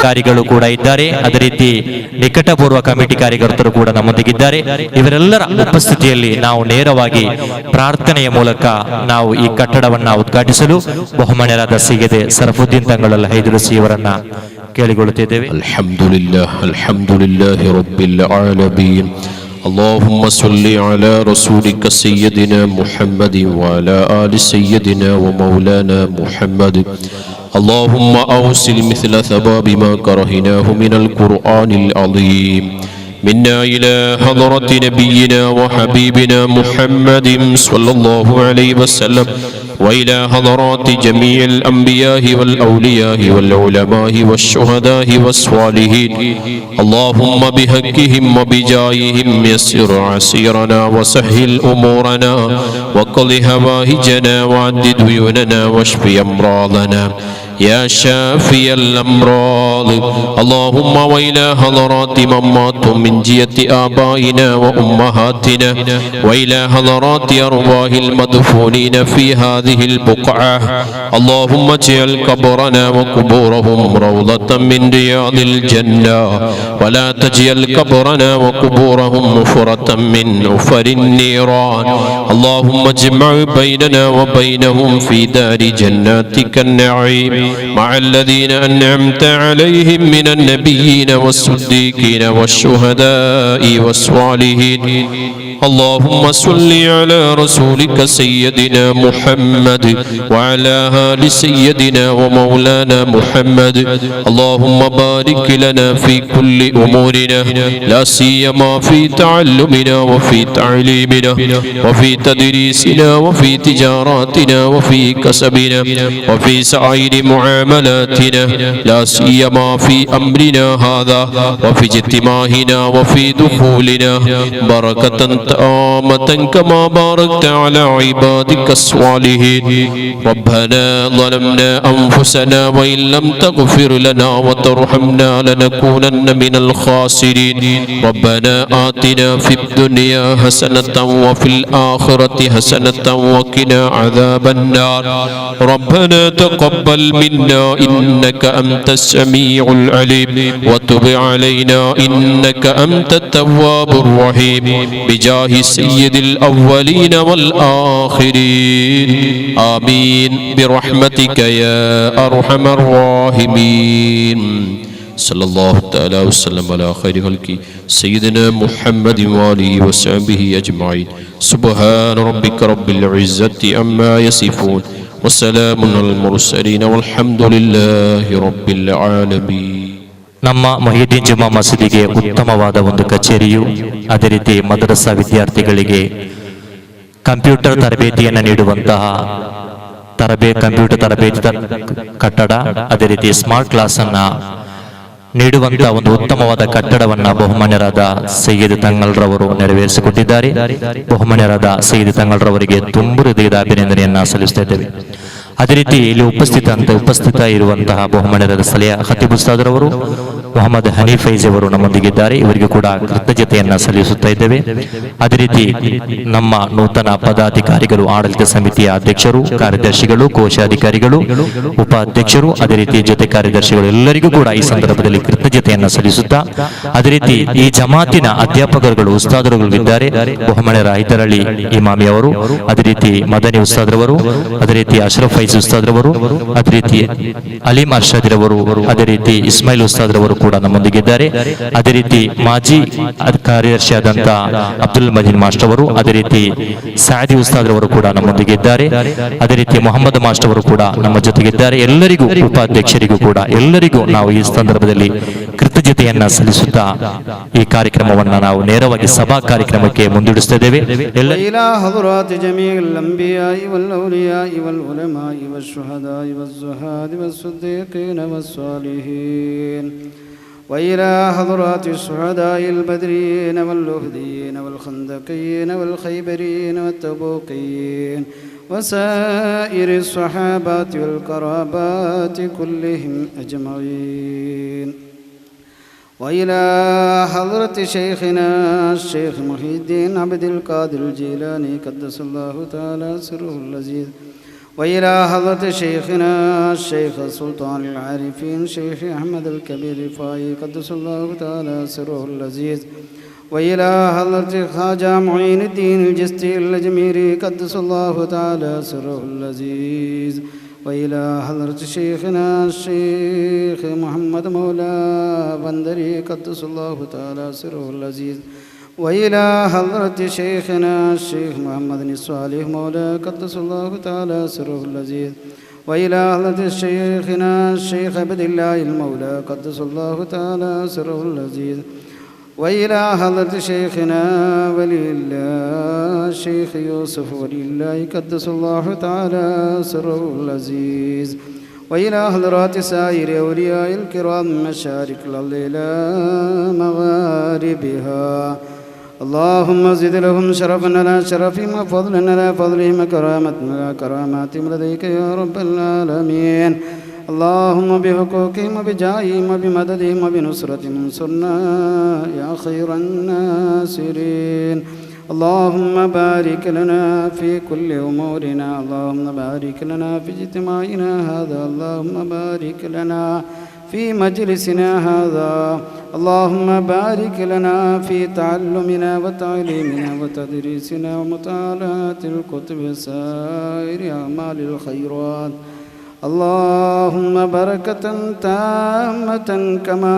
ಕಾರ್ಯಗಳು ಕೂಡ ಇದ್ದಾರೆ. ಅದೇ ರೀತಿ ನಿಕಟಪೂರ್ವ ಕಮಿಟಿ ಕಾರ್ಯಕರ್ತರು ಕೂಡ ನಮ್ಮೊಂದಿಗಿದ್ದಾರೆ. ಇವರೆಲ್ಲರ ಉಪಸ್ಥಿತಿಯಲ್ಲಿ ನಾವು ನೇರವಾಗಿ ಪ್ರಾರ್ಥನೆಯ ಮೂಲಕ ನಾವು ಈ ಕಟ್ಟಡವನ್ನ ಉದ್ಘಾಟಿಸಲು ಬಹುಮಾನ್ಯರಾದ ಸಿಗದೆ ಸರಫುದ್ದೀನ್ ತಂಗಳಲ್ಲ ಹೈದರಸಿ ಇವರನ್ನ ಕೇಳಿಕೊಳ್ಳುತ್ತಿದ್ದೇವೆ. ಅಲ್ಹಮ್ದುಲಿಲ್ಲಾಹಿ ರಬ್ಬಿಲ್ ಆಲಮೀನ್. اللهم صل على رسولك سيدنا محمد وعلى آل سيدنا ومولانا محمد. اللهم أوصل مثل ثواب ما كرهناه من القرآن العظيم منا إلى حضرة نبينا وحبيبنا محمد صلى الله عليه وسلم وإلى حضرات جميع الأنبياء والأولياء والعلماء والشهداء والصالحين. اللهم بحقهم وبجاههم يسر عسيرنا وسهل أمورنا وقض هوائجنا وعد ديوننا واشف أمراضنا يا شافي الأمراض. اللهم وإلى حضرات من ماتوا من جهة آبائنا وأمهاتنا وإلى حضرات أرواح المدفونين في هذه البقعة. اللهم اجعل قبرنا وقبورهم روضة من رياض الجنة ولا تجعل قبرنا وقبورهم حفرة من حفر النيران. اللهم اجمع بيننا وبينهم في دار جناتك النعيم مع الذين أنعمت عليهم من النبيين والصديقين والشهداء والصالحين. اللهم صل على رسولك سيدنا محمد وعلى آل سيدنا ومولانا محمد. اللهم بارك لنا في كل أمورنا لا سيما في تعلمنا وفي تعليمنا وفي تدريسنا وفي تجاراتنا وفي كسبنا وفي سائر معاملاتنا لا سيما في أمرنا هذا وفي اجتماعنا وفي دخولنا بركة تامة كما باركت على عبادك الصالحين. ربنا ظلمنا أنفسنا وإن لم تغفر لنا وترحمنا لنكونن من الخاسرين. ربنا آتنا في الدنيا حسنة وفي الآخرة حسنة وقنا عذاب النار. ربنا تقبل منا إنك أنت السميع العليم وتب علينا إنك أنت التواب الرحيم بجاه سيد الأولين والآخرين. آمين برحمتك يا أرحم الراحمين. صلى الله تعالى وسلم على خير خلقه سيدنا محمد وآله وصحبه أجمعين. سبحان ربك رب العزة عما يصفون وسلام على المرسلين والحمد لله رب العالمين. ನಮ್ಮ ಮೊಹಿದ್ದೀನ್ ಜುಮಾ ಮಸೀದಿಗೆ ಉತ್ತಮವಾದ ಒಂದು ಕಚೇರಿಯು, ಅದೇ ರೀತಿ ಮದ್ರಸಾ ವಿದ್ಯಾರ್ಥಿಗಳಿಗೆ ಕಂಪ್ಯೂಟರ್ ತರಬೇತಿಯನ್ನು ನೀಡುವಂತಹ ಕಂಪ್ಯೂಟರ್ ತರಬೇತಿ ಕಟ್ಟಡ, ಅದೇ ರೀತಿ ಸ್ಮಾರ್ಟ್ ಕ್ಲಾಸ್ ಅನ್ನ ನೀಡುವಂತಹ ಒಂದು ಉತ್ತಮವಾದ ಕಟ್ಟಡವನ್ನ ಬಹುಮಾನ್ಯರಾದ ಸೈಯದ್ ತಂಗಲ್ರವರು ನೆರವೇರಿಸಿಕೊಟ್ಟಿದ್ದಾರೆ. ಬಹುಮಾನ್ಯರಾದ ಸೈಯದ್ ತಂಗಲ್ರವರಿಗೆ ತುಂಬು ಹೃದಯದ ಅಭಿನಂದನೆಯನ್ನ ಸಲ್ಲಿಸ್ತಾ ಇದ್ದೇವೆ. ಅದೇ ರೀತಿ ಇಲ್ಲಿ ಉಪಸ್ಥಿತ ಇರುವಂತಹ ಬಹುಮಾನ್ಯರಾದ ಸಲಿಯಾ ಖತೀಬ್ ಉಸ್ತಾದರವರು, ಮೊಹಮ್ಮದ್ ಹನೀಫ್ ಫೈಜ್ ಅವರು ನಮ್ಮೊಂದಿಗಿದ್ದಾರೆ. ಇವರಿಗೂ ಕೂಡ ಕೃತಜ್ಞತೆಯನ್ನ ಸಲ್ಲಿಸುತ್ತಾ ಇದ್ದೇವೆ. ಅದೇ ರೀತಿ ನಮ್ಮ ನೂತನ ಪದಾಧಿಕಾರಿಗಳು, ಆಡಳಿತ ಸಮಿತಿಯ ಅಧ್ಯಕ್ಷರು, ಕಾರ್ಯದರ್ಶಿಗಳು, ಕೋಶಾಧಿಕಾರಿಗಳು, ಉಪಾಧ್ಯಕ್ಷರು, ಅದೇ ರೀತಿ ಜೊತೆ ಕಾರ್ಯದರ್ಶಿಗಳು ಎಲ್ಲರಿಗೂ ಕೂಡ ಈ ಸಂದರ್ಭದಲ್ಲಿ ಕೃತಜ್ಞತೆಯನ್ನ ಸಲ್ಲಿಸುತ್ತಾ, ಅದೇ ರೀತಿ ಈ ಜಮಾತಿನ ಅಧ್ಯಾಪಕರುಗಳು, ಉಸ್ತಾದರುಗಳು ಇದ್ದಾರೆ. ಬಹುಮಾನ್ಯರ ಹೈದರಳ್ಳಿ ಇಮಾಮಿ ಅವರು, ಅದೇ ರೀತಿ ಮದನಿ ಉಸ್ತಾದ್ರವರು, ಅದೇ ರೀತಿ ಅಶ್ರಫ್ ಫೈಜ್ ಉಸ್ತಾದ್ರವರು, ಅದೇ ರೀತಿ ಅಲೀಂ ಅರ್ಷಾದಿರವರು, ಅದೇ ರೀತಿ ಇಸ್ಮಾಯಿಲ್ ಉಸ್ತಾದ್ರವರು ಕೂಡ ನಮ್ಮೊಂದಿಗಿದ್ದಾರೆ. ಅದೇ ರೀತಿ ಮಾಜಿ ಕಾರ್ಯದರ್ಶಿಯಾದಂತ ಅಬ್ದುಲ್ ಮಜೀದ್ ಮಾಸ್ಟರ್ ಅವರು, ಅದೇ ರೀತಿ ಸಾದಿ ಉಸ್ತಾದ್ರವರು ಕೂಡ ನಮ್ಮೊಂದಿಗಿದ್ದಾರೆ. ಅದೇ ರೀತಿ ಮೊಹಮ್ಮದ್ ಮಾಸ್ಟರ್ ಅವರು ಕೂಡ ನಮ್ಮ ಜೊತೆಗಿದ್ದಾರೆ. ಎಲ್ಲರಿಗೂ, ಉಪಾಧ್ಯಕ್ಷರಿಗೂ ಕೂಡ ಎಲ್ಲರಿಗೂ ನಾವು ಈ ಸಂದರ್ಭದಲ್ಲಿ ಕೃತಜ್ಞತೆಯನ್ನ ಸಲ್ಲಿಸುತ್ತಾ ಈ ಕಾರ್ಯಕ್ರಮವನ್ನ ನಾವು ನೇರವಾಗಿ ಸಭಾ ಕಾರ್ಯಕ್ರಮಕ್ಕೆ ಮುಂದೂಡಿಸ್ತಾ ಇದ್ದೇವೆ. والشهداء والزهاد والصديقين والصالحين وإلى حضرات الشهداء البدرين واللهديين والخندقين والخيبرين والتبوقين وسائر الصحابة والقرابات كلهم أجمعين. وإلى حضرة شيخنا الشيخ محي الدين عبد القادر الجيلاني قدس الله تعالى سره اللذيذ وإلى حضرة شيخنا الشيخ سلطان العارفين شيخ أحمد الكبير رفاعي قدس الله تعالى سره العزيز وإلى حضرة خواجة معين الدين الجستي الأجميري قدس الله تعالى سره العزيز وإلى حضرة شيخنا الشيخ محمد مولى بندري قدس الله تعالى سره العزيز وإلى حضرة شيخنا الشيخ محمد الصالح مولى قدس الله تعالى سره العزيز وإلى حضرة شيخنا الشيخ عبد الله المولى قدس الله تعالى سره العزيز وإلى حضرة شيخنا ولي الله الشيخ يوسف ولي الله قدس الله تعالى سره العزيز وإلى حضرات سائر أولياء الكرام مشارق الأرض إلى مغاربها اللهم زد لهم شرفا على شرفهم وفضلا على فضلهم وكرامة على كراماتهم لديك يا رب العالمين اللهم بحقوقهم وبجاههم وبمددهم وبنصرتهم انصرنا يا خير الناصرين اللهم بارك لنا في كل أمورنا اللهم بارك لنا في اجتماعنا هذا اللهم بارك لنا في مجلسنا هذا اللهم بارك لنا في تعلمنا وتعليمنا وتدريسنا ومطالعة الكتب وسائر أعمال الخيرات اللهم بركة تامة كما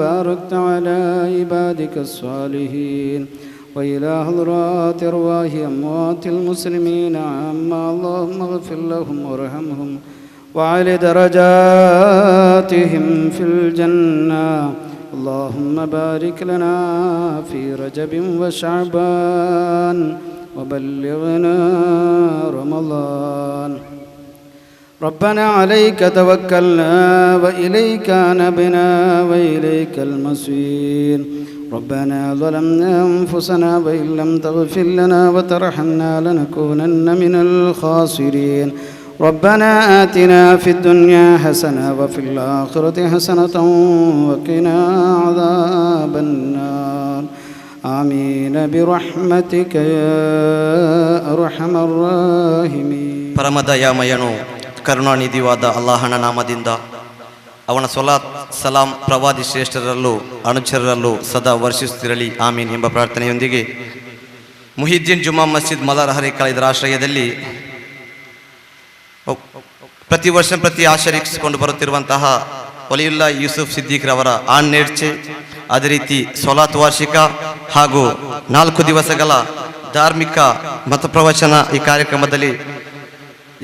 باركت على عبادك الصالحين وإلى حضرات أرواح أموات المسلمين عامة اللهم اغفر لهم وارحمهم وعل درجاتهم في الجنة اللهم بارك لنا في رجب وشعبان وبلغنا رمضان ربنا عليك توكلنا وإليك أنبنا وإليك المصير ربنا ظلمنا أنفسنا وإن لم تغفر لنا وترحمنا لنكونن من الخاسرين ربنا آتنا في الدنيا حسنة وفي الآخرة حسنة وقنا عذاب النار آمين برحمتك يا أرحم الراحمين ಪರಮದಯಾಮಯನು ಕರುಣಾನಿಧಿವಾದ ಅಲ್ಲಾಹನ ನಾಮದಿಂದ ಅವನ ಸಲಾತ್ ಸಲಾಂ ಪ್ರವಾದಿ ಶ್ರೇಷ್ಠರಲ್ಲೂ ಅನುಚರರಲ್ಲೂ ಸದಾ ವರ್ಷಿಸುತ್ತಿರಲಿ ಆಮೀನ್ ಎಂಬ ಪ್ರಾರ್ಥನೆಯೊಂದಿಗೆ ಮುಹಿದ್ದೀನ್ ಜುಮ್ಮಾ ಮಸ್ಜಿದ್ ಮಲರಹರಿ ಕಾಲೇಜರ ಆಶ್ರಯದಲ್ಲಿ ಪ್ರತಿ ಆಚರಿಸಿಕೊಂಡು ಬರುತ್ತಿರುವಂತಹ ವಲಿಯುಲ್ಲಾ ಯೂಸುಫ್ ಸಿದ್ದೀಕ್ರವರ ಆನ್ನೇರ್ಚೆ ಅದೇ ರೀತಿ ಸಲಾತ್ ವಾರ್ಷಿಕ ಹಾಗೂ 4 ದಿವಸಗಳ ಧಾರ್ಮಿಕ ಮತ ಪ್ರವಚನ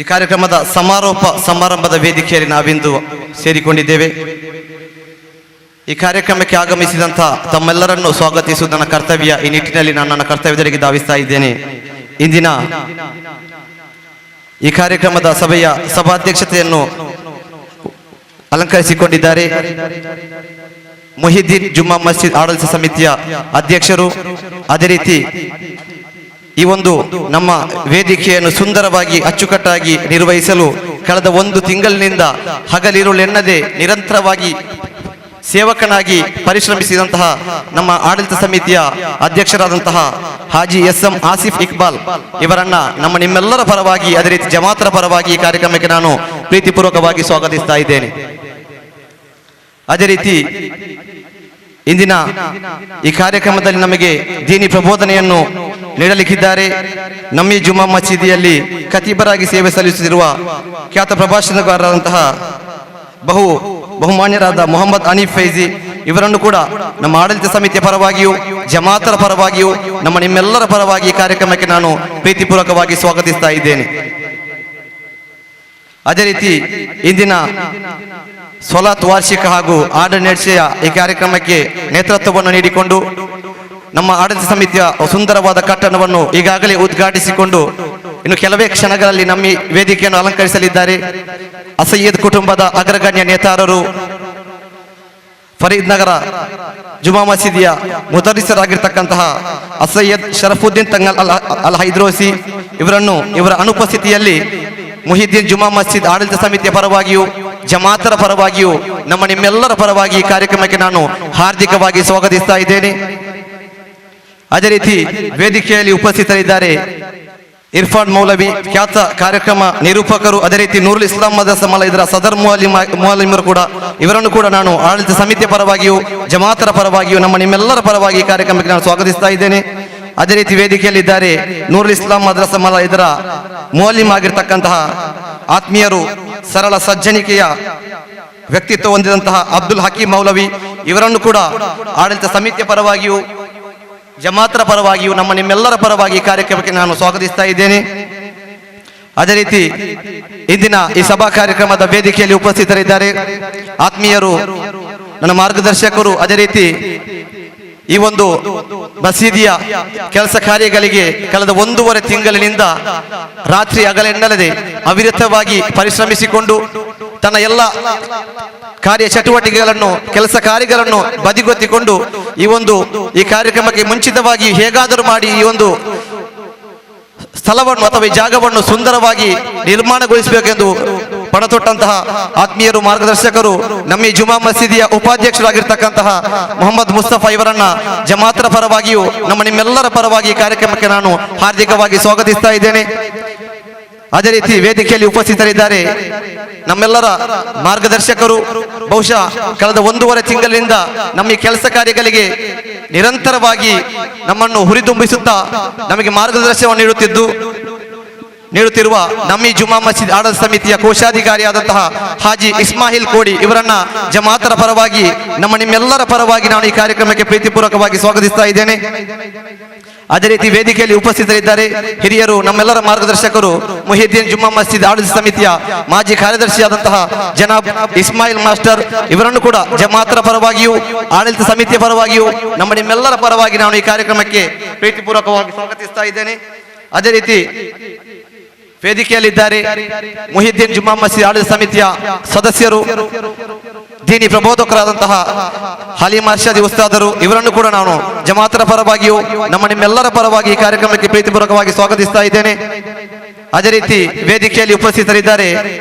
ಈ ಕಾರ್ಯಕ್ರಮದ ಸಮಾರೋಪ ಸಮಾರಂಭದ ವೇದಿಕೆಯಲ್ಲಿ ನಾವಿಂದು ಸೇರಿಕೊಂಡಿದ್ದೇವೆ. ಈ ಕಾರ್ಯಕ್ರಮಕ್ಕೆ ಆಗಮಿಸಿದಂತಹ ತಮ್ಮೆಲ್ಲರನ್ನು ಸ್ವಾಗತಿಸುವುದು ನನ್ನ ಕರ್ತವ್ಯ. ಈ ನಿಟ್ಟಿನಲ್ಲಿ ನಾನು ನನ್ನ ಕರ್ತವ್ಯದೊಳಗೆ ಧಾವಿಸ್ತಾ ಇದ್ದೇನೆ. ಇಂದಿನ ಈ ಕಾರ್ಯಕ್ರಮದ ಸಭೆಯ ಸಭಾಧ್ಯಕ್ಷತೆಯನ್ನು ಅಲಂಕರಿಸಿಕೊಂಡಿದ್ದಾರೆ ಮುಹಿದ್ದೀನ್ ಜುಮ್ಮಾ ಮಸ್ಜಿದ್ ಆಡಳಿತ ಸಮಿತಿಯ ಅಧ್ಯಕ್ಷರು. ಅದೇ ರೀತಿ ಈ ಒಂದು ನಮ್ಮ ವೇದಿಕೆಯನ್ನು ಸುಂದರವಾಗಿ ಅಚ್ಚುಕಟ್ಟಾಗಿ ನಿರ್ವಹಿಸಲು ಕಳೆದ 1 ತಿಂಗಳಿನಿಂದ ಹಗಲಿರುಳೆನ್ನದೆ ನಿರಂತರವಾಗಿ ಸೇವಕನಾಗಿ ಪರಿಶ್ರಮಿಸಿದಂತಹ ನಮ್ಮ ಆಡಳಿತ ಸಮಿತಿಯ ಅಧ್ಯಕ್ಷರಾದಂತಹ ಹಾಜಿ ಎಸ್.ಎಂ. ಆಸಿಫ್ ಇಕ್ಬಾಲ್ ಇವರನ್ನ ನಿಮ್ಮೆಲ್ಲರ ಪರವಾಗಿ ಅದೇ ರೀತಿ ಜಮಾತರ ಪರವಾಗಿ ಈ ಕಾರ್ಯಕ್ರಮಕ್ಕೆ ನಾನು ಪ್ರೀತಿಪೂರ್ವಕವಾಗಿ ಸ್ವಾಗತಿಸ್ತಾ ಇದ್ದೇನೆ. ಅದೇ ರೀತಿ ಇಂದಿನ ಈ ಕಾರ್ಯಕ್ರಮದಲ್ಲಿ ನಮಗೆ ದೀನಿ ಪ್ರಬೋಧನೆಯನ್ನು ನೀಡಲಿಕ್ಕಿದ್ದಾರೆ. ನಮ್ಮಿ ಜುಮ್ಮಾ ಮಸೀದಿಯಲ್ಲಿ ಖತೀಬರಾಗಿ ಸೇವೆ ಸಲ್ಲಿಸುತ್ತಿರುವ ಖ್ಯಾತ ಪ್ರಭಾಷಣಕಾರರಾದಂತಹ ಬಹುಮಾನ್ಯರಾದ ಮೊಹಮ್ಮದ್ ಹನೀಫ್ ಫೈಜಿ ಇವರನ್ನು ಕೂಡ ನಮ್ಮ ಆಡಳಿತ ಸಮಿತಿಯ ಪರವಾಗಿಯೂ ಜಮಾತರ ಪರವಾಗಿಯೂ ನಿಮ್ಮೆಲ್ಲರ ಪರವಾಗಿ ಈ ಕಾರ್ಯಕ್ರಮಕ್ಕೆ ನಾನು ಪ್ರೀತಿಪೂರ್ವಕವಾಗಿ ಸ್ವಾಗತಿಸ್ತಾ ಇದ್ದೇನೆ. ಅದೇ ರೀತಿ ಇಂದಿನ ಸಲಾತ್ ವಾರ್ಷಿಕ ಹಾಗೂ ಆಡಳಿತ ಈ ಕಾರ್ಯಕ್ರಮಕ್ಕೆ ನೇತೃತ್ವವನ್ನು ನೀಡಿಕೊಂಡು ನಮ್ಮ ಆಡಳಿತ ಸಮಿತಿಯ ಸುಂದರವಾದ ಕಟ್ಟಡವನ್ನು ಈಗಾಗಲೇ ಉದ್ಘಾಟಿಸಿಕೊಂಡು ಇನ್ನು ಕೆಲವೇ ಕ್ಷಣಗಳಲ್ಲಿ ನಮ್ಮ ವೇದಿಕೆಯನ್ನು ಅಲಂಕರಿಸಲಿದ್ದಾರೆ ಅಸಯ್ಯದ್ ಕುಟುಂಬದ ಅಗ್ರಗಣ್ಯ ನೇತಾರರು, ಫರೀದ್ ನಗರ ಜುಮಾ ಮಸೀದಿಯ ಮುದರಿಸರಾಗಿರ್ತಕ್ಕಂತಹ ಅಸಯ್ಯದ್ ಶರಫುದ್ದೀನ್ ತಂಗಲ್ ಅಲ್ ಹೈದ್ರೋಸಿ ಇವರ ಅನುಪಸ್ಥಿತಿಯಲ್ಲಿ ಮುಹಿದ್ದೀನ್ ಜುಮಾ ಮಸ್ಜಿದ್ ಆಡಳಿತ ಸಮಿತಿಯ ಪರವಾಗಿಯೂ ಜಮಾತರ ಪರವಾಗಿಯೂ ನಿಮ್ಮೆಲ್ಲರ ಪರವಾಗಿ ಈ ಕಾರ್ಯಕ್ರಮಕ್ಕೆ ನಾನು ಹಾರ್ದಿಕವಾಗಿ ಸ್ವಾಗತಿಸ್ತಾ ಇದ್ದೇನೆ. ಅದೇ ರೀತಿ ವೇದಿಕೆಯಲ್ಲಿ ಉಪಸ್ಥಿತರಿದ್ದಾರೆ ಇರ್ಫಾನ್ ಮೌಲವಿ ಖ್ಯಾತ ಕಾರ್ಯಕ್ರಮ ನಿರೂಪಕರು, ಅದೇ ರೀತಿ ನೂರುಲ್ ಇಸ್ಲಾಂ ಮದರಸಾ ಮಲ ಇದರ ಸದರ್ ಮುಅಲ್ಲಿಮರು ಕೂಡ, ಇವರನ್ನು ಕೂಡ ನಾನು ಆಡಳಿತ ಸಮಿತಿಯ ಪರವಾಗಿಯೂ ಜಮಾತರ ಪರವಾಗಿಯೂ ನಿಮ್ಮೆಲ್ಲರ ಪರವಾಗಿ ಈ ಕಾರ್ಯಕ್ರಮಕ್ಕೆ ನಾನು ಸ್ವಾಗತಿಸ್ತಾ ಇದ್ದೇನೆ. ಅದೇ ರೀತಿ ವೇದಿಕೆಯಲ್ಲಿದ್ದಾರೆ ನೂರುಲ್ ಇಸ್ಲಾಂ ಮದರಸಾ ಮಲ ಇದರ ಮುಅಲ್ಲಿಮ್ ಆಗಿರ್ತಕ್ಕಂತಹ ಆತ್ಮೀಯರು, ಸರಳ ಸಜ್ಜನಿಕೆಯ ವ್ಯಕ್ತಿತ್ವ ಹೊಂದಿದಂತಹ ಅಬ್ದುಲ್ ಹಕೀಂ ಮೌಲವಿ, ಇವರನ್ನು ಕೂಡ ಆಡಳಿತ ಸಮಿತಿಯ ಪರವಾಗಿಯೂ ಜಮಾತರ ಪರವಾಗಿಯೂ ನಿಮ್ಮೆಲ್ಲರ ಪರವಾಗಿ ಈ ಕಾರ್ಯಕ್ರಮಕ್ಕೆ ನಾನು ಸ್ವಾಗತಿಸ್ತಾ ಇದ್ದೇನೆ. ಅದೇ ರೀತಿ ಇಂದಿನ ಈ ಸಭಾ ಕಾರ್ಯಕ್ರಮದ ವೇದಿಕೆಯಲ್ಲಿ ಉಪಸ್ಥಿತರಿದ್ದಾರೆ ಆತ್ಮೀಯರು, ನನ್ನ ಮಾರ್ಗದರ್ಶಕರು. ಅದೇ ರೀತಿ ಈ ಒಂದು ಮಸೀದಿಯ ಕೆಲಸ ಕಾರ್ಯಗಳಿಗೆ ಕಳೆದ 1.5 ತಿಂಗಳಿನಿಂದ ರಾತ್ರಿ ಹಗಲೆನ್ನಲ್ಲದೆ ಅವಿರತವಾಗಿ ಪರಿಶ್ರಮಿಸಿಕೊಂಡು ತನ್ನ ಎಲ್ಲ ಕಾರ್ಯ ಚಟುವಟಿಕೆಗಳನ್ನು, ಕೆಲಸ ಕಾರ್ಯಗಳನ್ನು ಬದಿಗೊತ್ತಿಕೊಂಡು ಈ ಕಾರ್ಯಕ್ರಮಕ್ಕೆ ಮುಂಚಿತವಾಗಿ ಹೇಗಾದರೂ ಮಾಡಿ ಈ ಒಂದು ಸ್ಥಳವನ್ನು ಅಥವಾ ಈ ಜಾಗವನ್ನು ಸುಂದರವಾಗಿ ನಿರ್ಮಾಣಗೊಳಿಸಬೇಕೆಂದು ಪಣತೊಟ್ಟಂತಹ ಆತ್ಮೀಯರು, ಮಾರ್ಗದರ್ಶಕರು, ನಮ್ಮ ಈ ಜುಮಾ ಮಸೀದಿಯ ಉಪಾಧ್ಯಕ್ಷರಾಗಿರ್ತಕ್ಕಂತಹ ಮೊಹಮ್ಮದ್ ಮುಸ್ತಫಾ ಇವರನ್ನ ಜಮಾತರ ಪರವಾಗಿಯೂ ನಿಮ್ಮೆಲ್ಲರ ಪರವಾಗಿ ಈ ಕಾರ್ಯಕ್ರಮಕ್ಕೆ ನಾನು ಹಾರ್ದಿಕವಾಗಿ ಸ್ವಾಗತಿಸ್ತಾ ಇದ್ದೇನೆ. ಅದೇ ರೀತಿ ವೇದಿಕೆಯಲ್ಲಿ ಉಪಸ್ಥಿತರಿದ್ದಾರೆ ನಮ್ಮೆಲ್ಲರ ಮಾರ್ಗದರ್ಶಕರು. ಬಹುಶಃ ಕಳೆದ 1.5 ತಿಂಗಳಿನಿಂದ ನಮ್ಮ ಈ ಕೆಲಸ ಕಾರ್ಯಗಳಿಗೆ ನಿರಂತರವಾಗಿ ನಮ್ಮನ್ನು ಹುರಿದುಂಬಿಸುತ್ತಾ ನಮಗೆ ಮಾರ್ಗದರ್ಶನವನ್ನು ನೀಡುತ್ತಿರುವ ನಮ್ಮ ಈ ಜುಮಾ ಮಸೀದ್ ಆಡಳಿತ ಸಮಿತಿಯ ಕೋಶಾಧಿಕಾರಿಯಾದಂತಹ ಹಾಜಿ ಇಸ್ಮಾಯಿಲ್ ಕೋಡಿ ಇವರನ್ನ ಜಮಾತರ ಪರವಾಗಿ ನಿಮ್ಮೆಲ್ಲರ ಪರವಾಗಿ ನಾನು ಈ ಕಾರ್ಯಕ್ರಮಕ್ಕೆ ಪ್ರೀತಿಪೂರ್ವಕವಾಗಿ ಸ್ವಾಗತಿಸ್ತಾ ಇದ್ದೇನೆ. ಅದೇ ರೀತಿ ವೇದಿಕೆಯಲ್ಲಿ ಉಪಸ್ಥಿತರಿದ್ದಾರೆ ಹಿರಿಯರು, ನಮ್ಮೆಲ್ಲರ ಮಾರ್ಗದರ್ಶಕರು, ಮುಹಿದ್ದೀನ್ ಜುಮ್ಮಾ ಮಸೀದ್ ಆಡಳಿತ ಸಮಿತಿಯ ಮಾಜಿ ಕಾರ್ಯದರ್ಶಿಯಾದಂತಹ ಜನಾಬ್ ಇಸ್ಮಾಯಿಲ್ ಮಾಸ್ಟರ್, ಇವರನ್ನು ಕೂಡ ಜಮಾತರ ಪರವಾಗಿಯೂ ಆಡಳಿತ ಸಮಿತಿಯ ಪರವಾಗಿಯೂ ನಿಮ್ಮೆಲ್ಲರ ಪರವಾಗಿ ನಾನು ಈ ಕಾರ್ಯಕ್ರಮಕ್ಕೆ ಪ್ರೀತಿಪೂರ್ವಕವಾಗಿ ಸ್ವಾಗತಿಸ್ತಾ ಇದ್ದೇನೆ. ಅದೇ ರೀತಿ ವೇದಿಕೆಯಲ್ಲಿದ್ದಾರೆ ಮುಹಿದ್ದೀನ್ ಜುಮ್ಮಾ ಮಸೀದ್ ಆಡಳಿತ ಸಮಿತಿಯ ಸದಸ್ಯರು, ದೀನಿ ಪ್ರಬೋಧಕರಾದಂತಹ ಹಲೀಂ ಅರ್ಷದಿ ಉಸ್ತಾದರು, ಇವರನ್ನು ಕೂಡ ನಾನು ಜಮಾತರ ಪರವಾಗಿಯೂ ನಿಮ್ಮೆಲ್ಲರ ಪರವಾಗಿ ಈ ಕಾರ್ಯಕ್ರಮಕ್ಕೆ ಪ್ರೀತಿಪೂರ್ವಕವಾಗಿ ಸ್ವಾಗತಿಸ್ತಾ ಇದ್ದೇನೆ. ಅದೇ ರೀತಿ ವೇದಿಕೆಯಲ್ಲಿ ಉಪಸ್ಥಿತರಿದ್ದಾರೆ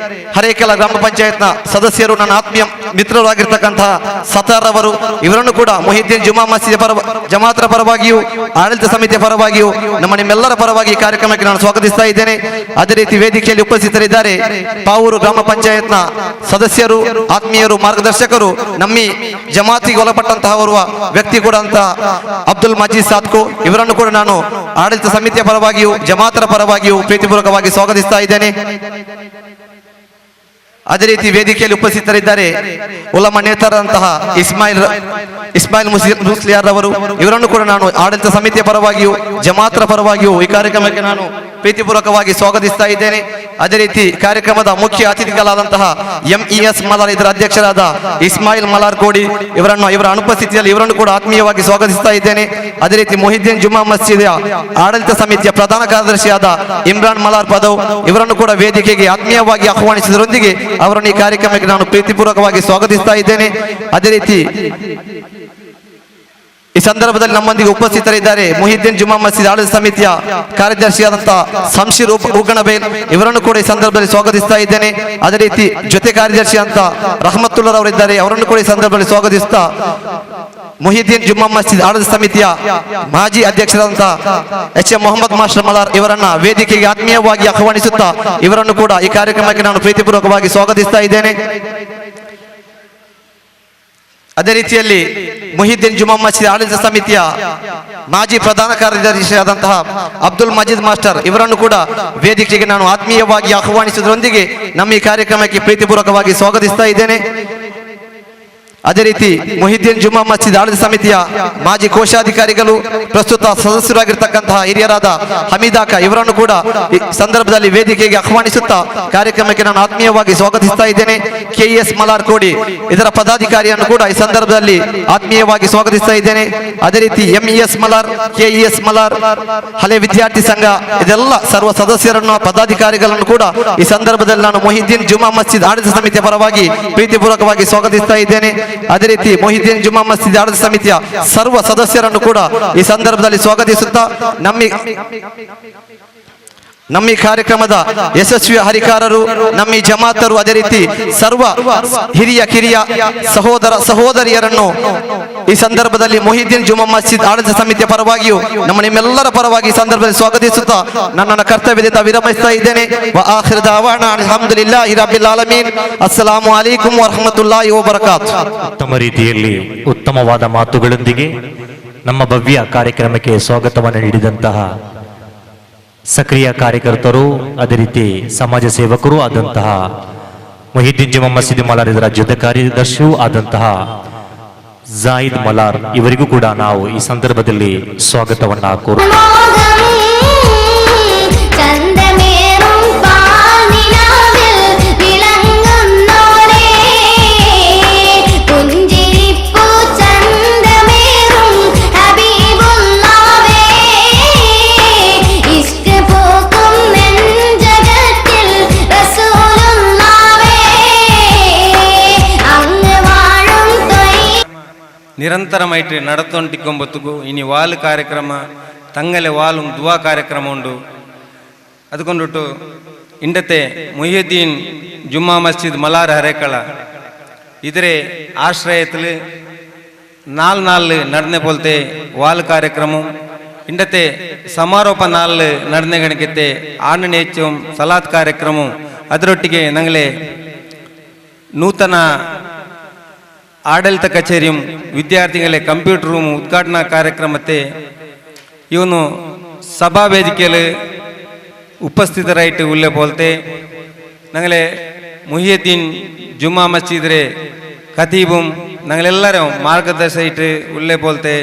ಹರೇಕೆಲ ಗ್ರಾಮ ಪಂಚಾಯತ್ನ ಸದಸ್ಯರು, ನನ್ನ ಆತ್ಮೀಯ ಮಿತ್ರರು ಆಗಿರ್ತಕ್ಕಂತಹ ಸತಾರ್ ಅವರು, ಇವರನ್ನು ಕೂಡ ಮುಹಿದ್ದೀನ್ ಜುಮ್ಮಾ ಮಸೀದ್ ಜಮಾತರ ಪರವಾಗಿಯೂ ಆಡಳಿತ ಸಮಿತಿಯ ಪರವಾಗಿಯೂ ನಿಮ್ಮೆಲ್ಲರ ಪರವಾಗಿ ಈ ಕಾರ್ಯಕ್ರಮಕ್ಕೆ ನಾನು ಸ್ವಾಗತಿಸ್ತಾ ಇದ್ದೇನೆ. ಅದೇ ರೀತಿ ವೇದಿಕೆಯಲ್ಲಿ ಉಪಸ್ಥಿತರಿದ್ದಾರೆ ಪಾವೂರು ಗ್ರಾಮ ಪಂಚಾಯತ್ನ ಸದಸ್ಯರು, ಆತ್ಮೀಯರು, ಮಾರ್ಗದರ್ಶಕರು, ನಮ್ಮಿ ಜಮಾತಿಗೆ ಒಳಪಟ್ಟಂತಹ ವ್ಯಕ್ತಿ ಕೂಡ ಅಂತ ಅಬ್ದುಲ್ ಮಜೀದ್ ಸಾತ್ಕೋ, ಇವರನ್ನು ಕೂಡ ನಾನು ಆಡಳಿತ ಸಮಿತಿಯ ಪರವಾಗಿಯೂ ಜಮಾತರ ಪರವಾಗಿಯೂ ಪ್ರೀತಿಪೂರ್ವಕವಾಗಿ ಸ್ವಾಗತಿಸ್ತಾ ಇದ್ದೇನೆ. ಅದೇ ರೀತಿ ವೇದಿಕೆಯಲ್ಲಿ ಉಪಸ್ಥಿತರಿದ್ದಾರೆ ಉಲಮಾ ನೇತಾರರಂತಹ ಇಸ್ಮಾಯಿಲ್ ಮುಸ್ಲಿಯಾರ್ ಅವರು, ಇವರನ್ನು ಕೂಡ ನಾನು ಆಡಳಿತ ಸಮಿತಿಯ ಪರವಾಗಿಯೂ ಜಮಾತರ ಪರವಾಗಿಯೂ ಈ ಕಾರ್ಯಕ್ರಮಕ್ಕೆ ನಾನು ಪ್ರೀತಿಪೂರ್ವಕವಾಗಿ ಸ್ವಾಗತಿಸ್ತಾ ಇದ್ದೇನೆ. ಅದೇ ರೀತಿ ಕಾರ್ಯಕ್ರಮದ ಮುಖ್ಯ ಅತಿಥಿಗಳಾದಂತಹ MES ಮಲಾರ್ ಇದರ ಅಧ್ಯಕ್ಷರಾದ ಇಸ್ಮಾಯಿಲ್ ಮಲಾರ್ ಕೋಡಿ, ಇವರ ಅನುಪಸ್ಥಿತಿಯಲ್ಲಿ ಇವರನ್ನು ಕೂಡ ಆತ್ಮೀಯವಾಗಿ ಸ್ವಾಗತಿಸ್ತಾ ಇದ್ದೇನೆ. ಅದೇ ರೀತಿ ಮುಹಿದ್ದೀನ್ ಜುಮ್ಮಾ ಮಸೀದ್ ಆಡಳಿತ ಸಮಿತಿಯ ಪ್ರಧಾನ ಕಾರ್ಯದರ್ಶಿಯಾದ ಇಮ್ರಾನ್ ಮಲಾರ್ ಪದವ್, ಇವರನ್ನು ಕೂಡ ವೇದಿಕೆಗೆ ಆತ್ಮೀಯವಾಗಿ ಆಹ್ವಾನಿಸಿದರೊಂದಿಗೆ ಅವರನ್ನು ಈ ಕಾರ್ಯಕ್ರಮಕ್ಕೆ ನಾನು ಪ್ರೀತಿಪೂರ್ವಕವಾಗಿ ಸ್ವಾಗತಿಸ್ತಾ ಇದ್ದೇನೆ. ಅದೇ ರೀತಿ ಈ ಸಂದರ್ಭದಲ್ಲಿ ನಮ್ಮೊಂದಿಗೆ ಉಪಸ್ಥಿತರಿದ್ದಾರೆ ಮುಹಿದ್ದೀನ್ ಜುಮ್ಮಾ ಮಸೀದ್ ಆಡಳಿತ ಸಮಿತಿಯ ಕಾರ್ಯದರ್ಶಿಯಾದಂತಹ ಶಂಶೀರ್ ಉಗಣಬೇಲ್, ಇವರನ್ನು ಕೂಡ ಈ ಸಂದರ್ಭದಲ್ಲಿ ಸ್ವಾಗತಿಸ್ತಾ ಇದ್ದೇನೆ. ಅದೇ ರೀತಿ ಜೊತೆ ಕಾರ್ಯದರ್ಶಿ ಅಂತ ರಹಮತ್ತುಲ್ಲಾ ಅವರಿದ್ದಾರೆ, ಅವರನ್ನು ಕೂಡ ಈ ಸಂದರ್ಭದಲ್ಲಿ ಸ್ವಾಗತಿಸ್ತಾ ಮುಹಿದ್ದೀನ್ ಜುಮ್ಮಾ ಮಸೀದ್ ಆಡಳಿತ ಸಮಿತಿಯ ಮಾಜಿ ಅಧ್ಯಕ್ಷರಾದಂತಹ HM ಮೊಹಮ್ಮದ್ ಮಾಸ್ಟರ್ ಮಲಾರ್ ಇವರನ್ನ ವೇದಿಕೆಗೆ ಆತ್ಮೀಯವಾಗಿ ಆಹ್ವಾನಿಸುತ್ತಾ ಇವರನ್ನು ಕೂಡ ಈ ಕಾರ್ಯಕ್ರಮಕ್ಕೆ ನಾನು ಪ್ರೀತಿಪೂರ್ವಕವಾಗಿ ಸ್ವಾಗತಿಸ್ತಾ ಇದ್ದೇನೆ. ಅದೇ ರೀತಿಯಲ್ಲಿ ಮುಹಿದ್ದೀನ್ ಜುಮ್ಮಾ ಮಸೀದ್ ಆಡಳಿತ ಸಮಿತಿಯ ಮಾಜಿ ಪ್ರಧಾನ ಕಾರ್ಯದರ್ಶಿಯಾದಂತಹ ಅಬ್ದುಲ್ ಮಜೀದ್ ಮಾಸ್ಟರ್, ಇವರನ್ನು ಕೂಡ ವೇದಿಕೆಗೆ ನಾನು ಆತ್ಮೀಯವಾಗಿ ಆಹ್ವಾನಿಸುವುದರೊಂದಿಗೆ ನಮ್ಮ ಈ ಕಾರ್ಯಕ್ರಮಕ್ಕೆ ಪ್ರೀತಿಪೂರ್ವಕವಾಗಿ ಸ್ವಾಗತಿಸ್ತಾ ಇದ್ದೇನೆ. ಅದೇ ರೀತಿ ಮುಹಿದ್ದೀನ್ ಜುಮ್ಮಾ ಮಸೀದ್ ಆಡಳಿತ ಸಮಿತಿಯ ಮಾಜಿ ಕೋಶಾಧಿಕಾರಿಗಳು, ಪ್ರಸ್ತುತ ಸದಸ್ಯರಾಗಿರ್ತಕ್ಕಂತಹ ಹಿರಿಯರಾದ ಹಮೀದಾಕ, ಇವರನ್ನು ಕೂಡ ಈ ಸಂದರ್ಭದಲ್ಲಿ ವೇದಿಕೆಗೆ ಆಹ್ವಾನಿಸುತ್ತಾ ಕಾರ್ಯಕ್ರಮಕ್ಕೆ ನಾನು ಆತ್ಮೀಯವಾಗಿ ಸ್ವಾಗತಿಸ್ತಾ ಇದ್ದೇನೆ. KES ಮಲಾರ್ ಕೋಡಿ ಇದರ ಪದಾಧಿಕಾರಿಯನ್ನು ಕೂಡ ಈ ಸಂದರ್ಭದಲ್ಲಿ ಆತ್ಮೀಯವಾಗಿ ಸ್ವಾಗತಿಸ್ತಾ ಇದ್ದೇನೆ. ಅದೇ ರೀತಿ MES ಮಲಾರ್, KES ಮಲಾರ್, ಹಳೆ ವಿದ್ಯಾರ್ಥಿ ಸಂಘ, ಇದೆಲ್ಲ ಸರ್ವ ಸದಸ್ಯರನ್ನು, ಪದಾಧಿಕಾರಿಗಳನ್ನು ಕೂಡ ಈ ಸಂದರ್ಭದಲ್ಲಿ ನಾನು ಮುಹಿದ್ದೀನ್ ಜುಮ್ಮಾ ಮಸೀದ್ ಆಡಳಿತ ಸಮಿತಿಯ ಪರವಾಗಿ ಪ್ರೀತಿಪೂರ್ವಕವಾಗಿ ಸ್ವಾಗತಿಸ್ತಾ ಇದ್ದೇನೆ. ಅದೇ ರೀತಿ ಮುಹಿದ್ದೀನ್ ಜುಮ್ಮಾ ಮಸೀದ್ ಆಡಳಿತ ಸಮಿತಿಯ ಸರ್ವ ಸದಸ್ಯರನ್ನು ಕೂಡ ಈ ಸಂದರ್ಭದಲ್ಲಿ ಸ್ವಾಗತಿಸುತ್ತಾ ನಮ್ಮ ಈ ಕಾರ್ಯಕ್ರಮದ ಯಶಸ್ವಿ ಹರಿಕಾರರು, ನಮ್ಮ ಈ ಜಮಾತರು, ಅದೇ ರೀತಿ ಸರ್ವ ಹಿರಿಯ ಕಿರಿಯ ಸಹೋದರ ಸಹೋದರಿಯರನ್ನು ಈ ಸಂದರ್ಭದಲ್ಲಿ ಮೊಹಿದ್ದೀನ್ ಜುಮ್ಮಾ ಮಸ್ಜಿದ್ ಆಡಳಿತ ಸಮಿತಿಯ ಪರವಾಗಿಯೂ ನಿಮ್ಮೆಲ್ಲರ ಪರವಾಗಿ ಈ ಸಂದರ್ಭದಲ್ಲಿ ಸ್ವಾಗತಿಸುತ್ತಾ ನನ್ನ ಕರ್ತವ್ಯದಿಂದ ವಿರಮಿಸ್ತಾ ಇದ್ದೇನೆ. ಆಖಿರ್ ದಾವಾನಾ ಅಲ್ಹಮ್ದುಲಿಲ್ಲಾಹಿ ರಬ್ಬಿಲ್ ಆಲಮೀನ್. ಅಸ್ಸಲಾಮು ಅಲೈಕುಂ ವರಹಮತುಲ್ಲಾಹಿ ವಬರಕಾತ್. ಉತ್ತಮ ರೀತಿಯಲ್ಲಿ ಉತ್ತಮವಾದ ಮಾತುಗಳೊಂದಿಗೆ ನಮ್ಮ ಭವ್ಯ ಕಾರ್ಯಕ್ರಮಕ್ಕೆ ಸ್ವಾಗತವನ್ನು ನೀಡಿದಂತಹ ಸಕ್ರಿಯ ಕಾರ್ಯಕರ್ತರು, ಅದೇ ರೀತಿ ಸಮಾಜ ಸೇವಕರು ಆದಂತಹ ಮೊಹಿದ್ದೀನ್ ಜುಮ್ಮಾ ಮಸೀದಿ ಮಲಾರ್ ಇದರ ಜೊತೆ ಕಾರ್ಯದರ್ಶಿಯೂ ಆದಂತಹ ಜಾಯಿದ್ ಮಲಾರ್ ಇವರಿಗೂ ಕೂಡ ನಾವು ಈ ಸಂದರ್ಭದಲ್ಲಿ ಸ್ವಾಗತವನ್ನ ಕೋರುತ್ತೇವೆ. ನಿರಂತರമായിട്ട് നടത്തുകൊണ്ടിരിക്കുമ്പോഴത്തേക്കും ഇനി വാല് ಕಾರ್ಯಕ್ರಮ തങ്ങളെ വാലും ദുആ ಕಾರ್ಯಕ್ರಮ ഉണ്ട്. അതുകൊണ്ടിട്ട് ഇണ്ടത്തെ മുഹിയുദ്ദീൻ ജുമാ മസ്ജിദ് മലാർ ഹരേക്കള ഇതരെ ആശ്രയത്തിൽ നാല് നടന്ന പോലത്തെ വാല് ಕಾರ್ಯಕ್ರಮ ഇണ്ടത്തെ സമാരോಪ നാല് നടന്ന കണക്കത്തെ ആണ്ണനേച്ചവും സലാത്ത് ಕಾರ್ಯಕ್ರಮ ಅದರೊಟ್ಟಿಗೆ ഞങ്ങളെ ನೂತನ ಆಡಳಿತ ಕಚೇರಿಯು ವಿದ್ಯಾರ್ಥಿಗಳೇ ಕಂಪ್ಯೂಟರ್ ರೂಮ್ ಉದ್ಘಾಟನಾ ಕಾರ್ಯಕ್ರಮത്തെ ಇವನು ಸಭಾ ವೇದಿಕೆಯಲ್ಲಿ ಉಪಸ್ಥಿತರಾಯಿತು ಉಲ್ಲೆ ಬೋಲ್ತೆ ഞങ്ങളെ മുഹിയുദ്ദീൻ ജുമാ മസ്ജിദിലെ ഖതീബും ഞങ്ങളെല്ലാവരും മാർഗദർശിയായിട്ട് ഉള്ളേ പോലത്തെ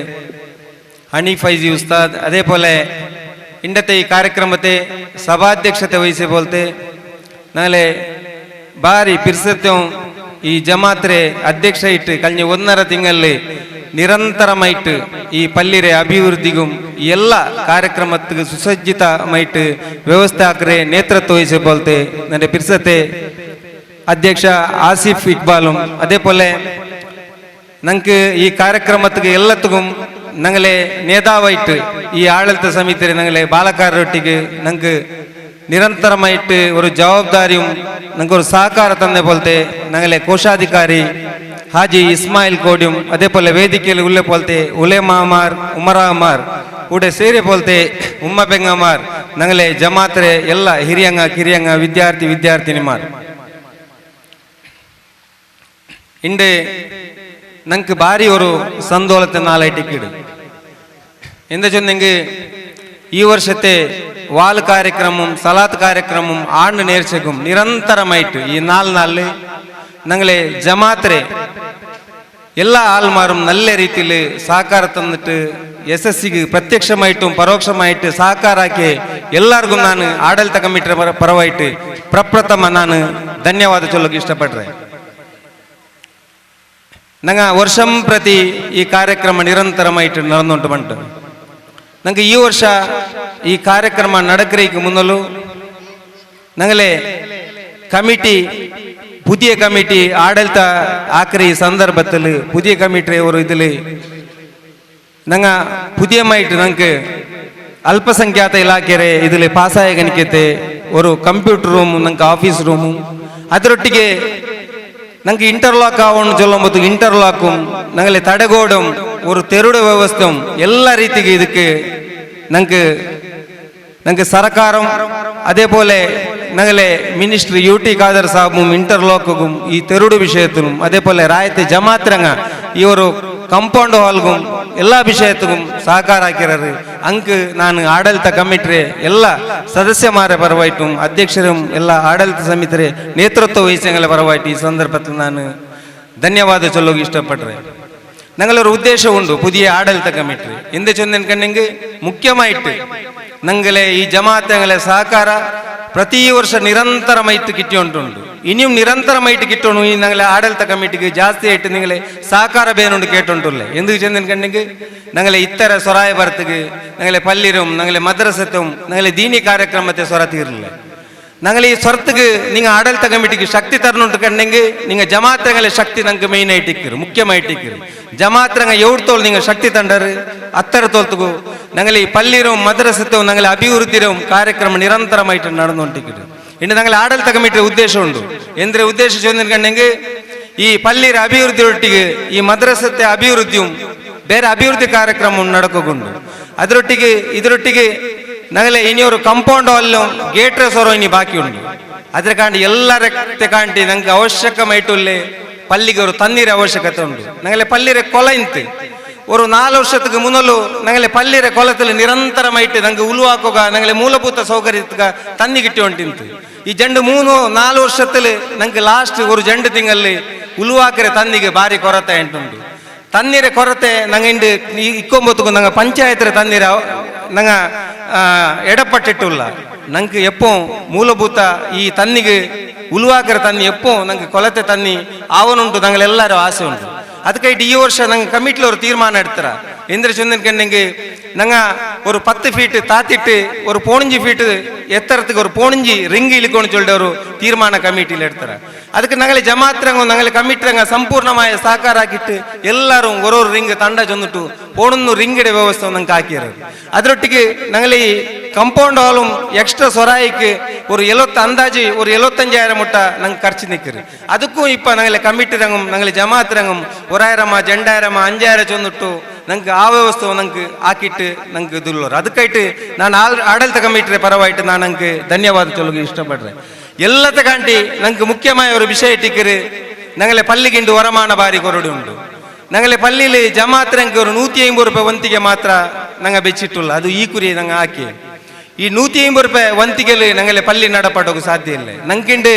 ഹനീഫ് ഫൈസി ഉസ്താദ്, അതേപോലെ ഇന്നത്തെ ഈ ಕಾರ್ಯಕ್ರಮത്തെ സഭാധ്യക്ഷತೆ ವಹಿಸಿ പോലത്തെ ഞങ്ങളെ ಭಾರಿ ಪಿರ್ಸತ್ಯಂ ಈ ಜಮಾತ್ರೆ ಅಧ್ಯಕ್ಷ ಇಟ್ಟು ಕಳೆದ 1.5 ತಿಂಗಳಲ್ಲಿ ನಿರಂತರಮಾയിട്ട് ಈ ಪಲ್ಲಿರೆ ಅಭಿವೃದ್ಧಿಗೂ ಎಲ್ಲ ಕಾರ್ಯಕ್ರಮಕ್ಕೆ ಸುಸಜ್ಜಿತಮಾയിട്ട് ವ್ಯವಸ್ಥೆ ಹಾಕರೆ ನೇತೃತ್ವ ವಹಿಸಿ ಬೋಲ್ತೆ ನನ್ನ ಪಿರ್ಸತೆ ಅಧ್ಯಕ್ಷ ಆಸಿಫ್ ಇಕ್ಬಾലും അതേപോലെ ನಂಗೆ ಈ ಕಾರ್ಯಕ್ರಮಕ್ಕೆ ಎಲ್ಲತ್ತಿಗೂ ഞങ്ങളെ നേതാവായിട്ട് ഈ ആಡಳಿತ സമിതിയെ ഞങ്ങളെ ബാലക്കാരൊಟ್ಟಿಗೆ ನಂಗೆ ನಿರಂತರമായിട്ട് ഒരു ജവാബ്ദാരിയും ഞങ്ങൾക്ക് ഒരു സഹಕಾರ തന്നെ പോലത്തെ ഞങ്ങളെ കോശാധികാരി ഹാജി ഇസ്മായിൽ കോടിയും അതേപോലെ വേദിക്കയിൽ ഉള്ള പോലത്തെ ഉലേമാമാർ ഉമറാമാർ കൂടെ ಸೇರಿ പോലത്തെ ഉമ്മ പെങ്ങമാർ ഞങ്ങളെ ജമാഅത്തിലെ ಎಲ್ಲ ಹಿರಿಯಂಗ ಕಿರಿಯಂಗ ವಿದ್ಯಾರ್ಥಿನಿಮಾರ್ ಇಂಡೆ ഞങ്ങൾക്ക് ഭാരി ഒരു സന്തോളത്തെ നാളായിട്ടിക്കിട് എന്താ ചൊന്നെങ്കിൽ ഈ വർഷത്തെ വാൽ ಕಾರ್ಯಕ್ರಮം സലാത്ത് ಕಾರ್ಯಕ್ರಮം ആണ്ട് നേർച്ചക്കും നിരന്തരമായിട്ട് ഈ 4 നാളില് ഞങ്ങളെ ജമാഅത്തിലെ എല്ലാ ആൾമാരും നല്ല രീതിയിൽ സഹಕಾರ തന്നിട്ട് ಯಶಸ್ಸಿಗೆ ಪ್ರತ್ಯಕ್ಷമായിട്ടും ಪರೋಕ್ಷമായിട്ട് ಸಹಕಾರಕ್ಕೆ ಎಲ್ಲರಿಗೂ ನಾನು ಆಡಳಿತ ಕಮಿಟಿ ಪರವಾയിട്ട് ಪ್ರಪ್ರಥಮ ನಾನು ಧನ್ಯವಾದ ಚೊಲ್ಲೋಕೆ ಇಷ್ಟಪಡ್ರೆ. ನಂಗೆ ವರ್ಷಂ ಪ್ರತಿ ಈ ಕಾರ್ಯಕ್ರಮ ನಿರಂತರമായിട്ട് നടന്നുകൊണ്ട് ಬಂತು. ನಂಗೆ ಈ ವರ್ಷ ಈ ಕಾರ್ಯಕ್ರಮ നടക്കലേക്ക് മുന്നಲು ഞങ്ങളെ കമ്മിറ്റി പുതിയ കമ്മിറ്റി ആಡಳಿತ ആക്രി സന്ദർഭത്തിൽ പുതിയ കമ്മിറ്റി ഒരു ഇതിൽ ഞങ്ങൾ പുതിയമായിട്ട് ഞങ്ങൾക്ക് അല്പസംഖ്യാത ഇലാഖೆರೆ ഇതിൽ പാസ്സായ കണിക്കത്തെ ഒരു കമ്പ്യൂട്ടർ റൂമും ഞങ്ങൾക്ക് ഓഫീസ് റൂമും ಅದರೊಟ್ಟಿಗೆ ഞങ്ങൾക്ക് ഇന്റർലോക്ക് ആവണം ചൊല്ലുമ്പോൾ ഇന്റർലോക്കും ഞങ്ങളെ തടകോടും ഒരു തെരുട് വ്യവസ്ഥയും എല്ലാ ರೀತಿಗೆ ಇದಕ್ಕೆ ഞങ്ങൾക്ക് സർക്കാരും അതേപോലെ ഞങ്ങളെ മിനിസ്റ്റർ യു.ടി. ഖാദർ സാബും ഇന്റർലോക്കും ഈ തെരുട് വിഷയത്തിലും അതേപോലെ ರಾಯತೆ ಜಮಾತ್ರಂಗ ಈ ഒരു ಕಂಪೌಂಡ್ ಹಾಲ್ಗೂ ಎಲ್ಲ ವಿಷಯಕ್ಕೂ ಸಹಕಾರ ಹಾಕಿರೋರು ಅಂಕ್ ನಾನು ಆಡಳಿತ ಕಮಿಟಿ ಎಲ್ಲ ಸದಸ್ಯಮಾರ ಪರವಾയിട്ടും ಅಧ್ಯಕ್ಷരും ಎಲ್ಲ ಆಡಳಿತ ಸಮಿತಿ ನೇತೃತ್ವ ವಹಿಸಂಗಳ ಪರವಾയിട്ട് ಈ ಸಂದರ್ಭದಲ್ಲಿ ನಾನು ಧನ್ಯವಾದ ಚೊಲ್ಲೋಕೆ ಇಷ್ಟಪಟ್ರೆ. ഞങ്ങളൊരു ഉദ്ദേശമുണ്ട് പുതിയ ആಡಳಿತ കമ്മിറ്റി എന്ത് ചൊന്നെങ്കിൽ മുഖ്യമായിട്ട് ഞങ്ങളെ ഈ ജമാഅത്തെ സഹಕಾರ ಪ್ರತಿ ವರ್ಷ ನಿರಂತರമായിട്ട് കിട്ടിയോണ്ടുണ്ട്. ഇനിയും നിരന്തരമായിട്ട് കിട്ടണം. ഈ ഞങ്ങളെ ആಡಳಿತ കമ്മിറ്റിക്ക് ജാസ്തിയായിട്ട് നിങ്ങളെ സഹಕಾರ ಬೇನುണ്ട് കേട്ടോണ്ടല്ലേ. എന്ത് ചെന്നെങ്കിൽ ഞങ്ങളെ ഇത്തര സ്വരായ ಬರ್ತಗೆ ഞങ്ങളെ പള്ളിരും ഞങ്ങളെ മദ്രസത്തും ഞങ്ങളെ ദീനി ಕಾರ್ಯಕ್ರಮത്തെ സ്വര ತೀರಲಿಲ್ಲ. ഞങ്ങൾ ഈ സ്വരത്തുക്ക് നിങ്ങൾ ആടളിത്ത കമ്മിറ്റിക്ക് ശക്തി തരണുണ്ടെങ്കിൽ നിങ്ങൾ ജമാഅത്തങ്ങളെ ശക്തി ഞങ്ങൾക്ക് മെയിനായിട്ടിക്കರು മുഖ്യമായിട്ടിക്കರು ജമാഅത്തങ്ങ എവിടത്തോളം നിങ്ങൾ ശಕ್ತಿ ತಂಡರು അത്തരത്തോളത്തുക്കു ഞങ്ങൾ ഈ പള്ളിയിലും മദ്രസത്തും ഞങ്ങൾ അഭിവൃദ്ധിയിലും കാര്യക്രമം നിരന്തരമായിട്ട് നടന്നുകൊണ്ടിരിക്കുന്നു. ഇനി ഞങ്ങൾ ആടളിത്ത കമ്മിറ്റിയുടെ ഉദ്ദേശമുണ്ട്. എന്തിനെ ഉദ്ദേശിച്ചു ചോദിച്ചിട്ടുണ്ടെങ്കിൽ ഈ പള്ളിയുടെ അഭിവൃദ്ധിയൊട്ടിಗೆ ഈ മദ്രസത്തെ അഭിവൃദ്ധിയും ಬೇರೆ ಅಭಿವೃದ್ಧಿ ಕಾರ್ಯಕ್ರಮ നടക്കുന്നുണ്ട്. ಇದರೊಟ್ಟಿಗೆ ഞങ്ങളെ ഇനിയൊരു കമ്പൗണ്ട് ഹാളിലും ഗേറ്റ് റെസോറോ ഇനി ബാക്കിയുണ്ട്. അതിനെ കാണ്ടി എല്ലാരത്തെ കാണ്ടി ഞങ്ങൾക്ക് ആവശ്യമായിട്ടുള്ള പള്ളിക്ക് ഒരു തണ്ണീർ ആവശ്യകത ഉണ്ട്. ഞങ്ങളെ പള്ളിയുടെ കൊല ഇന്ന് ഒരു 4 ವರ್ಷಕ್ಕೆ മുന്നല്ലോ ഞങ്ങളെ പള്ളിയുടെ കൊലത്തിൽ നിരന്തരമായിട്ട് ഞങ്ങൾക്ക് ഉൾവാക്കുക ഞങ്ങളെ മൂലഭൂത സൗകര്യത്തിന് തന്നി കിട്ടിയോണ്ടിന്ത് ഈ 2-3-4 ವರ್ಷത്തിൽ ഞങ്ങൾക്ക് ലാസ്റ്റ് ഒരു 2 ತಿಂಗಳಲ್ಲಿ ഉൾവാക്കിയ തന്നിಗೆ ಭಾರಿ ಕೊರತೆ ಉಂಟು. ತಣ್ಣೀರ ಕೊರತೆ ನಂಗೆ ಇಕ್ಕೊಂಬತ್ತು ನಂಗೆ ಪಂಚಾಯತ್ ತಣ್ಣೀರ ನಂಗೆ ಎಡಪಟ್ಟಿಟ್ಟಿಲ್ಲ. ನಂಗೆ ಎಪ್ಪೋ ಮೂಲಭೂತ ಈ ತನ್ನಿಗೆ ಉಲ್ವಾಕರ ತನ್ನಿ ಎಪ್ಪೋ ನಂಗೆ ಕೊಳತೆ ತನ್ನಿ ಆವನುಂಟು ನಂಗೆಲ್ಲರೂ ಆಸೆ ಉಂಟು. ಅದಕ್ಕಾಗಿ ಈ ವರ್ಷ ನಂಗೆ ಕಮಿಟಿಲಿ ಅವರು ತೀರ್ಮಾನ എടുത്തറ ಎಂದ್ರೆ ചൊന്നിട്ടുണ്ടെങ്കിൽ ഞങ്ങൾ ഒരു 10 ഫീറ്റ് താത്തിട്ട് ഒരു 15 ഫീറ്റ് എത്തരத்துக்கு ഒരു 15 റിംഗ് ഇളിക്കൊണ്ട് ചൊല്ലിട്ട് ഒരു തീരുമാന കമ്മിറ്റിയിൽ എടുത്തറ. ಅದಕ್ಕೆ ഞങ്ങളെ ജമാഅത്തരംഗം ഞങ്ങളെ കമ്മിറ്റിരംഗ സമ്പൂർണ്ണമായ സഹകാരാക്കിയിട്ട് എല്ലാവരും ഓരോ റിംഗ് ತಂಡ ചൊന്നിട്ടു പോണൊന്നു റിംഗിടെ വ്യവസ്ഥ ഞങ്ങൾക്ക് ആക്കിയത്. അതിലൊട്ടിക്ക് ഞങ്ങൾ ഈ കമ്പൗണ്ട് ഹാളും എക്സ്ട്രാ സൊറായിക്ക് ഒരു 70 ಅಂದಾಜು ഒരു 75,000 മുട്ട ഞങ്ങൾക്ക് ಖರ್ಚು നിൽക്കരുത്. ಅದಕ್ಕೂ ഇപ്പം ഞങ്ങളെ കമ്മിറ്റിരംഗം ഞങ്ങളെ ജമാഅത്തരംഗം 1,000 2,000 5,000 ചൊന്നിട്ടു ഞങ്ങൾക്ക് ആ വ്യവസ്ഥ ഞങ്ങൾക്ക് ആക്കിയിട്ട് ഞങ്ങൾക്ക് ഇതുള്ളൂ. ಅದಕ್ಕಾയിട്ട് ನಾನು ಆಡಳಿತ ಕಮಿಟಿಯ ಪರವಾയിട്ട് ನಾನು ഞങ്ങൾക്ക് ಧನ್ಯವಾದ ಚೊಲ್ಲೋಕೆ ಇಷ್ಟಪಡ್ರೆ. ಎಲ್ಲത്തെ ಕಾಂಟಿ ഞങ്ങൾക്ക് ಮುಖ್ಯമായ ഒരു ವಿಷಯ ಇಟ್ಟಿಕ್ಕರು ഞങ്ങളെ പള്ളിಗಿಂಡು ವರಮಾನ ಬಾರಿ ಕೊರಡು ಉಂಟು. ഞങ്ങളെ പള്ളിയിൽ ജമാഅത്തരംഗ ഒരു 150 ರೂಪಾಯಿ ವಂತಿಗೆ ಮಾತ್ರ ഞങ്ങൾ വെച്ചിട്ടുള്ള ಅದು ಈ ಕುರಿ ഞങ്ങൾ ಹಾಕಿ ಈ 150 ರೂಪಾಯಿ ವಂತಿಗೆಯಲ್ಲಿ ഞങ്ങളെ പള്ളി നടപ്പാടೋಕೆ ಸಾಧ್ಯ ಇಲ್ಲ. ഞങ്ങൾക്കിണ്ട്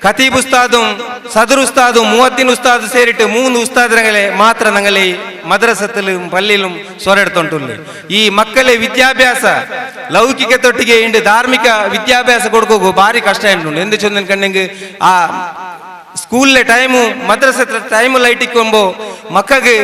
ಖತೀಬ್ ಉಸ್ತಾದುം സദർ ഉസ്താദും മുഅദ്ദിൻ ഉസ്താദ് ಸೇರಿಟ್ಟು 3 ഉസ്താദുകളെ ಮಾತ್ರ ഞങ്ങളെ മദ്രസത്തിലും പള്ളിയിലും സ്വരെടുത്തോണ്ടുള്ളു. ಈ ಮಕ್ಕಳ ವಿದ್ಯಾಭ್ಯಾಸ ಲೌಕಿಕತೊಟ್ಟಿಗೆ ಇಂಡು ಧಾರ್ಮಿಕ ವಿದ್ಯಾಭ್ಯಾಸ ಕೊಡ್ಕೋಗು ಭಾರಿ ಕಷ್ಟ ಉಂಟು. ಎಂದು ಚೊಂದನ್ಕಂಡೆಂಗೆ ಆ ಸ್ಕೂಲ್ലെ ടൈമു മദ്രസത്തെ ടൈമുള്ള ഇട്ടിക്കുമ്പോ മക്കൾക്ക്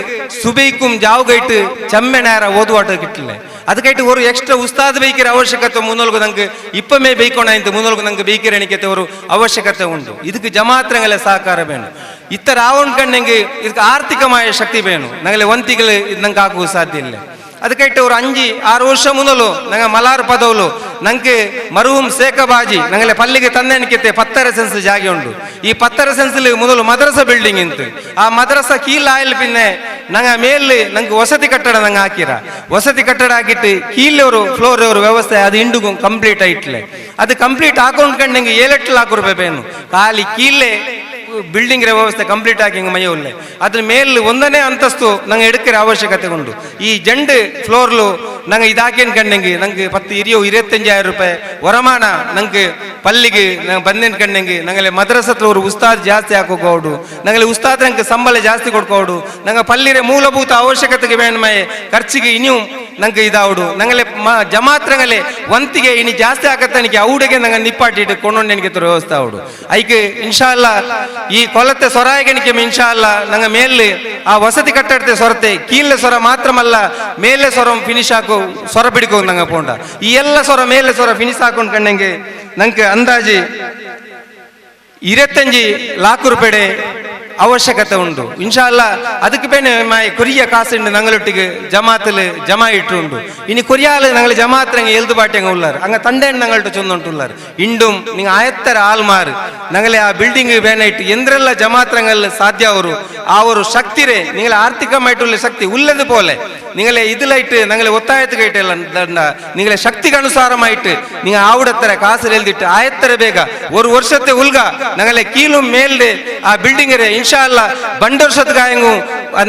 സുബൈക്കും ജാവുകയിട്ട് ചെമ്മനേര ഓതുവാട്ട് കിട്ടില്ല. ಅದಕ್ಕಾയിട്ട് ഒരു എക്സ്ട്രാ ഉസ്താദ് ബൈക്കിರ ಅವಶ್ಯಕತೆ ಮುನ್ನೊಳಗು ನಂಗೆ ಇಪ್ಪಮೇ ಬೈಕೋಣಾಯ್ತು ಮುನ್ನೊಳಗು ನಂಗೆ ಬೈಕಿರ ಎಣಿಕತೆ ഒരു ಅವಶ್ಯಕತೆ ಉಂಟು. ಇದಕ್ಕೆ ಜಮಾತ್ರಗಳ ಸಹಕಾರ ಬೇನು. ಇತ್ತರ ಆವಣ್ಕಂಡೆಂಗೆ ಇದಕ್ಕೆ ಆರ್ಥಿಕമായ ಶಕ್ತಿ ಬೇನು. ನಂಗೆ ವಂತಿಗಳು ಇದು ನಂಗೆ ಆಗುವ ಸಾಧ್ಯ ಇಲ್ಲ. ಅದಕ್ಕಾയിട്ട് ഒരു 5-6 ವರ್ಷ ಮುನ್ನಲು ನಂಗೆ ಮಲಾರ್ ಪದవుಲು ನಂಗೆ ಮರುಹುಂ ಸೇಕಬಾಜಿ ನಂಗೆ ಪಲ್ಲಿಗೆ ತಂದೆಣಿಕೆ 10 ಸೆನ್ಸ್ ಜಾಗ ಉಂಟು. ಈ 10 ಸೆನ್ಸಿಲ್ ಮೊದಲು ಮದ್ರಸ ಬಿಲ್ಡಿಂಗ್ ಇಂತು ಆ ಮದ್ರಸ ಕೀಲಾಯಲ್ ಪಿನ್ನೆ ನಂಗೆ ಮೇಲೆ ನಂಗೆ ವಸತಿ ಕಟ್ಟಡ ನಂಗೆ ಹಾಕಿರ ವಸತಿ ಕಟ್ಟಡ ಹಾಕಿಟ್ಟು ಕೀಲೆ ஒரு ಫ್ಲೋರ್ ஒரு ವ್ಯವಸ್ಥೆ ಅದು ಇಂಡುಗು ಕಂಪ್ಲೀಟ್ ಆಯ್ತಲೆ. ಅದು ಕಂಪ್ಲೀಟ್ ಹಾಕೊಂಡ್ಕೊಂಡು ನಂಗೆ 7 ಲಕ್ಷ ರೂಪಾಯಿ ಬೇನು. ಖಾಲಿ ಕೀಲೆ ಬಿಲ್ಡಿಂಗ್ ವ್ಯವಸ್ಥೆ ಕಂಪ್ಲೀಟ್ ಆಗಿ ಮೈ ಉಳ್ಳೆ ಅದ್ರ ಮೇಲೆ 1ನೇ ಅಂತಸ್ತು ನಂಗೆ ಎಡಕ್ಕೆ ಅವಶ್ಯಕತೆ ಉಂಟು. ಈ ಜಂಡು ಫ್ಲೋರ್ಲು ನಂಗೆ ಇದಾಕೇನು ಕಂಡೆಂಗೆ ನಂಗೆ 25,000 ರೂಪಾಯಿ ವರಮಾನ ನಂಗೆ ಪಲ್ಲಿಗೆ ನಂಗೆ ಬಂದೇನು ಕಂಡೆಂಗೆ ನಂಗೆ ಮದ್ರಸತ್ರ ஒரு ಉಸ್ತಾದ್ ಜಾಸ್ತಿ ಹಾಕೋಕೋಡು ನಂಗೆ ಉಸ್ತಾದ್ ನಂಗೆ ಸಂಬಳ ಜಾಸ್ತಿ ಕೊಡ್ಕೋಡು ನಂಗೆ ಪಲ್ಲಿರೆ ಮೂಲಭೂತ ಅವಶ್ಯಕತೆಗೆ ಬೇಣಮಯ ಖರ್ಚಿಗೆ ಇನ್ನೂ ನಂಗೆ ಇದಾವಡು ನಂಗೆ ಜಮಾತ್ರಗಳೇ ವಂತಿಗೆ ಇನಿ ಜಾಸ್ತಿ ಆಗತ್ತನಿಗೆ ಔಡಿಗೆ ನಂಗೆ ನಿಪ್ಪಾಟಿಟ್ಟು ಕೊಂಡೊಂಡೆನಿಗೆ ವ್ಯವಸ್ಥೆ ಅವಡು ಐಕೆ ಇನ್ಶಾಲ್ಲಾ ಈ ಕೊಲತೆ ಸೊರಾಯಗನಿಕೆ ಇನ್ಶಾಲ್ಲ ನಂಗೆ ಮೇಲೆ ಆ ವಸತಿ ಕಟ್ಟಡತೆ ಸೊರತೆ ಕೀಳೆ ಸೊರ ಮಾತ್ರಮಲ್ಲ ಮೇಲೆ ಸೊರ ಫಿನಿಶ್ ಹಾಕೋ ಸೊರ ಬಿಡಿಕೋ ನಂಗೆ ಪೋಂಡ ಈ ಎಲ್ಲ ಸೊರ ಮೇಲೆ ಸೊರ ಫಿನಿಶ್ ಹಾಕೊಂಡು ಕಂಡಂಗೆ ನಂಗೆ ಅಂದಾಜಿ 25 ಲಕ್ಷ ರೂಪಾಯಿ ಅವಶ್ಯಕತೆ ಉಂಟು. ಇನ್ಶಾಲ್ಲ ಅದಕ್ಕೆ ಬೇನೆ ಕೊರಿಯ ಕಾಸುಂಡು ನಂಗಳೊಟ್ಟಿಗೆ ಜಮಾತಲು ಜಮಾ ಇಟ್ಟುಂಡು. ಇನ್ನು ಕೊರಿಯಾಲು ನಂಗೆ ಜಮಾತ್ರಂಗೆ ಎಲ್ದು ಬಾಟ್ಯಂಗ ಉಳ್ಳಾರು ಹಂಗ ತಂಡೇನು ನಂಗಳ್ಟು ಚೊಂದುಂಟುಳ್ಳಾರು ಇಂಡುം നിങ്ങൾ ആയത്തര ആൾമാർ ഞങ്ങളെ ആ ബിൽഡിംഗ് വേനായിട്ട് എന്തെല്ല ജമാത്രങ്ങൾ സാധ്യ ആ ഒരു ശക്തിരെ നിങ്ങൾ ആർത്ഥികമായിട്ടുള്ള ശക്തി ഉള്ളതുപോലെ നിങ്ങളെ ഇതിലായിട്ട് ഞങ്ങളെ ഒത്തായത്ത് കേട്ടല്ല നിങ്ങളെ ശക്തിക്ക് അനുസാരമായിട്ട് നിങ്ങൾ ആവിടത്തര കാസിൽ എഴുതിട്ട് ആയത്തര ಬೇಗ ഒരു വർഷത്തെ ഉൽഗ ഞങ്ങളെ കീഴും മേലിന്റെ ആ ബിൽഡിംഗരെ ഇൻഷാല്ല 2 ವರ್ಷದಗಾಯಂಗು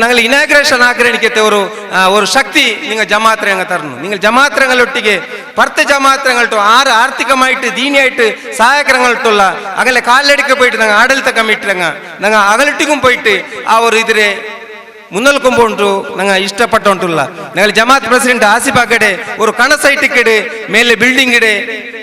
ഞങ്ങൾ ഇനാഗ്രേഷൻ ആഗ്രഹിക്കത്തെ ഒരു ശക്തി നിങ്ങൾ ജമാത്രങ്ങൾ തരണം. നിങ്ങൾ ജമാത്രങ്ങളൊട്ടിಗೆ പർത്ത ജമാത്രങ്ങൾട്ടോ ആർത്ഥികമായിട്ട് ദീനിയായിട്ട് സഹായകരങ്ങൾട്ടുള്ള അങ്ങനെ കാലിലടിക്ക് പോയിട്ട് ഞങ്ങൾ ആಡಳಿತ കമ്മിറ്റിരങ്ങ ഞങ്ങൾ അകലട്ടിക്കും പോയിട്ട് ആ ഒരു ഇതിരെ മുന്നൽക്കുമ്പോണ്ടു ഞങ്ങൾ ഇഷ്ടപ്പെട്ടോണ്ടുള്ള ഞങ്ങൾ ജമാഅത്ത് പ്രസിഡന്റ് ആസിഫ് അഗಡೆ ഒരു കണസൈറ്റിക്കಡೆ മേലെ ബിൽഡിംഗിടെ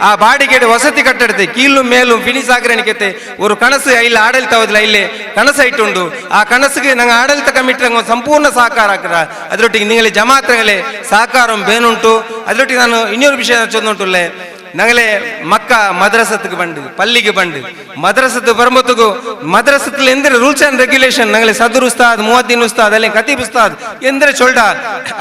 ಆ ಬಾಡಿಗೆಡೆ ವಸತಿ ಕಟ್ಟಡತೆ ಕೀಲು ಮೇಲು ಫಿನಿಶ್ ಆಗ್ರಣಿಕತೆ ഒരു ಕನಸು ಇಲ್ಲ ಆಡಳಿತವಲ್ಲ ಇಲ್ಲೇ ಕನಸು ಇಟ್ಟುಂಡು ಆ ಕನಸಿಗೆ ನಂಗೆ ಆಡಳಿತ ಕಮಿಟಿ ನಂಗೆ ಸಂಪೂರ್ಣ ಸಹಕಾರ ಹಾಕ್ರ ಅದರೊಟ್ಟಿಗೆ ನಿಂಗಲೆ ಜಮಾತ್ರಗಳೇ ಸಹಕಾರ ಬೇನುಂಟು. ಅದರೊಟ್ಟಿಗೆ ನಾನು ಇನ್ನೊಂದು ವಿಷಯ ಚೊಂದುಂಟುಲ್ಲೆ ഞങ്ങളെ മക്ക മദ്രസത്തുക്ക് പണ്ട് പള്ളിക്ക് പണ്ട് മദ്രസത്ത് പറയുമ്പോഴത്തേക്കു മദ്രസത്തിൽ എന്തൊരു റൂൾസ് ആൻഡ് റെഗ്ಯುಲೇಷನ್ ഞങ്ങളെ സദർ ഉസ്താദ് മുഅദ്ദിൻ ഉസ്താദ് അല്ലെങ്കിൽ ಖತೀಬ್ ಉಸ್ತಾದ್ ಎಂದ್ರೆ ಚೊಲ್ಡ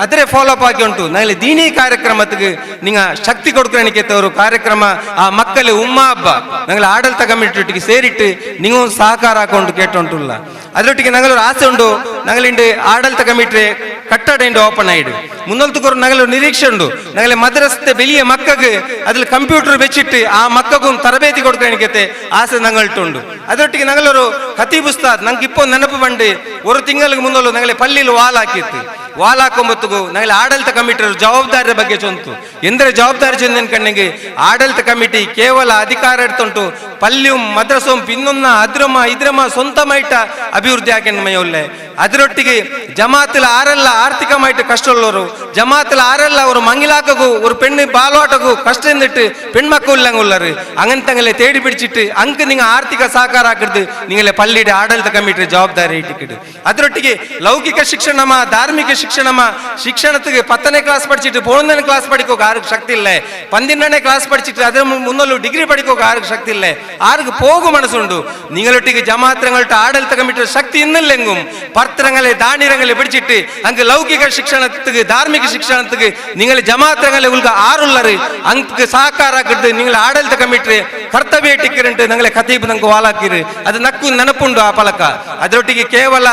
ಅದರೇ ಫಾಲೋ ಅಪ್ ಆಗಿ ಉಂಟು ഞങ്ങളെ ದೀನಿ ಕಾರ್ಯಕ್ರಮಕ್ಕೆ ನಿಂಗ ಶಕ್ತಿ ಕೊಡ್ಕೊಳಕ್ಕೆ ಅವರು ಕಾರ್ಯಕ್ರಮ ಆ ಮಕ್ಕಳು ಉಮ್ಮ ಹಬ್ಬ ഞങ്ങളെ ಆಡಳಿತ ಕಮಿಟಿಗೆ ಸೇರಿಟ್ಟು ನೀವು ಸಹಕಾರ ಹಾಕೊಂಡು ಕೇಟುಂಟುಲ್ಲ ಅದರೊಟ್ಟಿಗೆ ഞങ്ങളൊരു ಆಸೆ ಉಂಟು ഞങ്ങളിಂಡು ಆಡಳಿತ ಕಮಿಟಿ ಕಟ್ಟಡ ಓಪನ್ ಆಯಿಡು മുന്നോട്ടുകൊരു ഞങ്ങൾ നിരീക്ഷ ഉണ്ട് ഞങ്ങളെ മദ്രസത്തെ വലിയ മക്കൾക്ക് അതിൽ കമ്പ്യൂട്ടർ വെച്ചിട്ട് ആ മക്കൾക്കും തരബേതി കൊടുക്കാൻ എനിക്കത്തെ ആശ ഞങ്ങളിട്ടുണ്ട് ಅದರೊಟ್ಟಿಗೆ ഞങ്ങളൊരു ಖತೀಬ್ ಉಸ್ತಾದ್ ನಂಗೆ ഇപ്പോൾ ನೆನಪು ಬಂದು ഒരു ತಿಂಗಳಿಗೆ മുന്നോಳು ഞങ്ങളെ പള്ളിയിൽ ವಾಲಾಕಿತ್ತು ವಾಲಾಕೊಂಬತ್ತಿಗೂ ഞങ്ങളെ ಆಡಳಿತ ಕಮಿಟಿ ಜವಾಬ್ದಾರಿ ಬಗ್ಗೆ ಚೊಂತು ಎಂದ್ರೆ ಜವಾಬ್ದಾರಿ ಚೊಂದಿನ ಕಣ್ಣಿಗೆ ಆಡಳಿತ ಕಮಿಟಿ ಕೇವಲ ಅಧಿಕಾರ ಎಡ್ತುಂಟು ಪಲ್ಯಂ ಮದ್ರಸೋಂ ಪಿನ್ನೊನ್ನ ಅದ್ರಮ ಇದ್ರಮ ಸ್ವಂತಮಾಯಿಟ್ಟ ಅಭಿವೃದ್ಧಿ ಹಾಕಿನ ಮೈಯೊಲ್ಲೆ ಅದರೊಟ್ಟಿಗೆ ಜಮಾತಿಲ ಆರೆಲ್ಲ ಆರ್ಥಿಕಮಾಯಿಟ್ಟು ಕಷ್ಟ ಉಳ್ಳವರು ಜಮಾತಿಲ ಆರೆಲ್ಲ ಅವರು ಮಂಗಿಲಾಕಗೂ ഒരു പെണ്ണ് ബാലോട്ടಗೂ കഷ്ട എന്നിട്ട് പെൺമക്കൾ ഉള്ളങ്ങുള്ളറ് അങ്ങനെ തങ്ങളെ തേടി പിടിച്ചിട്ട് അങ്ക് നിങ്ങൾ ആർത്ഥിക സഹಕಾರ ಹಾಕಿದ್ದು നിങ്ങളെ പള്ളിയുടെ ಆಡಳಿತ ಕಮಿಟಿ ಜವಾಬ್ದಾರಿ ಇಟ್ಟಿക്കിട്ട് ಅದರೊಟ್ಟಿಗೆ ಲೌಕಿಕ ಶಿಕ್ಷಣಮ ಧಾರ್ಮಿಕ ಶಿಕ್ಷಣಮ ಶಿಕ್ಷಣಕ್ಕೆ 10ನೇ ಕ್ಲಾಸ್ പഠിച്ചിട്ട് 11ನೇ ಕ್ಲಾಸ್ പഠിക്കുക ആർക്ക് ശക്തി ഇല്ലേ 12ನೇ ക്ലാസ് പഠിച്ചിട്ട് അതിന് മുന്നോട്ട് ഡിഗ്രി പഠിക്കുക ആർക്ക് ശക്തി ഇല്ലേ ആർക്ക് പോകും മനസ്സുണ്ട് നിങ്ങളൊട്ടിಗೆ ജമാഅത്തുകളുടെ ആಡಳಿತ കമ്മിറ്റിയുടെ ശക്തി ഇന്നില്ലെങ്കും പത്രങ്ങളെ ദാണിരങ്ങളെ പിടിച്ചിട്ട് അങ്ങ് ലൗകിക ಶಿಕ್ಷಣಕ್ಕೆ ಧಾರ್ಮಿಕ ಶಿಕ್ಷಣಕ್ಕೆ നിങ്ങൾ ജമാഅത്തുകളെ ഉൾക ആറുള്ളറ് അങ്ങ് സഹಕಾರ ಹಾಕಿದ್ದು നിങ്ങൾ ಆಡಳಿತ ಕಮಿಟಿ ಕರ್ತವ್ಯ ಇಟ್ಟಿಕ್ಕಿರಂಟು ഞങ്ങളെ ಖತೀಬ್ ನಂಗೆ ವಾಲಾಕಿರು ಅದು ನಕ್ಕು ನೆನಪುಂಡು ಆ ಫಲಕ ಅದರೊಟ್ಟಿಗೆ ಕೇವಲ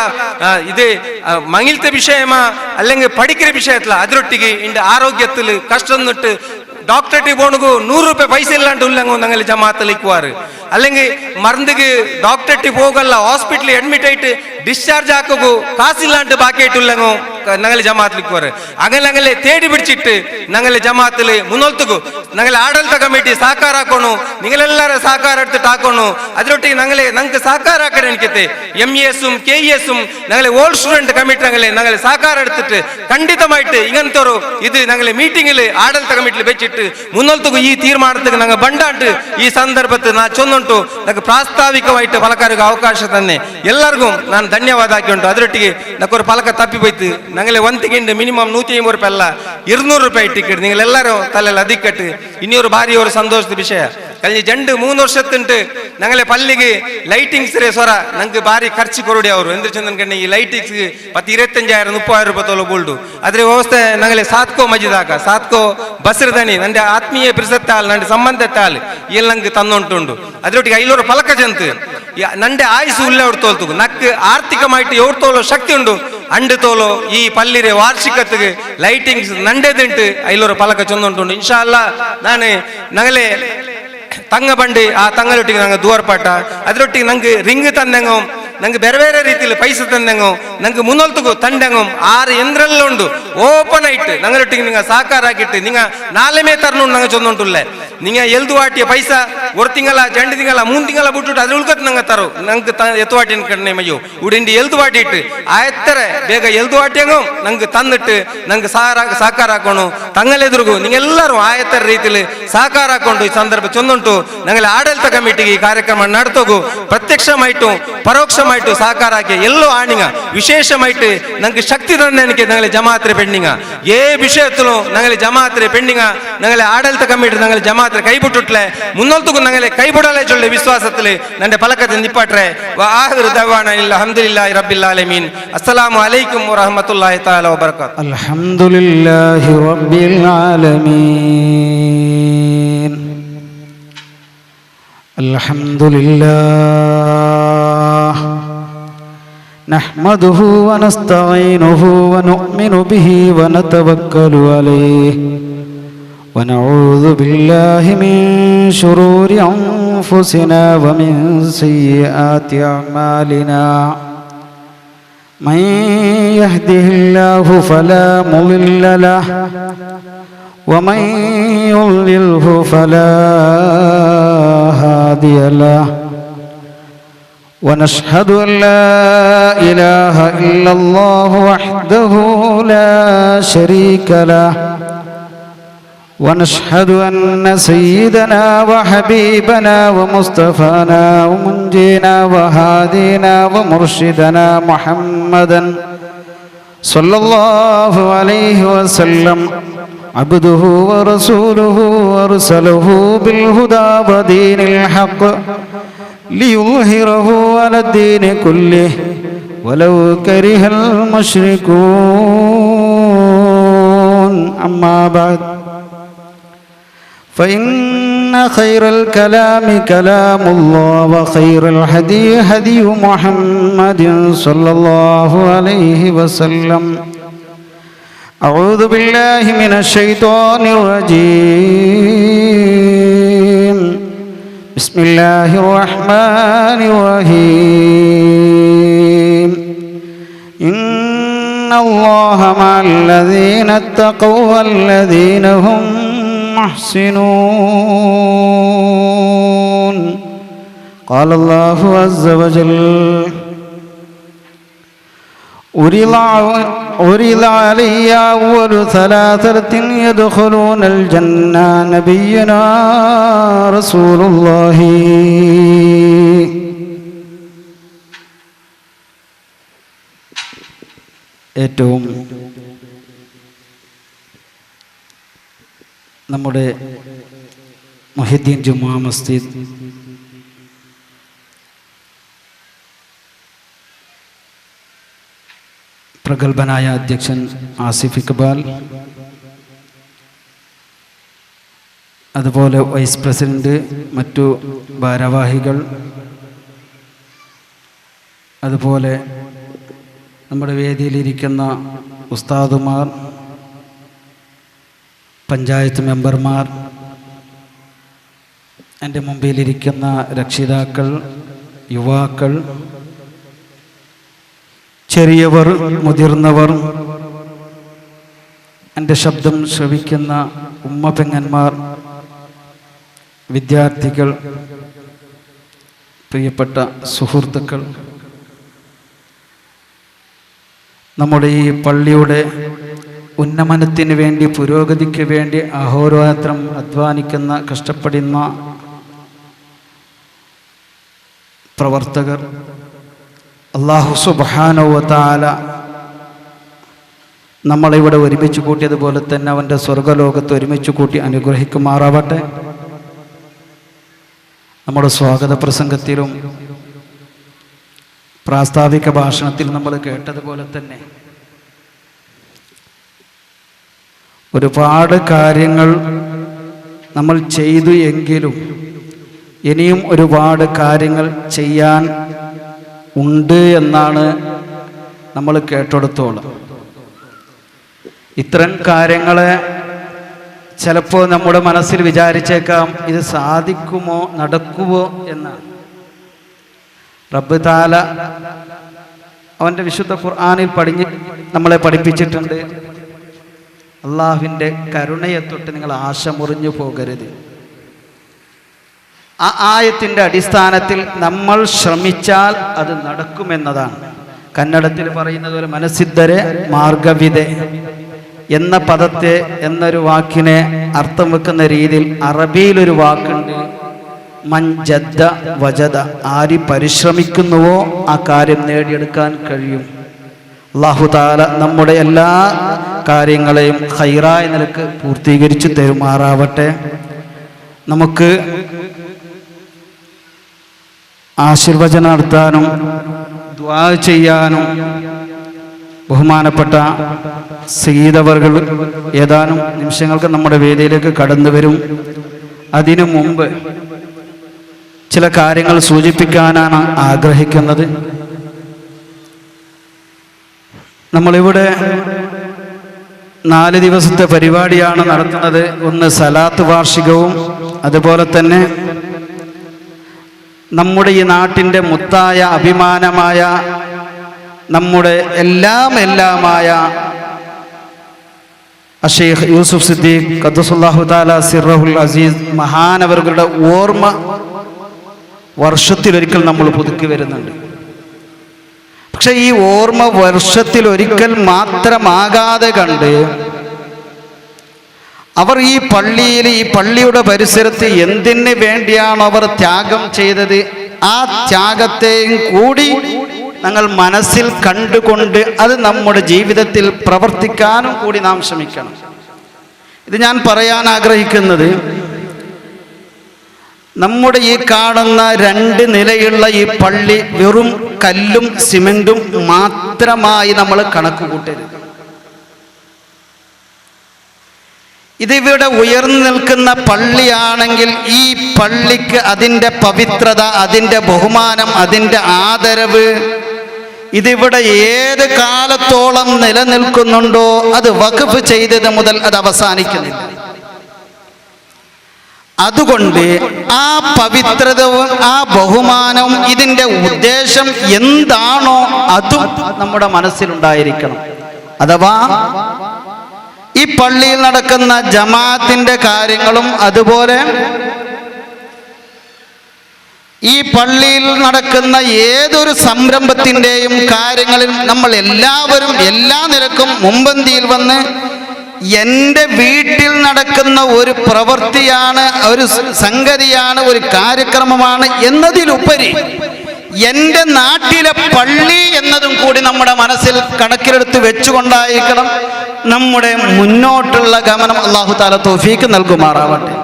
ಇದು മങ്ങിലത്തെ വിഷയമ അല്ലെങ്കിൽ പഠിക്കുന്ന വിഷയത്തില അതിരൊട്ടിಗೆ ഇന്റെ ആരോഗ്യത്തിൽ കഷ്ടം നിട്ട് ഡോക്ടറേറ്റ് പോണു 100 ರೂಪಾಯಿ പൈസ ഇല്ലാണ്ട് ഉള്ളങ്ങോ ഞങ്ങൾ ജമാഅത്തിൽ ഇക്കുവാറ് അല്ലെങ്കിൽ മരുന്നിಗೆ ഡോക്ടറേറ്റ് പോകല്ല ഹോസ്പിറ്റലിൽ അഡ്മിറ്റ് ആയിട്ട് ഡിസ്ചാർജ് ആക്കുകയോ കാശില്ലാണ്ട് ബാക്കിയായിട്ടുള്ളങ്ങോ ഞങ്ങൾ ജമാഅത്തിൽ ഇക്കുവാറ് അങ്ങനെ തേടി പിടിച്ചിട്ട് ഞങ്ങൾ ജമാഅത്തിൽ മുന്നോട്ടുകു ഞങ്ങൾ ಆಡಳಿತ ಕಮಿಟಿ ಸಹಕಾರ ಹಾಕೋಣ ನಿಗಳೆಲ್ಲರ ಸಹಕಾರ എടുത്തിട്ട് ಹಾಕೋಣ അതിരൊಟ್ಟಿಗೆ ഞങ്ങൾക്ക് സഹಕಾರ ಹಾಕಡೆ എനിക്കത്തെ MES-ഉം KES-ഉം ഞങ്ങളെ ഓൾഡ് സ്റ്റുഡന്റ് കമ്മിറ്റി ഞങ്ങളെ സഹಕಾರ എടുത്തിട്ട് ಖಂಡಿತമായിട്ട് ഇങ്ങനത്തൊരു ഇത് ഞങ്ങളെ മീറ്റിംഗിൽ ಆಡಳಿತ ಕಮಿಟಿಲಿ വെച്ചിട്ട് മുന്നോട്ടുകു ഈ തീരുമാനത്തിന് ഞങ്ങൾ ബണ്ടാണ്ട് ഈ സന്ദർഭത്തിൽ ഞാൻ ചൊന്നുಂಟು ನನಗೆ ಪ್ರಾಸ್ತಾವಿಕವಾಯಿತು ಫಲಕಾರಿಗೆ ಅವಕಾಶ തന്നെ ಎಲ್ಲರಿಗೂ ನಾನು ಧನ್ಯವಾದ ಹಾಕಿಂಟು ಅದರೊಟ್ಟಿಗೆ ನಕ್ಕೊರು ಫಲಕ ತಪ್ಪಿ ಹೋಯ್ತು ഞങ്ങളെ ಒಂದಿಗಿಂದ ಮಿನಿಮಮ್ 150 ರೂಪಾಯಿ ಅಲ್ಲ 200 ರೂಪಾಯಿ ಟಿಕೆಟ್ നിങ്ങളെല്ലാരും തലയിൽ അധികട്ട് ഇനിയൊരു ഭാരി ഒരു സന്തോഷದ ವಿಷಯ കഴിഞ്ഞ 2-3 ವರ್ಷത്തിಂಟು ഞങ്ങളെ പള്ളിಗೆ ಲೈಟಿಂಗ್ಸ್ ರೇ ಸ್ವರ ನಂಗೆ ಭಾರಿ ಖರ್ಚು ಕೊರಡಿ ಅವರು ಎಂದ್ರೆ ಚಂದನ್ ಕಣ್ಣಿ ಈ ಲೈಟಿಂಗ್ಸ್ 25,000-30,000 ರೂಪಾಯಿ ತೋಲು ಬೋಲ್ಡು ಅದ್ರ ವ್ಯವಸ್ಥೆ ഞങ്ങളെ ಸಾತ್ಕೋ ಮಜಿದಾಕ ಸಾತ್ಕೋ ಬಸ್ರದನಿ ನಂದೆ ಆತ್ಮೀಯ ಪ್ರಿಸತ್ತಾಲ್ ನಂಡೆ ಸಂಬಂಧತ್ತಾಲ್ ಇಲ್ಲಿ ನಂಗೆ ತನ್ನೊಂಟುಂಡು അതിലൊട്ടിಗೆ 500 ಫಲಕ ಜಂತು ನಂಡೆ ಆಯುಸು ಉಳ್ಳೆ ಅವ್ರು ತೋಲ್ತು ನಕ್ ಆರ್ಥಿಕಮಾയിട്ട് ಎವ್ರು ತೋಲೋ ಶಕ್ತಿ ಉಂಡು ಅಂಡು ತೋಲೋ ಈ ಪಲ್ಲಿರೆ ವಾರ್ಷಿಕತೆಗೆ ಲೈಟಿಂಗ್ಸ್ ನಂಡೆದುಂಟು 500 ಫಲಕ ಚಂದುಂಟುಂಡು ಇನ್ಶಾ ಅಲ್ಲಾ ನಾನು ഞങ്ങളെ ತಂಗ ಬಂಡಿ ಆ ತಂಗಲೊಟ್ಟಿಗೆ ನಂಗೆ ದೂರಪಾಟ ಅದರೊಟ್ಟಿಗೆ ನಂಗೆ ರಿಂಗ್ ತಂದಂಗೋ ನಂಗೆ ಬೇರೆ ಬೇರೆ ರೀತಿಯಲ್ಲಿ ಪೈಸೆ ತಂದಂಗೋ ನಂಗೆ ಮುನ್ನೊಲ್ತಗೋ ತಂದಂಗೋ 6 ಎಂದ್ರಲ್ಲ ಉಂಡು ಓಪನ್ ಆಯ್ತು ഞങ്ങളൊಟ್ಟಿಗೆ ನಿಂಗೆ ಸಹಕಾರ ಆಗಿಟ್ಟು ನಿಂಗ ನಾಲೆಮೇ ತರನು ನಂಗೆ ಚೊಂದುಂಟುಲ್ಲೆ ನಿಂಗೆ ಎಲ್ದು ವಾಟಿಯ ಪೈಸಾ 1 ತಿಂಗಳ 2 ತಿಂಗಳ 3 ತಿಂಗಳ ಬಿಟ್ಟು ಅದ್ರ ಉಳ್ಕತ್ ನಂಗೆ ತರು ನಂಗೆ ಎತ್ತುವಾಟಿನ ಕಣ್ಣೆ ಮಯ್ಯೋ ಉಡಿಂಡಿ ಎಲ್ದು ವಾಟಿ ಇಟ್ಟು ಆಯ್ತಾರೆ ಬೇಗ ಎಲ್ದು ವಾಟಿಯಂಗೋ ನಂಗೆ ತಂದಿಟ್ಟು ನಂಗೆ ಸಹಕಾರ ಹಾಕೋಣ ತಂಗಲೆದುರುಗು ನಿಂಗೆಲ್ಲರೂ ಆಯತ್ತರ ರೀತಿಯಲ್ಲಿ ಸಹಕಾರ ಹಾಕೊಂಡು ಈ ಸಂದರ್ಭ ಚೊಂದುಂಟು ഞങ്ങളെ ಆಡಳಿತ ಕಮಿಟಿಗೆ ಈ ಕಾರ್ಯಕ್ರಮ ನಡ್ತೋಗು ಪ್ರತ್ಯಕ್ಷമായിട്ടും പരോക്ഷമായിട്ടും സഹಕಾರ ಹಾಕಿ ಎಲ್ಲೋ ಆಣಿಂಗ ವಿಶೇಷമായിട്ട് ನಂಗೆ ಶಕ್ತಿ ತಂದೆನಿಕೆ ഞങ്ങളെ ജമാഅത്തിലെ പെണ്ണിಂಗ ಏ ವಿಷಯತ್ತಲು ഞങ്ങളെ ಜಮಾತ್ರೆ പെണ്ണിಂಗ ഞങ്ങളെ ಆಡಳಿತ ಕಮಿಟಿ ഞങ്ങളെ ಜಮಾತ್ರೆ ಕೈಬಿಟ್ಟುಟ್ಲೆ ಮುನ್ನೊಲ್ತುಗು ഞങ്ങളെ ಕೈಬಿಡಲೇ ಚೊಳ್ಳೆ ವಿಶ್ವಾಸದಲ್ಲಿ ನಂಡೆ ಫಲಕತೆ ನಿಪ್ಪಟ್ರೆ ವ ಆಖಿರು ದವಾನ ಅಲ್ಹಮ್ದುಲಿಲ್ಲಾಹಿ ರಬ್ಬಿಲ್ ಆಲಮೀನ್ ಅಸ್ಸಲಾಮು ಅಲೈಕುಂ ವ ರಹಮತುಲ್ಲಾಹಿ ತಆಲಾ ವ ಬರಕಾತುಹು ಅಲ್ಹಮ್ದುಲಿಲ್ಲಾಹಿ ರಬ್ಬಿಲ್ ಆಲಮೀನ್ ಅಲ್ಹಮ್ದುಲಿಲ್ಲಾಹ್ نحمده ونستعينه ونؤمن به ونتوكل عليه ونعوذ بالله من شرور أنفسنا ومن سيئات أعمالنا من يهده الله فلا مضل له ومن يضلله فلا هادي له ونشهد أن لا إله إلا الله وحده لا شريك له ونشهد أن سيدنا وحبيبنا ومصطفانا ومنجينا وهادينا ومرشدنا محمدا صلى الله عليه وسلم عبده ورسوله أرسله بالهدى ودين الحق ليظهره على الدين كله ولو كره المشركون. أما بعد، فإن خير الكلام كلام الله وخير الهدي هدي محمد صلى الله عليه وسلم. أعوذ بالله من الشيطان الرجيم. بسم الله الرحمن الرحيم. إن الله مع الذين اتقوا والذين هم محسنون. قال الله عز وجل: أُرِضَ عَلَيَّ أَوَّلُ ثَلَاثَةٍ يَدْخُلُونَ الْجَنَّةَ نَبِيُّنَا رَسُولُ اللَّهِ. ഏറ്റവും നമ്മുടെ മുഹിദ്ദീൻ ജുമാ മസ്ജിദ് പ്രഗത്ഭനായ അധ്യക്ഷൻ ആസിഫ് ഇക്ബാൽ, അതുപോലെ വൈസ് പ്രസിഡന്റ്, മറ്റു ഭാരവാഹികൾ, അതുപോലെ നമ്മുടെ വേദിയിലിരിക്കുന്ന ഉസ്താദുമാർ, പഞ്ചായത്ത് മെമ്പർമാർ, എൻ്റെ മുമ്പിലിരിക്കുന്ന രക്ഷിതാക്കൾ, യുവാക്കൾ, ചെറിയവർ, മുതിർന്നവർ, എൻ്റെ ശബ്ദം ശ്രവിക്കുന്ന ഉമ്മ പെങ്ങന്മാർ, വിദ്യാർത്ഥികൾ, പ്രിയപ്പെട്ട സുഹൃത്തുക്കൾ, നമ്മുടെ ഈ പള്ളിയുടെ ഉന്നമനത്തിന് വേണ്ടി, പുരോഗതിക്ക് വേണ്ടി അഹോരാത്രം അധ്വാനിക്കുന്ന, കഷ്ടപ്പെടുന്ന പ്രവർത്തകർ, അല്ലാഹു സുബ്ഹാനഹു വ തആല നമ്മളിവിടെ ഒരുമിച്ച് കൂട്ടിയതുപോലെ തന്നെ അവൻ്റെ സ്വർഗ്ഗലോകത്ത് ഒരുമിച്ച് കൂട്ടി അനുഗ്രഹിക്കുമാറാവട്ടെ. നമ്മുടെ സ്വാഗത പ്രസംഗത്തിലും പ്രാസ്താവിക ഭാഷണത്തിൽ നമ്മൾ കേട്ടതുപോലെ തന്നെ ഒരുപാട് കാര്യങ്ങൾ നമ്മൾ ചെയ്തു എങ്കിലും ഇനിയും ഒരുപാട് കാര്യങ്ങൾ ചെയ്യാൻ ഉണ്ട് എന്നാണ് നമ്മൾ കേട്ടെടുത്തോളം. ഇത്തരം കാര്യങ്ങളെ ചിലപ്പോൾ നമ്മുടെ മനസ്സിൽ വിചാരിച്ചേക്കാം, ഇത് സാധിക്കുമോ, നടക്കുമോ എന്നാണ്. റബ്ബ് തആല അവൻ്റെ വിശുദ്ധ ഖുർആനിൽ നമ്മളെ പഠിപ്പിച്ചിട്ടുണ്ട്, അള്ളാഹുവിൻ്റെ കരുണയെ തൊട്ട് നിങ്ങൾ ആശ മുറിഞ്ഞു പോകരുത്. ആ ആയത്തിൻ്റെ അടിസ്ഥാനത്തിൽ നമ്മൾ ശ്രമിച്ചാൽ അത് നടക്കുമെന്നതാണ്. കന്നഡത്തിൽ പറയുന്നത് പോലെ മനസ്സിദ്ധരെ മാർഗവിധെ എന്ന പദത്തെ, എന്നൊരു വാക്കിനെ അർത്ഥം വെക്കുന്ന രീതിയിൽ അറബിയിലൊരു വാക്കുണ്ട്, മൻ ജദ്ദ വജദ. ആര് പരിശ്രമിക്കുന്നുവോ ആ കാര്യം നേടിയെടുക്കാൻ കഴിയും. അല്ലാഹു തആല നമ്മുടെ എല്ലാ കാര്യങ്ങളെയും ഖൈറായ നിലക്ക് പൂർത്തീകരിച്ചു തരുമാറാവട്ടെ. നമുക്ക് ആശീർവചനം നടത്താനും ദുആ ചെയ്യാനും ബഹുമാനപ്പെട്ട സയ്യിദ് അവർകൾ ഏതാനും നിമിഷങ്ങൾക്ക് നമ്മുടെ വേദിയിലേക്ക് കടന്നു വരും. അതിനു മുമ്പ് ചില കാര്യങ്ങൾ സൂചിപ്പിക്കാനാണ് ആഗ്രഹിക്കുന്നത്. നമ്മളിവിടെ 4 ദിവസത്തെ പരിപാടിയാണ് നടത്തുന്നത്. ഒന്ന് സലാത്ത് വാർഷികവും, അതുപോലെ തന്നെ നമ്മുടെ ഈ നാട്ടിൻ്റെ മുത്തായ അഭിമാനമായ, നമ്മുടെ എല്ലാമായ അഷേഖ് യൂസുഫ് സിദ്ദീഖ് ഖദ്ദസുല്ലാഹു തആല സിർറഹുൽ അസീസ് മഹാനവറുകളുടെ ഓർമ്മ വർഷത്തിലൊരിക്കൽ നമ്മൾ പുതുക്കി വരുന്നുണ്ട്. പക്ഷെ ഈ ഓർമ്മ വർഷത്തിലൊരിക്കൽ മാത്രമാകാതെ കണ്ട് അവർ ഈ പള്ളിയിൽ, ഈ പള്ളിയുടെ പരിസരത്ത് എന്തിനു വേണ്ടിയാണ് അവർ ത്യാഗം ചെയ്തത്, ആ ത്യാഗത്തെയും കൂടി ഞങ്ങൾ മനസ്സിൽ കണ്ടുകൊണ്ട് അത് നമ്മുടെ ജീവിതത്തിൽ പ്രവർത്തിക്കാനും കൂടി നാം ശ്രമിക്കണം. ഇത് ഞാൻ പറയാൻ ആഗ്രഹിക്കുന്നത്, നമ്മുടെ ഈ കാണുന്ന 2 നിലയുള്ള ഈ പള്ളി വെറും കല്ലും സിമെന്റും മാത്രമായി നമ്മൾ കണക്ക് കൂട്ടരുത്. ഇതിവിടെ ഉയർന്നു നിൽക്കുന്ന പള്ളിയാണെങ്കിൽ ഈ പള്ളിക്ക് അതിൻ്റെ പവിത്രത, അതിൻ്റെ ബഹുമാനം, അതിൻ്റെ ആദരവ് ഇതിവിടെ ഏത് കാലത്തോളം നിലനിൽക്കുന്നുണ്ടോ അത് വഖഫ് ചെയ്തത് മുതൽ അത് അവസാനിക്കുന്നില്ല. അതുകൊണ്ട് ആ പവിത്രതവും ആ ബഹുമാനവും ഇതിൻ്റെ ഉദ്ദേശം എന്താണോ അതും നമ്മുടെ മനസ്സിലുണ്ടായിരിക്കണം. അഥവാ ഈ പള്ളിയിൽ നടക്കുന്ന ജമാഅത്തിന്റെ കാര്യങ്ങളും അതുപോലെ ഈ പള്ളിയിൽ നടക്കുന്ന ഏതൊരു സംരംഭത്തിൻ്റെയും കാര്യങ്ങളിൽ നമ്മൾ എല്ലാവരും എല്ലാ നിലക്കും മുൻപന്തിയിൽ വന്ന് എൻ്റെ വീട്ടിൽ നടക്കുന്ന ഒരു പ്രവൃത്തിയാണ്, ഒരു സംഗതിയാണ്, ഒരു കാര്യക്രമമാണ് എന്നതിലുപരി എൻ്റെ നാട്ടിലെ പള്ളി എന്നതും കൂടി നമ്മുടെ മനസ്സിൽ കണക്കിലെടുത്ത് വെച്ചുകൊണ്ടായിരിക്കണം നമ്മുടെ മുന്നോട്ടുള്ള ഗമനം. അല്ലാഹു തആല തൗഫീക്ക് നൽകുമാറാവട്ടെ.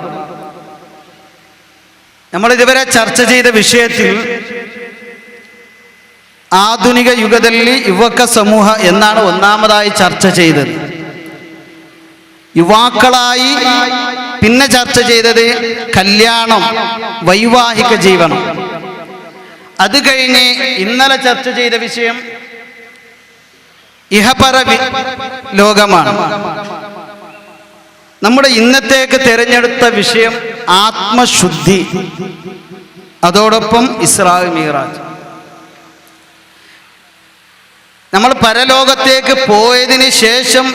നമ്മൾ ഇതുവരെ ചർച്ച ചെയ്ത വിഷയത്തിൽ ആധുനിക യുഗದಲ್ಲಿ യുവക സമൂഹ എന്നാണ് ഒന്നാമതായി ചർച്ച ചെയ്തത്. യുവാക്കളായി പിന്നെ ചർച്ച ചെയ്തത് കല്യാണം, വൈവാഹിക ജീവനം. അത് കഴിഞ്ഞ് ഇന്നലെ ചർച്ച ചെയ്ത വിഷയം ഇഹപര ലോകമാണ്. നമ്മുടെ ഇന്നത്തേക്ക് തിരഞ്ഞെടുത്ത വിഷയം ആത്മശുദ്ധി, അതോടൊപ്പം ഇസ്രാ മിഅ്റാജ്. നമ്മൾ പരലോകത്തേക്ക് പോയതിന് ശേഷം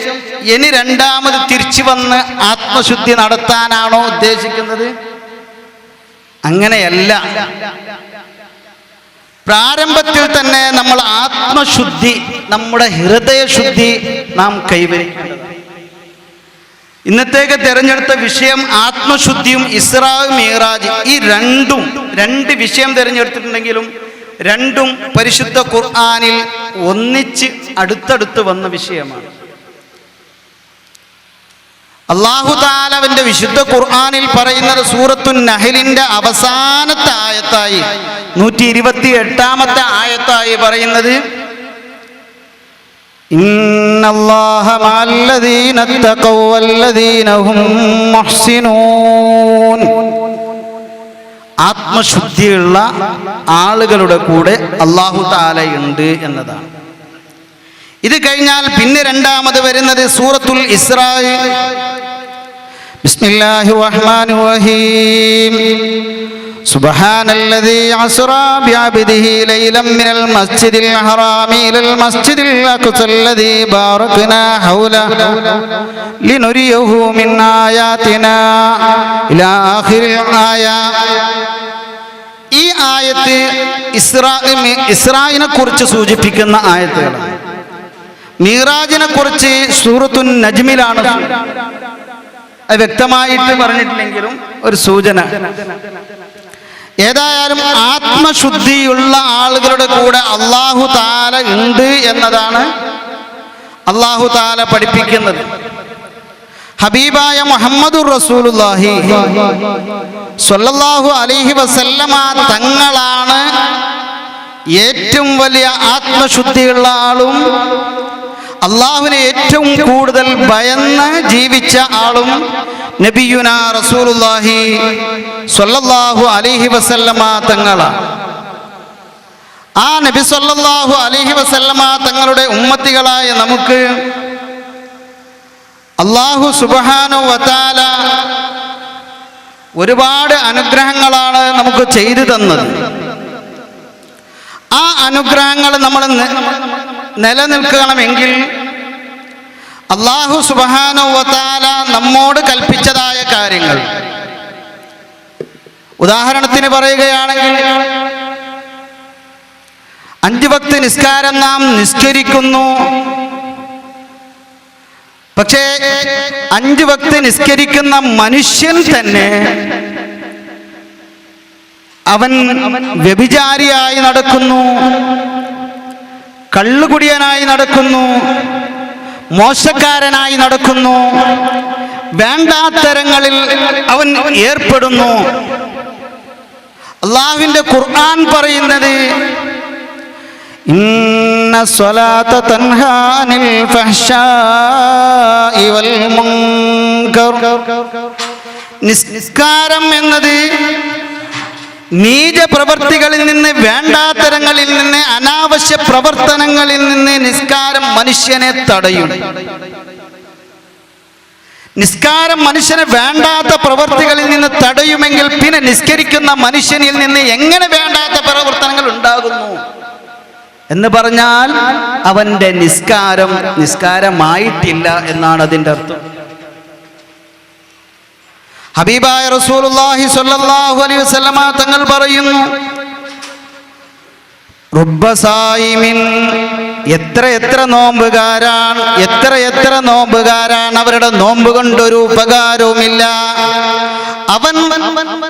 ഇനി രണ്ടാമത് തിരിച്ചു വന്ന് ആത്മശുദ്ധി നടത്താനാണോ ഉദ്ദേശിക്കുന്നത്? അങ്ങനെയല്ല. പ്രാരംഭത്തിൽ തന്നെ നമ്മൾ ആത്മശുദ്ധി, നമ്മുടെ ഹൃദയശുദ്ധി നാം കൈവരിക്കേണ്ടതാണ്. ഇന്നത്തേക്ക് തിരഞ്ഞെടുത്ത വിഷയം ആത്മശുദ്ധിയും ഇസ്രാ മിഅ്റാജ്. ഈ രണ്ട് വിഷയം തിരഞ്ഞെടുത്തിട്ടുണ്ടെങ്കിലും രണ്ടും പരിശുദ്ധ ഖുർആനിൽ ഒന്നിച്ച് അടുത്തടുത്ത് വന്ന വിഷയമാണ്. അല്ലാഹു തആലവിന്റെ വിശുദ്ധ ഖുർആനിൽ പറയുന്നത് സൂറത്തുൻ നഹ്ലിന്റെ അവസാനത്തെ ആയത്തായി 128ാമത്തെ ആയത്തായി പറയുന്നത് ഇന്നല്ലാഹ മഅല്ലദീന തഖവ വല്ലദീന ഹും മുഹ്സിനൂൻ. ആത്മശുദ്ധിയുള്ള ആളുകളുടെ കൂടെ അല്ലാഹു തആല ഉണ്ട് എന്നതാണ്. ഇത് കഴിഞ്ഞാൽ പിന്നെ രണ്ടാമത് വരുന്നത് സൂറത്തുൽ ഇസ്രാ. ബിസ്മില്ലാഹിർ റഹ്മാനിർ റഹീം. സുബ്ഹാനല്ലദീ അസ്റാ ബിഅബ്ദിഹി ലൈലൻ മിനൽ മസ്ജിദിൽ ഹറാമി ഇലൽ മസ്ജിദിൽ അഖ്സല്ലദീ ബാറക്നാ ഹൗലഹു ലിനുരിയഹു മിൻ ആയാതിനാ ഇലാ ആഖിരിൽ ആയ. ഈ ആയത്ത് ഇസ്രായിനെ കുറിച്ച് സൂചിപ്പിക്കുന്ന ആയത്തുകളാണ്. മിഅ്റാജിനെ കുറിച്ച് സൂറത്തുൻ നജ്മിലാണ്. അത് വ്യക്തമായിട്ട് പറഞ്ഞിട്ടില്ലെങ്കിലും ഒരു സൂചന. ഏതായാലും ആത്മശുദ്ധിയുള്ള ആളുകളുടെ കൂടെ അല്ലാഹു തആല ഉണ്ട് എന്നതാണ് അല്ലാഹു തആല പഠിപ്പിക്കുന്നത്. ഹബീബായ മുഹമ്മദുർ റസൂലുള്ളാഹി സ്വല്ലല്ലാഹു അലൈഹി വസല്ലമ തങ്ങളാണ് ഏറ്റവും വലിയ ആത്മശുദ്ധിയുള്ള ആളും അള്ളാഹുവിനെ ഏറ്റവും കൂടുതൽ ഭയന്ന് ജീവിച്ച ആളും നബിയുനാ റസൂലുള്ളാഹി സ്വല്ലല്ലാഹു അലൈഹി വസല്ലമ തങ്ങളാണ്. ആ നബി സ്വല്ലല്ലാഹു അലൈഹി വസല്ലമ തങ്ങളുടെ ഉമ്മത്തികളായ നമുക്ക് അല്ലാഹു സുബ്ഹാനഹു വ തആല ഒരുപാട് അനുഗ്രഹങ്ങളാണ് നമുക്ക് ചെയ്തു തന്നത്. ആ അനുഗ്രഹങ്ങൾ നമ്മൾ നിലനിൽക്കണമെങ്കിൽ അല്ലാഹു സുബ്ഹാനഹു വ തആല നമ്മോട് കൽപ്പിച്ചതായ കാര്യങ്ങൾ, ഉദാഹരണത്തിന് പറയുകയാണെങ്കിൽ 5 വക്ത് നിസ്കാരം നാം നിസ്കരിക്കുന്നു. പക്ഷേ 5 വക്ത് നിസ്കരിക്കുന്ന മനുഷ്യൻ തന്നെ അവൻ വ്യഭിചാരിയായി നടക്കുന്നു, കള്ളുകുടിയനായി നടക്കുന്നു, മോശക്കാരനായി നടക്കുന്നു, വേണ്ടാത്തരങ്ങളിൽ അവൻ ഏർപ്പെടുന്നു. അല്ലാഹുവിന്റെ ഖുർആൻ പറയുന്നത് ഇന്ന സ്വലാത്ത തൻഹാ അനിൽ ഫഹ്ശാഇ വൽ മുൻകർ. നിസ്കാരം എന്നത് നീച പ്രവർത്തികളിൽ നിന്ന്, വേണ്ടാത്തരങ്ങളിൽ നിന്ന്, അനാവശ്യ പ്രവർത്തനങ്ങളിൽ നിന്ന് നിസ്കാരം മനുഷ്യനെ തടയും. നിസ്കാരം മനുഷ്യനെ വേണ്ടാത്ത പ്രവർത്തികളിൽ നിന്ന് തടയുമെങ്കിൽ പിന്നെ നിസ്കരിക്കുന്ന മനുഷ്യനിൽ നിന്ന് എങ്ങനെ വേണ്ടാത്ത പ്രവർത്തനങ്ങൾ ഉണ്ടാകുന്നു എന്ന് പറഞ്ഞാൽ അവന്റെ നിസ്കാരമായിട്ടില്ല എന്നാണ് അതിൻ്റെ അർത്ഥം. ഹബീബായ റസൂലുള്ളാഹി സ്വല്ലല്ലാഹു അലൈഹി വസല്ലമ തങ്ങൾ പറയുന്നു, റുബ്ബ സായിമിൻ, എത്ര നോമ്പുകാരാണ് അവരുടെ നോമ്പ് കൊണ്ടൊരു ഉപകാരവുമില്ല. അവൻ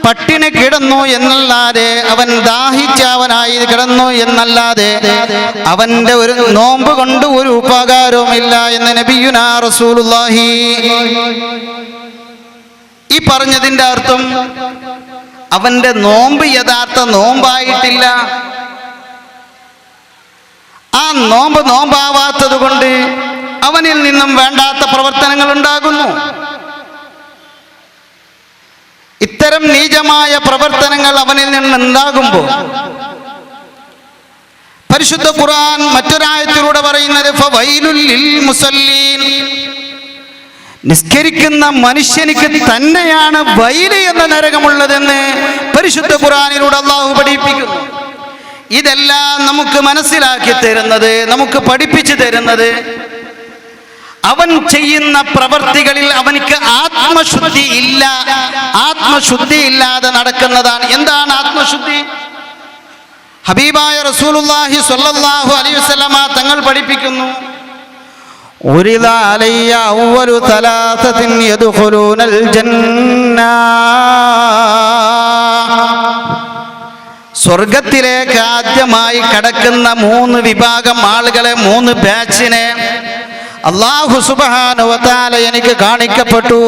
പട്ടിണി കിടന്നു എന്നല്ലാതെ, അവൻ ദാഹിച്ചവനായി കിടന്നു എന്നല്ലാതെ അവന്റെ ഒരു നോമ്പ് കൊണ്ട് ഒരു ഉപകാരവുമില്ല എന്ന് നബിയുനാ റസൂലുള്ളാഹി. ഈ പറഞ്ഞതിന്റെ അർത്ഥം അവന്റെ നോമ്പ് യഥാർത്ഥ നോമ്പായിട്ടില്ല. ആ നോമ്പാവാത്തത് കൊണ്ട് അവനിൽ നിന്നും വേണ്ടാത്ത പ്രവർത്തനങ്ങൾ ഉണ്ടാകുന്നു. ഇത്തരം നീചമായ പ്രവർത്തനങ്ങൾ അവനിൽ നിന്നുണ്ടാകുമ്പോൾ പരിശുദ്ധ ഖുർആൻ മറ്റൊരായത്തിലൂടെ പറയുന്നത് ഫവൈലുൽ ലിൽ മുസല്ലീൻ, നിസ്കരിക്കുന്ന മനുഷ്യനിക്ക് തന്നെയാണ് വൈല് എന്ന നരകമുള്ളതെന്ന് പരിശുദ്ധ ഖുർആനിലൂടെ അല്ലാഹു പഠിപ്പിക്കുന്നു. ഇതെല്ലാം നമുക്ക് മനസ്സിലാക്കി തരുന്നത്, നമുക്ക് പഠിപ്പിച്ചു തരുന്നത്, അവൻ ചെയ്യുന്ന പ്രവർത്തികളിൽ അവനിക്ക് ആത്മശുദ്ധി ഇല്ലാതെ നടക്കുന്നതാണ്. എന്താണ് ആത്മശുദ്ധി? ഹബീബായ റസൂലുള്ളാഹി സ്വല്ലല്ലാഹു അലൈഹി വസല്ലമ തങ്ങൾ പഠിപ്പിക്കുന്നു, ഉരിദ അലയ്യ അവ്വലു തലാസത്തിൻ യദ്ഖുലൂനൽ ജന്ന, സ്വർഗത്തിലേക്ക് ആദ്യമായി കടക്കുന്ന 3 വിഭാഗം ആളുകളെ, 3 ബാച്ചിനെ അല്ലാഹു സുബ്ഹാനഹു വ തആല എനിക്ക് കാണിക്കപ്പെട്ടു.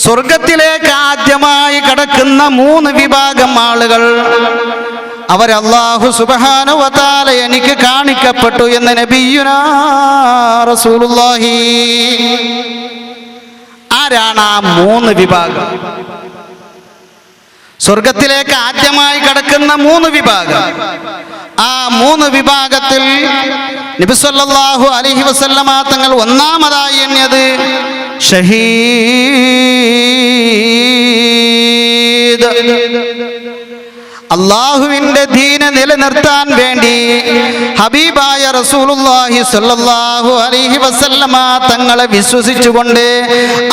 സ്വർഗത്തിലേക്ക് ആദ്യമായി കടക്കുന്ന 3 വിഭാഗം ആളുകൾ, അവർ അല്ലാഹു സുബ്ഹാനഹു വ തആല എനിക്ക് കാണിക്കപ്പെട്ടു എന്ന് നബിയുനാ റസൂലുള്ളാഹി. ആരാണ് ആ 3 വിഭാഗം? സ്വർഗത്തിലേക്ക് ആദ്യമായി കടക്കുന്ന 3 വിഭാഗം. ആ 3 വിഭാഗത്തിൽ നബി സല്ലല്ലാഹു അലൈഹി വസല്ലമ തങ്ങൾ ഒന്നാമതായി എണ്ണിയത് ഷഹീദ്. അല്ലാഹുവിന്റെ ദീന നിലനിർത്താൻ വേണ്ടി ഹബീബായ റസൂലുള്ളാഹി സ്വല്ലല്ലാഹു അലൈഹി വസല്ലമ തങ്ങളെ വിശ്വസിച്ചുകൊണ്ട്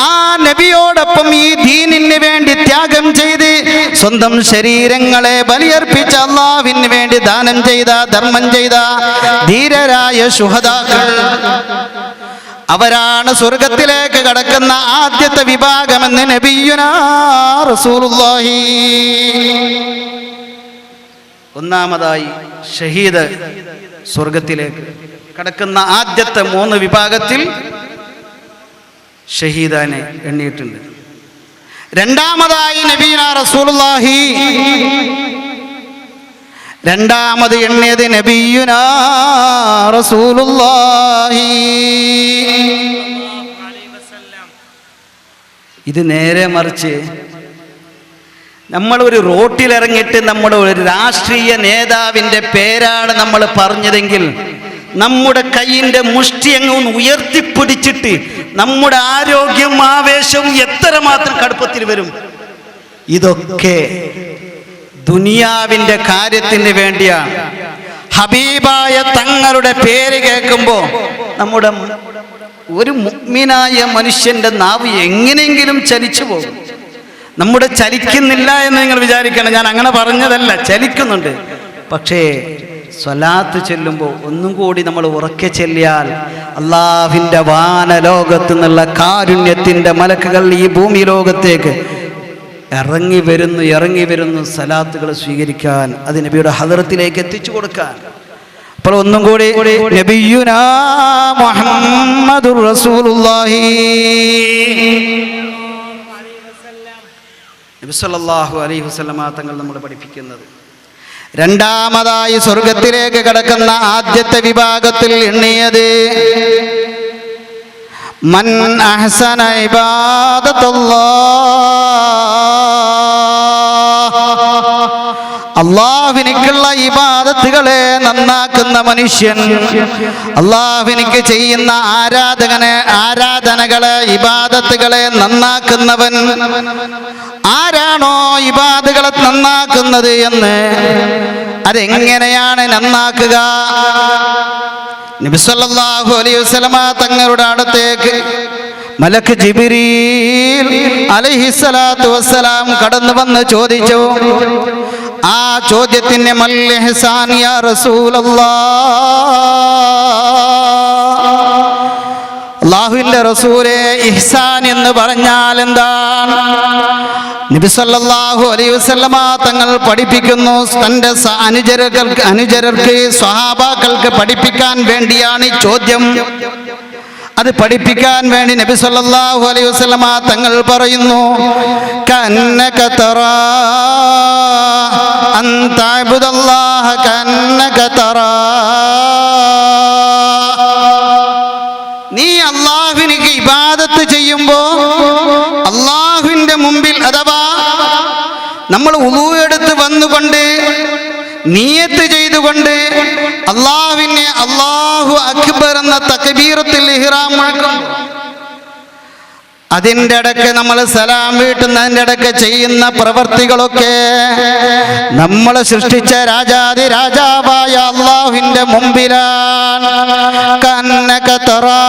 ആ നബിയോടൊപ്പം ഈ ദീനിന് വേണ്ടി ത്യാഗം ചെയ്ത് സ്വന്തം ശരീരങ്ങളെ ബലിയർപ്പിച്ച, അല്ലാഹുവിന് വേണ്ടി ദാനം ചെയ്ത, ധർമ്മം ചെയ്ത ധീരരായ ശുഹദാക്കൾ, അവരാണ് സ്വർഗത്തിലേക്ക് കടക്കുന്ന ആദ്യത്തെ വിഭാഗമെന്ന് നബിയുനാ റസൂലുള്ളാഹി. ഒന്നാമതായി ഷഹീദ് സ്വർഗത്തിലേക്ക് കടക്കുന്ന ആദ്യത്തെ 3 വിഭാഗത്തിൽ ഷഹീദാനെ എണ്ണിയിട്ടുണ്ട്. രണ്ടാമതായി നബിയുനാ റസൂലുള്ളാഹി, രണ്ടാമത് എണ്ണിയത് നബിയുനാ റസൂലുള്ളാഹി. ഇത് നേരെ മറിച്ച് നമ്മൾ ഒരു റോട്ടിലിറങ്ങിയിട്ട് നമ്മുടെ ഒരു രാഷ്ട്രീയ നേതാവിൻ്റെ പേരാണ് നമ്മൾ പറഞ്ഞതെങ്കിൽ നമ്മുടെ കയ്യിൻ്റെ മുഷ്ടി അങ്ങ് ഉയർത്തിപ്പിടിച്ചിട്ട് നമ്മുടെ ആരോഗ്യം, ആവേശവും എത്രമാത്രം കടുപ്പത്തിൽ വരും. ഇതൊക്കെ ദുനിയാവിൻ്റെ കാര്യത്തിന് വേണ്ടിയാണ്. ഹബീബായ തങ്ങളുടെ പേര് കേൾക്കുമ്പോൾ നമ്മുടെ ഒരു മുഅ്മിനായ മനുഷ്യൻ്റെ നാവ് എങ്ങനെയെങ്കിലും ചലിച്ചു പോകും. നമ്മുടെ ചലിക്കുന്നില്ല എന്ന് നിങ്ങൾ വിചാരിക്കണം, ഞാൻ അങ്ങനെ പറഞ്ഞതല്ല, ചലിക്കുന്നുണ്ട്. പക്ഷേ സ്വലാത്ത് ചൊല്ലുമ്പോൾ ഒന്നും കൂടി നമ്മൾ ഉറക്കെ ചൊല്ലിയാൽ അല്ലാഹുവിൻ്റെ വാനലോകത്തു നിന്നുള്ള കാരുണ്യത്തിൻ്റെ മലക്കുകൾ ഈ ഭൂമി ലോകത്തേക്ക് ഇറങ്ങി വരുന്നു സ്വലാത്തുകൾ സ്വീകരിക്കാൻ, അത് നബിയുടെ ഹദറത്തിലേക്ക് എത്തിച്ചു കൊടുക്കാൻ. അപ്പോൾ ഒന്നും കൂടി നബിയുനാ മുഹമ്മദുർ റസൂലുള്ളാഹി നബി സല്ലല്ലാഹു അലൈഹി വസല്ലമ തങ്ങൾ നമ്മൾ പഠിപ്പിക്കുന്നത്. രണ്ടാമതായി സ്വർഗത്തിലേക്ക് കടക്കുന്ന ആദ്യത്തെ വിഭാഗത്തിൽ എണ്ണിയത് മൻ അഹ്സന ഇബാദത്തുല്ലാഹ്, അല്ലാഹുവിനുള്ള ഇബാദത്തുകളെ നന്നാക്കുന്ന മനുഷ്യൻ, അല്ലാഹുവിനിക്ക് ചെയ്യുന്ന ആരാധനകളെ ഇബാദത്തുകളെ നന്നാക്കുന്നവൻ. ആരാണോ ഇബാദത്തുകളെ നന്നാക്കുന്നത് എന്ന്, അതെങ്ങനെയാണ് നന്നാക്കുക? നബി സല്ലല്ലാഹു അലൈഹി വസല്ലമ തങ്ങളുടെ അടുത്തേക്ക് മലക്ക് ജിബ്രീൽ അലൈഹിസ്സലാത്തു വസ്സലാം കടന്നു വന്ന് ചോദിച്ചു. ആ ചോദ്യത്തിന് മൽ ഇഹ്സാൻ യാ റസൂലല്ലാഹ്, അല്ലാഹുവിന്റെ റസൂലേ, ഇഹ്സാൻ എന്ന് പറഞ്ഞാൽ എന്താണ്? നബി സല്ലല്ലാഹു അലൈഹി വസല്ലമ തങ്ങൾ പഠിപ്പിക്കുന്നു. തൻ്റെ അനുചരർക്ക് സ്വഹാബാക്കൾക്ക് പഠിപ്പിക്കാൻ വേണ്ടിയാണ് ഈ ചോദ്യം. അത് പഠിപ്പിക്കാൻ വേണ്ടി നബി സല്ലല്ലാഹു അലൈഹി വസല്ലമ തങ്ങൾ പറയുന്നു, കന്നക തറാ അൻ തഅബുദല്ലാഹ കന്നക തറാ, നീ അല്ലാഹുവിനിക്ക് ഇബാദത്ത് ചെയ്യുമ്പോൾ അല്ലാഹുവിന്റെ മുമ്പിൽ, അഥവാ നമ്മൾ വുളൂ എടുത്ത് വന്നുകൊണ്ട് നിയത്ത് ചെയ്തുകൊണ്ട് അല്ലാഹുവിനെ അല്ലാഹു അക്ബർ എന്ന തക്ബീറത്തുൽ ഇഹ്റാം മുഴക്കും. അതിൻ്റെ ഇടയ്ക്ക് നമ്മൾ സലാം വീട്ടുന്നതിൻ്റെ ഇടയ്ക്ക് ചെയ്യുന്ന പ്രവർത്തികളൊക്കെ നമ്മൾ സൃഷ്ടിച്ച രാജാതി രാജാവായ അല്ലാഹുവിന്റെ മുമ്പിലാണ്. കന്നക തറാ,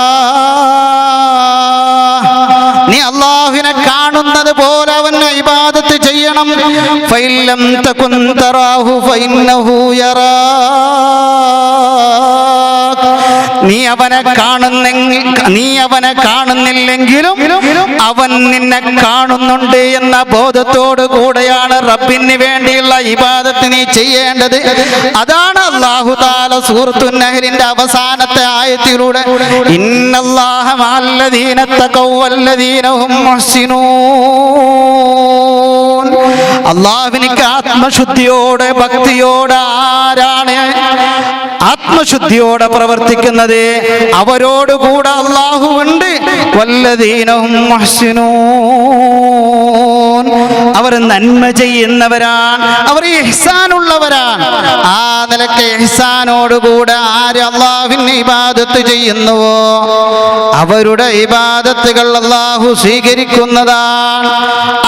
നീ അല്ലാഹുവിനെ കാണുന്നത് പോലെ അവനെ ഇബാദത്ത് ചെയ്യണം. ഫൈലം തകുൻ തറാഹു ഫഇന്നഹു യറാക്, നീ അവനെ കാണുന്നില്ലെങ്കിലും അവൻ നിന്നെ കാണുന്നുണ്ട് എന്ന ബോധത്തോടു കൂടെയാണ് റബ്ബിന് വേണ്ടിയുള്ള ഇബാദത്ത് നീ ചെയ്യേണ്ടത്. അതാണ് അല്ലാഹു തആല സൂറത്തുൻ നഹ്ലിന്റെ അവസാനത്തെ ആയത്തിലൂടെ ഇന്നല്ലാഹ മഅല്ലദീന തഖവ വല്ലദീന ഹും മുഹ്സിനൂൻ, അല്ലാഹുവിനിക്ക് ആത്മശുദ്ധിയോടെ ഭക്തിയോടെ ആരാണ് ആത്മശുദ്ധിയോടെ പ്രവർത്തിക്കുന്നത് അവരോടുകൂടെ അല്ലാഹുവുണ്ട്. വല്ലദീന ഹും മുഹ്സിനൂൻ, അവർ നന്മ ചെയ്യുന്നവരാണ്, അവർ ഇഹ്സാനുള്ളവരാണ്. ആ നിലയ്ക്ക് ഇഹ്സാനോടുകൂടെ ആര് അല്ലാഹുവിനെ ഇബാദത്ത് ചെയ്യുന്നുവോ അവരുടെ ഇബാദത്തുകൾ അല്ലാഹു സ്വീകരിക്കുന്നതാണ്.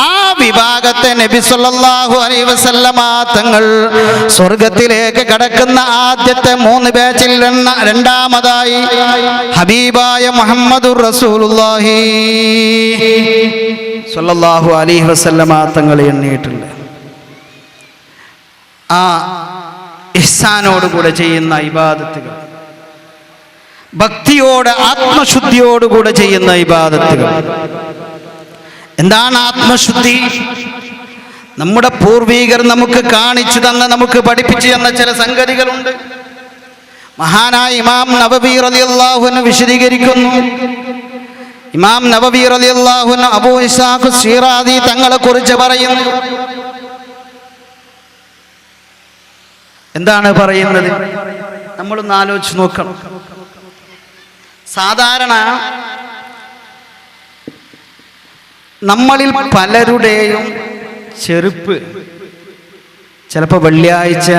ആ വിഭാഗത്തെ നബി സല്ലല്ലാഹു അലൈഹി വസല്ലമ തങ്ങൾ സ്വർഗത്തിലേക്ക് കടക്കുന്ന ആദ്യത്തെ 3 ബാച്ചിൽ രണ്ടാമതായി ഹബീബായ മുഹമ്മദുർ റസൂലുള്ളാഹി സല്ലല്ലാഹു അലൈഹി വസല്ലമ തങ്ങൾ എണ്ണിയിട്ടുണ്ട്. ആ ഇഹ്സാനോടുകൂടെ ചെയ്യുന്ന ഇബാദത്തുകൾ, ഭക്തിയോടെ ആത്മശുദ്ധിയോടുകൂടെ ചെയ്യുന്ന ഇബാദത്തുകൾ. എന്താണ് ആത്മശുദ്ധി? നമ്മുടെ പൂർവികർ നമുക്ക് കാണിച്ചു തന്ന, നമുക്ക് പഠിപ്പിച്ചു തന്ന ചില സംഗതികളുണ്ട്. മഹാനായ ഇമാം നവവി റളിയല്ലാഹു അൻഹു വിശദീകരിക്കുന്നു. ഇമാം നവവി റളിയല്ലാഹു അൻഹു അബൂ ഇസ്ഹാഖ് ശിറാദി തങ്ങളെ കുറിച്ച് പറയുന്നു. എന്താണ് പറയുന്നത്? നമ്മളൊന്ന് ആലോചിച്ച് നോക്കണം. സാധാരണ നമ്മളിൽ പലരുടെയും ചെരുപ്പ് ചിലപ്പോൾ വെള്ളിയാഴ്ച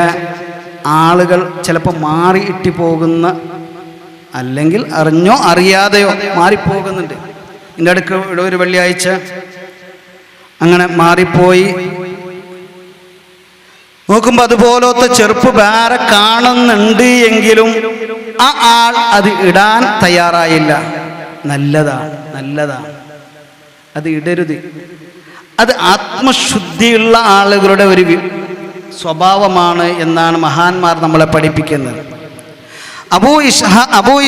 ആളുകൾ ചിലപ്പോൾ മാറിയിട്ട് പോകുന്ന, അല്ലെങ്കിൽ അറിഞ്ഞോ അറിയാതെയോ മാറിപ്പോകുന്നുണ്ട്. എൻ്റെ അടുക്ക് ഇവിടെ ഒരു വെള്ളിയാഴ്ച അങ്ങനെ മാറിപ്പോയി. നോക്കുമ്പോൾ അതുപോലത്തെ ചെരുപ്പ് വേറെ കാണുന്നുണ്ട് എങ്കിലും ആ ആൾ അത് ഇടാൻ തയ്യാറായില്ല. നല്ലതാണ്, അത് ഇടരുത്. അത് ആത്മശുദ്ധിയുള്ള ആളുകളുടെ ഒരു സ്വഭാവമാണ് എന്നാണ് മഹാന്മാർ നമ്മളെ പഠിപ്പിക്കുന്നത്. അബൂ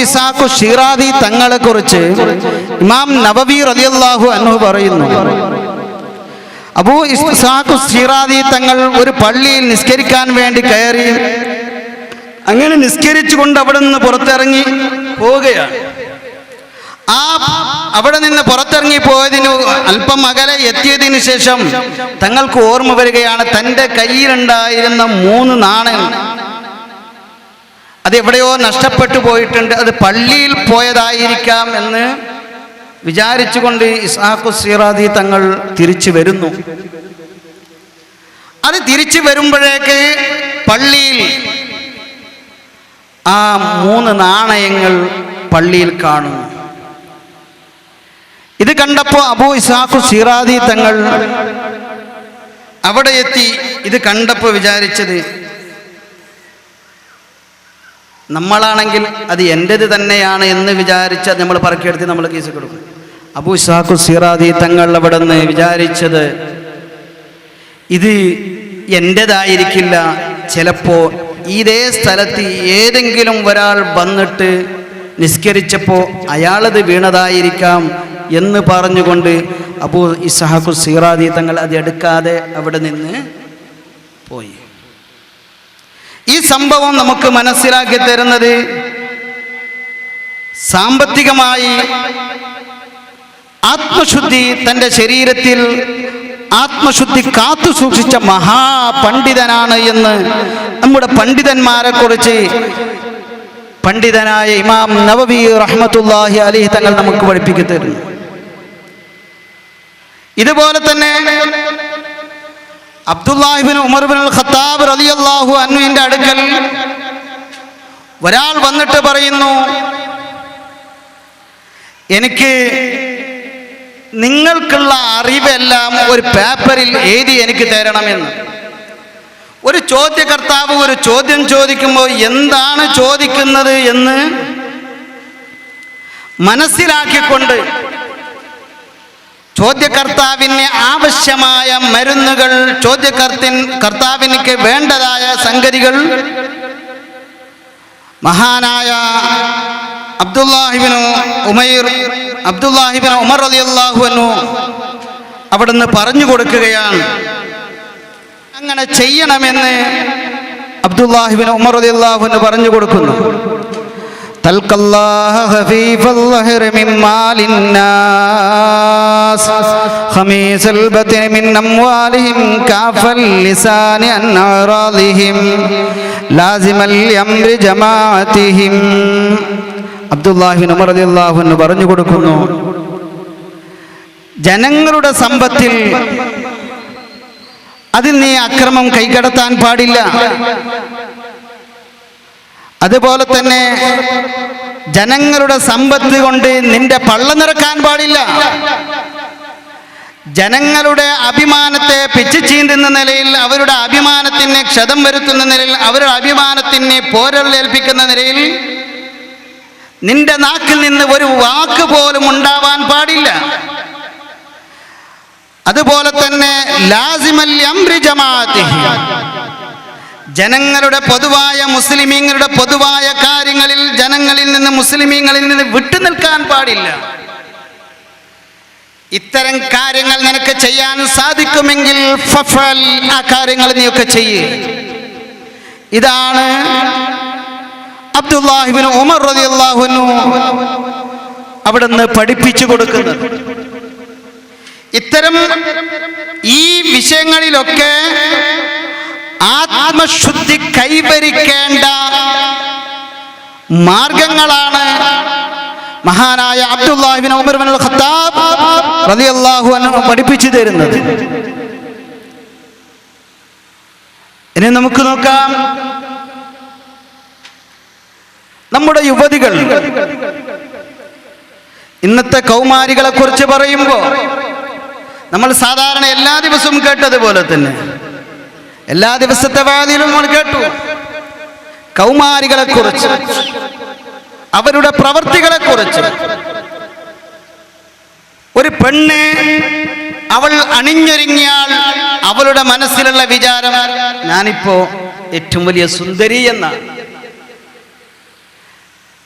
ഇസ്ഹാഖ് ശിറാദി തങ്ങളെ കുറിച്ച് ഇമാം നവവി റളിയല്ലാഹു അൻഹു പറയുന്നു. അബൂ ഇസ്ഹാഖ് ശിറാദി തങ്ങൾ ഒരു പള്ളിയിൽ നിസ്കരിക്കാൻ വേണ്ടി കയറി. അങ്ങനെ നിസ്കരിച്ചുകൊണ്ട് അവിടെ നിന്ന് പുറത്തിറങ്ങി പോവുകയാണ്. അവിടെ നിന്ന് പുറത്തിറങ്ങി പോയതിന് അല്പം അകലെ എത്തിയതിനു ശേഷം തങ്ങൾക്ക് ഓർമ്മ വരികയാണ് തൻ്റെ കയ്യിലുണ്ടായിരുന്ന 3 നാണയം അതെവിടെയോ നഷ്ടപ്പെട്ടു പോയിട്ടുണ്ട്, അത് പള്ളിയിൽ പോയതായിരിക്കാം എന്ന് വിചാരിച്ചുകൊണ്ട് ഇസ്ഹാഖു സിറാദി തങ്ങൾ തിരിച്ചു വരുന്നു. അത് തിരിച്ചു വരുമ്പോഴേക്ക് പള്ളിയിൽ ആ 3 നാണയങ്ങൾ പള്ളിയിൽ കാണുന്നു. ഇത് കണ്ടപ്പോൾ അബൂ ഇസ്ഹാഖു സിറാദി തങ്ങൾ അവിടെ എത്തി. ഇത് കണ്ടപ്പോൾ വിചാരിച്ചത്, നമ്മളാണെങ്കിൽ അത് എൻ്റേത് തന്നെയാണ് എന്ന് വിചാരിച്ച് നമ്മൾ പറക്കിയെടുത്ത് നമ്മൾ കേസ് കൊടുക്കും. അബൂ ഇസ്ഹാഖു സിറാദി തങ്ങൾ അവിടെ നിന്ന് വിചാരിച്ചത്, ഇത് എൻ്റേതായിരിക്കില്ല, ചിലപ്പോൾ ഇതേ സ്ഥലത്ത് ഏതെങ്കിലും ഒരാൾ വന്നിട്ട് നിസ്കരിച്ചപ്പോൾ അയാളത് വീണതായിരിക്കാം എന്ന് പറഞ്ഞുകൊണ്ട് അബൂ ഇസ്ഹാഖു സിറാദി തങ്ങൾ അത് എടുക്കാതെ അവിടെ നിന്ന് പോയി. ഈ സംഭവം നമുക്ക് മനസ്സിലാക്കി തരുന്നത്, സാമ്പത്തികമായി ആത്മശുദ്ധി തൻ്റെ ശരീരത്തിൽ ആത്മശുദ്ധി കാത്തു സൂക്ഷിച്ച മഹാപണ്ഡിതനാണ് എന്ന് നമ്മുടെ പണ്ഡിതന്മാരെ കുറിച്ച് പണ്ഡിതനായ ഇമാം നവവി റഹ്മത്തുള്ളാഹി അലൈഹി തങ്ങൾ നമുക്ക് പഠിപ്പിച്ചു തരുന്നു. ഇതുപോലെ തന്നെ അബ്ദുല്ലാഹി ഇബ്നു ഉമർ ഇബ്നുൽ ഖത്താബ് റളിയല്ലാഹു അൻഹുവിന്റെ അടുക്കൽ ഒരാൾ വന്നിട്ട് പറയുന്നു, എനിക്ക് നിങ്ങൾക്കുള്ള അറിവെല്ലാം ഒരു പേപ്പറിൽ എഴുതി എനിക്ക് തരണമെന്ന്. ഒരു ചോദ്യകർത്താവ് ഒരു ചോദ്യം ചോദിക്കുമ്പോൾ എന്താണ് ചോദിക്കുന്നത് എന്ന് മനസ്സിലാക്കിക്കൊണ്ട് ചോദ്യകർത്താവിന് ആവശ്യമായ മരുന്നുകൾ, കർത്താവിന് വേണ്ടതായ സംഗതികൾ മഹാനായ അബ്ദുല്ലാഹി ഇബ്നു ഉമർ റളിയല്ലാഹു അൻഹു അവിടുന്ന് പറഞ്ഞു കൊടുക്കുകയാണ്. അങ്ങനെ ചെയ്യണമെന്ന് അബ്ദുല്ലാഹി ഇബ്നു ഉമർ റളിയല്ലാഹു അൻഹു പറഞ്ഞു കൊടുക്കുന്നു. തൽഖല്ലാഹ ഖഫീഫൽ ലഹ്രി മിൻ മാലിന്നാസ് ഖമീസൽ ബത്നി മിൻ അംവാലിഹിം കാഫൽ ലിസാനി അൻ അറാദിഹിം ലാസിമൽ അംരി ജമാഅതിഹിം. അബ്ദുല്ലാഹി ഇബ്നു ഉമർ റളിയല്ലാഹു അൻഹു പറഞ്ഞു കൊടുക്കുന്നു, ജനങ്ങളുടെ സമ്പത്തിൽ അതിൽ നീ അക്രമം കൈകടത്താൻ പാടില്ല. അതുപോലെ തന്നെ ജനങ്ങളുടെ സമ്പത്ത് കൊണ്ട് നിന്റെ പള്ള നിറക്കാൻ പാടില്ല. ജനങ്ങളുടെ അഭിമാനത്തെ പിച്ചു ചീന്തുന്ന നിലയിൽ, അവരുടെ അഭിമാനത്തിന് ക്ഷതം വരുത്തുന്ന നിലയിൽ, അവരുടെ അഭിമാനത്തിന് പോരലേൽപ്പിക്കുന്ന നിലയിൽ നിന്റെ നാക്കിൽ നിന്ന് ഒരു വാക്ക് പോലും ഉണ്ടാവാൻ പാടില്ല. അതുപോലെ തന്നെ ലാസിമൽ അംരി ജമാഅത്തിഹി, ജനങ്ങളുടെ പൊതുവായ മുസ്ലിമീങ്ങളുടെ പൊതുവായ കാര്യങ്ങളിൽ ജനങ്ങളിൽ നിന്ന് മുസ്ലിമീങ്ങളിൽ നിന്ന് വിട്ടു നിൽക്കാൻ പാടില്ല. ഇത്തരം കാര്യങ്ങൾ നിനക്ക് ചെയ്യാൻ സാധിക്കുമെങ്കിൽ ഫഫൽ, ആ കാര്യങ്ങൾ നീയൊക്കെ ചെയ്യ്. ഇതാണ് അബ്ദുല്ലാഹി ഇബ്നു ഉമർ റളിയല്ലാഹു അൻഹു അവിടുന്ന് പഠിപ്പിച്ചു കൊടുക്കുന്നത്. ഇത്തരം ഈ വിഷയങ്ങളിലൊക്കെ ആത്മശുദ്ധി കൈവരിക്കേണ്ട മാർഗങ്ങളാണ് മഹാനായ അബ്ദുല്ലാഹി ഇബ്നു ഉമർ ഇബ്നുൽ ഖത്താബ് റളിയല്ലാഹു അൻഹു പഠിപ്പിച്ചു തരുന്നത്. ഇനി നമുക്ക് നോക്കാം, നമ്മുടെ യുവതികൾ, ഇന്നത്തെ കൗമാരികളെ കുറിച്ച് പറയുമ്പോൾ നമ്മൾ സാധാരണ എല്ലാ ദിവസവും കേട്ടതുപോലെ തന്നെ എല്ലാ ദിവസത്തെ വാദിയിലും നമ്മൾ കേട്ടു കൗമാരികളെ കുറിച്ച്, അവരുടെ പ്രവൃത്തികളെ കുറിച്ച്. ഒരു പെണ്ണ് അവൾ അണിഞ്ഞൊരുങ്ങിയാൽ അവളുടെ മനസ്സിലുള്ള വിചാരം, ഞാനിപ്പോ ഏറ്റവും വലിയ സുന്ദരി എന്നാണ്,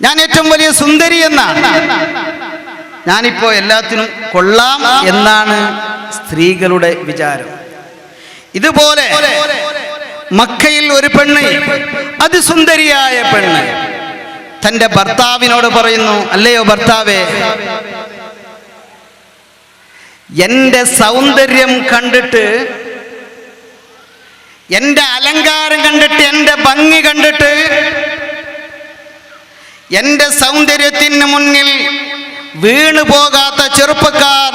ഞാൻ ഏറ്റവും വലിയ സുന്ദരി എന്നാണ്, ഞാനിപ്പോ എല്ലാത്തിനും കൊള്ളാം എന്നാണ് സ്ത്രീകളുടെ വിചാരം. ഇതുപോലെ മക്കയിൽ ഒരു പെണ്ണ്, അതിസുന്ദരിയായ പെണ്ണ് തൻ്റെ ഭർത്താവിനോട് പറയുന്നു, അല്ലയോ ഭർത്താവേ, എൻ്റെ സൗന്ദര്യം കണ്ടിട്ട്, എൻ്റെ അലങ്കാരം കണ്ടിട്ട്, എൻ്റെ ഭംഗി കണ്ടിട്ട്, എൻ്റെ സൗന്ദര്യത്തിന് മുന്നിൽ വീണു പോകാത്ത ചെറുപ്പക്കാർ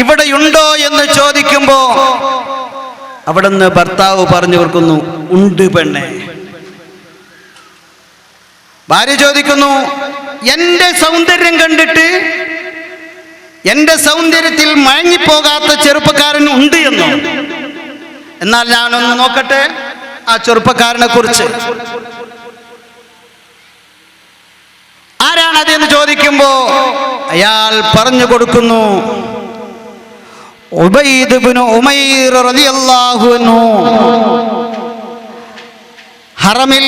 ഇവിടെയുണ്ടോ എന്ന് ചോദിക്കുമ്പോ അവിടുന്ന് ഭർത്താവ് പറഞ്ഞു കൊടുക്കുന്നു, ഉണ്ട് പെണ്ണെ. ഭാര്യ ചോദിക്കുന്നു, എൻ്റെ സൗന്ദര്യം കണ്ടിട്ട് എൻ്റെ സൗന്ദര്യത്തിൽ മയങ്ങിപ്പോകാത്ത ചെറുപ്പക്കാരൻ ഉണ്ട് എന്നോ? എന്നാൽ ഞാനൊന്ന് നോക്കട്ടെ ആ ചെറുപ്പക്കാരനെ കുറിച്ച്. ആരാണതെന്ന് ചോദിക്കുമ്പോ അയാൾ പറഞ്ഞു കൊടുക്കുന്നു, ഉബൈദ് ഇബ്നു ഉമൈർ റളിയല്ലാഹു അൻഹു ഹറമിൽ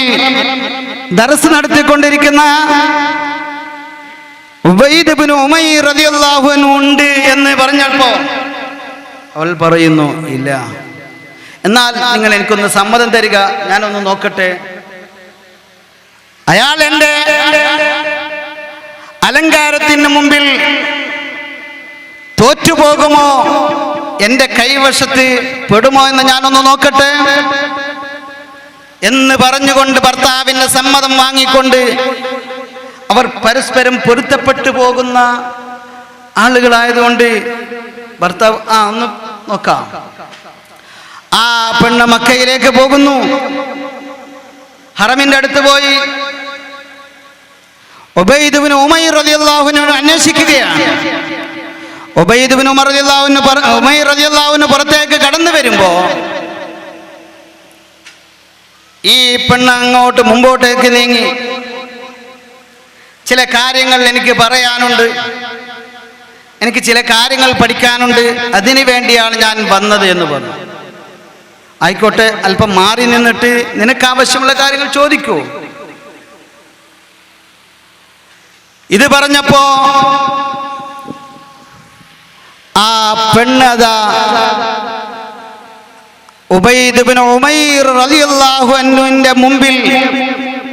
ദർസ് നടത്തിക്കൊണ്ടിരിക്കുന്ന ഉബൈദ് ഇബ്നു ഉമൈർ റളിയല്ലാഹു അൻഹു ഉണ്ട് എന്ന് പറഞ്ഞപ്പോൾ അവൾ പറയുന്നു, ഇല്ല, എന്നാൽ നിങ്ങൾ എനിക്കൊന്ന് സമ്മതം തരിക, ഞാനൊന്ന് നോക്കട്ടെ. അയാൾ എൻ്റെ അലങ്കാരത്തിന് മുമ്പിൽ തോറ്റുപോകുമോ, എൻ്റെ കൈവശത്ത് പെടുമോ എന്ന് ഞാനൊന്ന് നോക്കട്ടെ എന്ന് പറഞ്ഞുകൊണ്ട് ഭർത്താവിൻ്റെ സമ്മതം വാങ്ങിക്കൊണ്ട് അവർ പരസ്പരം പൊരുത്തപ്പെട്ടു പോകുന്ന ആളുകളായതുകൊണ്ട് ഭർത്താവ് ഒന്ന് നോക്കാം. ആ പെണ്ണ് മക്കയിലേക്ക് പോകുന്നു. ഹറമിന്റെ അടുത്ത് പോയി ഉബൈദ് ഇബ്നു ഉമൈർ റളിയല്ലാഹു അൻഹു അന്വേഷിക്കുകയാണ്. ഉബൈദ് ഇബ്നു ഉമൈർ റളിയല്ലാഹു അൻഹു പുറത്തേക്ക് കടന്നു വരുമ്പോ ഈ പെണ്ണ് അങ്ങോട്ട് മുമ്പോട്ടേക്ക് നീങ്ങി, ചില കാര്യങ്ങൾ എനിക്ക് പറയാനുണ്ട്, എനിക്ക് ചില കാര്യങ്ങൾ പഠിക്കാനുണ്ട്, അതിനു വേണ്ടിയാണ് ഞാൻ വന്നത് എന്ന് പറഞ്ഞു. ആയിക്കോട്ടെ, അല്പം മാറി നിന്നിട്ട് നിനക്ക് ആവശ്യമുള്ള കാര്യങ്ങൾ ചോദിക്കൂ. ഇത് പറഞ്ഞപ്പോ ആ പെണ്ണതാ ഉബൈദ് ഇബ്നു ഉമൈർ റളിയല്ലാഹു അൻഹുവിന്റെ മുമ്പിൽ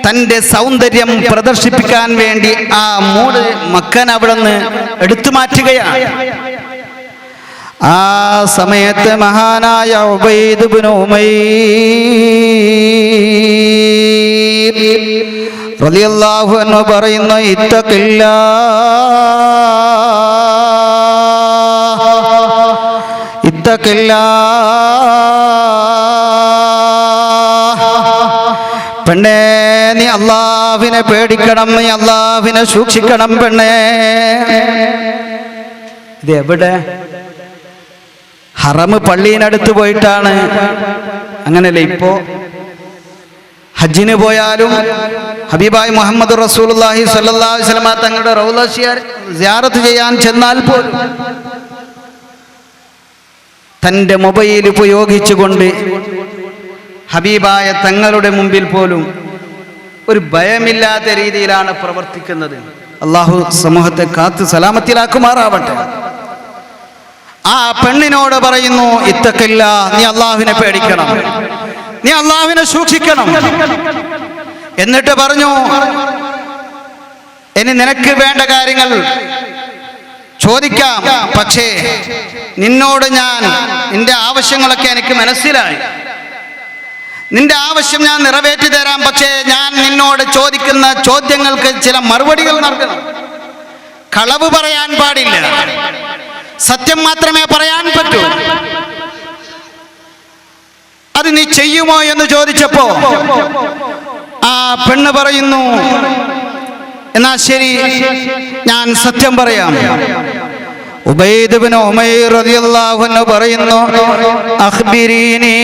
തൻ്റെ സൗന്ദര്യം പ്രദർശിപ്പിക്കാൻ വേണ്ടി ആ മൂട് മക്കൻ അവിടെ നിന്ന് എടുത്തു മാറ്റുകയാണ്. ആ സമയത്ത് മഹാനായ ഉബൈദ് ഇബ്നു ഉമൈർ റളിയല്ലാഹു അൻഹു പറയുന്നു, പെണ്ണേ, നീ അല്ലാഹുവിനെ പേടിക്കണം, നീ അല്ലാഹുവിനെ സൂക്ഷിക്കണം പെണ്ണേ. ഇത് എവിടെ? ഹറം പള്ളിയിനടുത്ത് പോയിട്ടാണ്. അങ്ങനല്ലേ ഇപ്പോ ഹജ്ജിന് പോയാലും ഹബീബായ് മുഹമ്മദ് റസൂലുള്ളാഹി സ്വല്ലല്ലാഹു അലൈഹി വസല്ലം തങ്ങളുടെ റൗള സിയാറത്ത് ചെയ്യാൻ ചെന്നാൽ പോലും തൻ്റെ മൊബൈൽ ഉപയോഗിച്ചുകൊണ്ട് ഹബീബായ തങ്ങളുടെ മുമ്പിൽ പോലും ഒരു ഭയമില്ലാത്ത രീതിയിലാണ് പ്രവർത്തിക്കുന്നത്. അള്ളാഹു സമൂഹത്തെ കാത്ത് സലാമത്തിലാക്കുമാറാവട്ടെ. ആ പെണ്ണിനോട് പറയുന്നു, ഇത്തഖില്ല, നീ അള്ളാഹുവിനെ പേടിക്കണം, നീ അള്ളാഹുവിനെ സൂക്ഷിക്കണം. എന്നിട്ട് പറഞ്ഞു, ഇനി നിനക്ക് വേണ്ട കാര്യങ്ങൾ ചോദിക്കാം, പക്ഷേ നിന്നോട് നിന്റെ ആവശ്യങ്ങളൊക്കെ എനിക്ക് മനസ്സിലായി, നിന്റെ ആവശ്യം ഞാൻ നിറവേറ്റി തരാം. പക്ഷേ ഞാൻ നിന്നോട് ചോദിക്കുന്ന ചോദ്യങ്ങൾക്ക് ചില മറുപടികൾ നൽകണം. കളവ് പറയാൻ പാടില്ല, സത്യം മാത്രമേ പറയാൻ പറ്റൂ. അത് നീ ചെയ്യുമോ എന്ന് ചോദിച്ചപ്പോ ആ പെണ്ണ് പറയുന്നു, എന്നാ ശരി, ഞാൻ സത്യം പറയാം. ഉബൈദ് ഇബ്നു ഉമൈർ റളിയല്ലാഹു അൻഹു പറയുന്നു, അഖ്ബിരീനി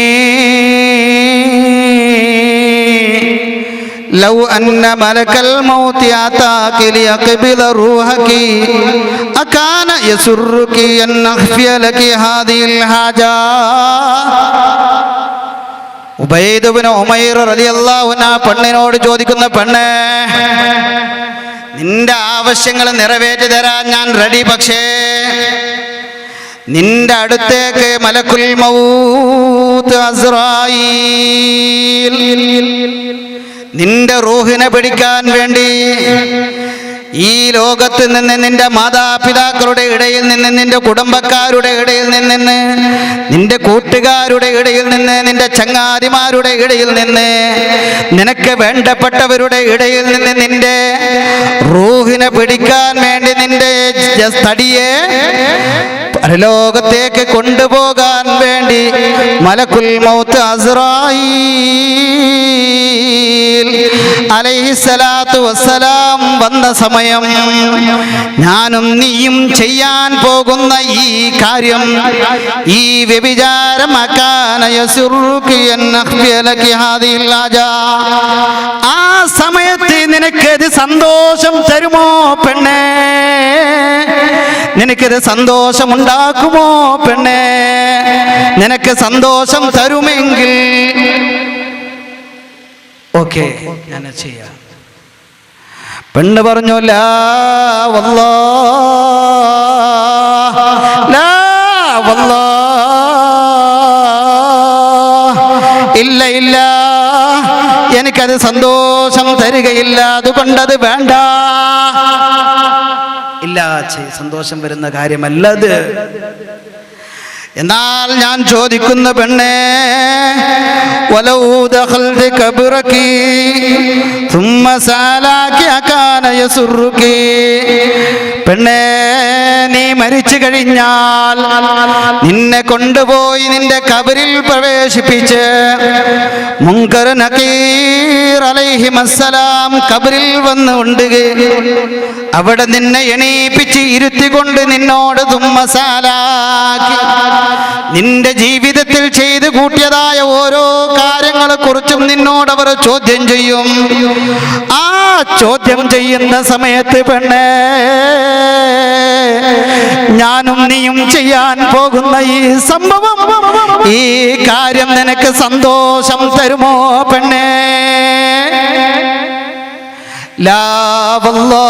ലൗ അന്ന മലക്കൽ മൗതി അതാക ലിയഖ്ബില റൂഹകി അകാന യസുറുകി അൻ അഖ്ഫിയ ലകി ഹാദിഹിൽ ഹാജാ. ഉബൈദ് ഇബ്നു ഉമൈർ റളിയല്ലാഹു അൻഹു പെണ്ണിനോട് ചോദിക്കുന്ന, പെണ്ണേ, നിന്റെ ആവശ്യങ്ങൾ നിറവേറ്റി തരാൻ ഞാൻ റെഡി, പക്ഷേ നിന്റെ അടുത്തേക്ക് മലക്കുൽ മൗത്ത് അസ്രായീൽ നിന്റെ റൂഹിനെ പിടിക്കാൻ വേണ്ടി ഈ ലോകത്ത് നിന്ന് നിന്റെ മാതാപിതാക്കളുടെ ഇടയിൽ നിന്ന്, നിന്റെ കുടുംബക്കാരുടെ ഇടയിൽ നിന്ന്, നിന്റെ കൂട്ടുകാരുടെ ഇടയിൽ നിന്ന്, നിന്റെ ചങ്ങാതിമാരുടെ ഇടയിൽ നിന്ന്, നിനക്ക് വേണ്ടപ്പെട്ടവരുടെ ഇടയിൽ നിന്ന് നിന്റെ റൂഹിനെ പിടിക്കാൻ വേണ്ടി നിന്റെ തടിയെ പരലോകത്തേക്ക് കൊണ്ടുപോകാൻ വേണ്ടി മലക്കുൽ മൗത്ത് അസ്രായീൽ അലൈഹിസ്സലാത്തു വസ്സലാം വന്ന സമയം ഞാനും നീയും ചെയ്യാൻ പോകുന്ന ഈ കാര്യം, ഈ വ്യഭിചാരം, ആ സമയത്ത് നിനക്കത് സന്തോഷം തരുമോ പെണ്ണേ? നിനക്കത് സന്തോഷമുണ്ടാക്കുമോ പെണ്ണേ? നിനക്ക് സന്തോഷം തരുമെങ്കിൽ ഓക്കെ, ഞാൻ ചെയ്യാം. പെണ്ണ് പറഞ്ഞു, ലാ വല്ലാഹ്, ലാ വല്ലാഹ്, ഇല്ല ഇല്ല, എനിക്കത് സന്തോഷം തരികയില്ല, അതുകൊണ്ടത് വേണ്ട. ഇല്ല, സന്തോഷം വരുന്ന കാര്യമല്ലത്. എന്നാൽ ഞാൻ ചോദിക്കുന്ന പെണ്ണേ, വലൗ ദഖൽത ഖബ്റകി ثم സാലാകി അകാന യസുറുകി, പെണ്ണേ നീ മരിച്ചു കഴിഞ്ഞാൽ നിന്നെ കൊണ്ടുപോയി നിന്റെ ഖബറിൽ പ്രവേശിപ്പിച്ച് മുൻകർ നകീർ അലൈഹിമസ്സലാം ഖബറിൽ വന്നുകൊണ്ട് അവിടെ നിന്നെ എണീപ്പിച്ച് ഇരുത്തിക്കൊണ്ട് നിന്നോട് തുമ്മ സാലാക്കി നിന്റെ ജീവിതത്തിൽ ചെയ്തു കൂട്ടിയതായ ഓരോ കാര്യങ്ങളെ കുറിച്ചും നിന്നോട് അവർ ചോദ്യം ചെയ്യും. ആ ചോദ്യം ചെയ്യുന്ന സമയത്ത് പെണ്ണേ, ഞാനും നീയും ചെയ്യാൻ പോകുന്ന ഈ സംഭവം, ഈ കാര്യം നിനക്ക് സന്തോഷം തരുമോ പെണ്ണേ? ലാ വല്ലാഹ്,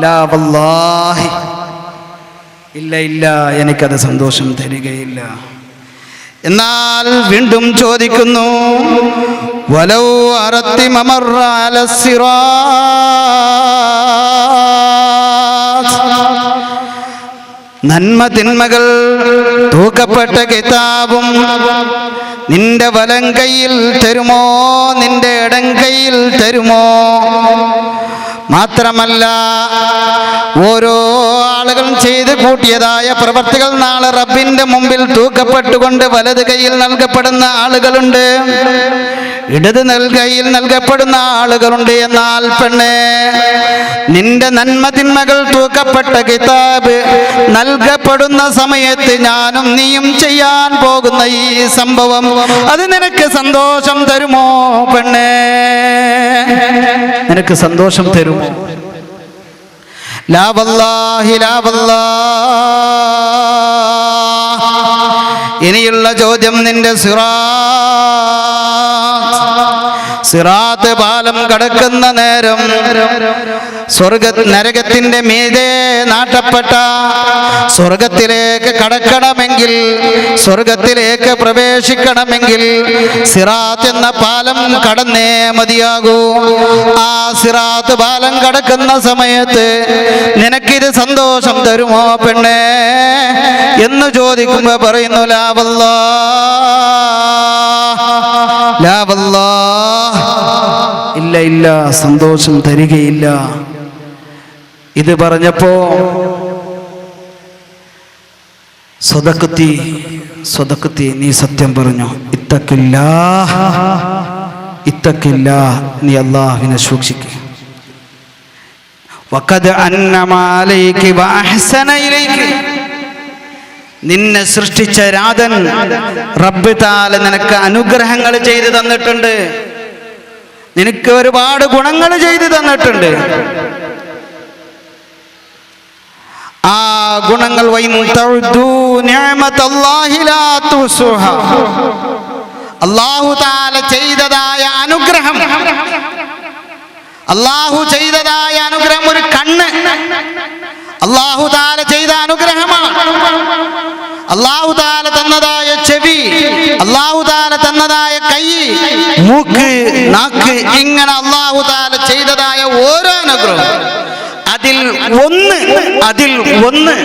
ലാ വല്ലാഹി, ഇല്ല ഇല്ല, എനിക്കത് സന്തോഷം തരികയില്ല. എന്നാൽ വീണ്ടും ചോദിക്കുന്നു, വലൗ അറത്തി മമറ അലസ്സിറാത്ത്, നന്മ തിന്മകൾ തൂക്കപ്പെട്ട കിതാബും നിന്റെ വലം കൈയിൽ തരുമോ, നിന്റെ ഇടം കൈയിൽ തരുമോ? മാത്രമല്ല, ഓരോ ആളുകളും ചെയ്ത് കൂട്ടിയതായ പ്രവർത്തികൾ നാളെ റബ്ബിന്റെ മുമ്പിൽ തൂക്കപ്പെട്ടുകൊണ്ട് വലത് കൈയിൽ നൽകപ്പെടുന്ന ആളുകളുണ്ട്, ഇടത് കൈയിൽ നൽകപ്പെടുന്ന ആളുകളുണ്ട്. എന്നാൽ പെണ്ണേ, നിന്റെ നന്മ തിന്മകൾ തൂക്കപ്പെട്ട കിതാബ് നൽകപ്പെടുന്ന സമയത്ത് ഞാനും നീയും ചെയ്യാൻ പോകുന്ന ഈ സംഭവം, അത് നിനക്ക് സന്തോഷം തരുമോ പെണ്ണേ? നിനക്ക് സന്തോഷം തരുമോ? ലാ വല്ലാഹി, ലാ വല്ലാഹ്. ഇനിയുള്ള ചോദ്യം, നിന്റെ സിറാത്ത് പാലം കടക്കുന്ന നേരം നരകത്തിന്റെ മീതെ നാട്ടപ്പെട്ട സ്വർഗത്തിലേക്ക് കടക്കണമെങ്കിൽ, സ്വർഗത്തിലേക്ക് പ്രവേശിക്കണമെങ്കിൽ സിറാത്ത് എന്ന പാലം കടന്നേ മതിയാകൂ. ആ സിറാത്ത് പാലം കടക്കുന്ന സമയത്ത് നിനക്കിത് സന്തോഷം തരുമോ പെണ്ണേ എന്ന് ചോദിക്കുമ്പോ പറയുന്നു, ലാ വല്ലാഹ്, ലാ വല്ലാഹ്, ഇല്ല ഇല്ല, സന്തോഷം തരികയില്ല. ഇത് പറഞ്ഞപ്പോ സ്വതക്കത്തി, നീ സത്യം പറഞ്ഞു, ഇത്തക്കില്ലാ, നീ അല്ലാഹുവിനെ സൂക്ഷിക്കുക. വഖദ് അൻഅമ അലൈകി വഅഹ്സന ഇലൈകി, നിന്നെ സൃഷ്ടിച്ച രാധൻ റബ്ബ് തആല നിനക്ക് അനുഗ്രഹങ്ങൾ ചെയ്തു തന്നിട്ടുണ്ട്, നിനക്ക് ഒരുപാട് ഗുണങ്ങൾ ചെയ്തു തന്നിട്ടുണ്ട്. ആ ഗുണങ്ങൾ അല്ലാഹു തആല ചെയ്തതായ അനുഗ്രഹം, അല്ലാഹു ചെയ്തതായ അനുഗ്രഹം, ഒരു കണ്ണ്, അല്ലാഹു തആല ചെയ്ത അനുഗ്രഹമാണ്. അല്ലാഹു തആല തന്നതായ ചെവി, അല്ലാഹു തആല തന്നതായ കൈ, മൂക്ക്, നാക്ക്, ഇങ്ങനെ അല്ലാഹു തആല ചെയ്തതായ ഓരോ അനുഗ്രഹം അതിൽ ഒന്ന്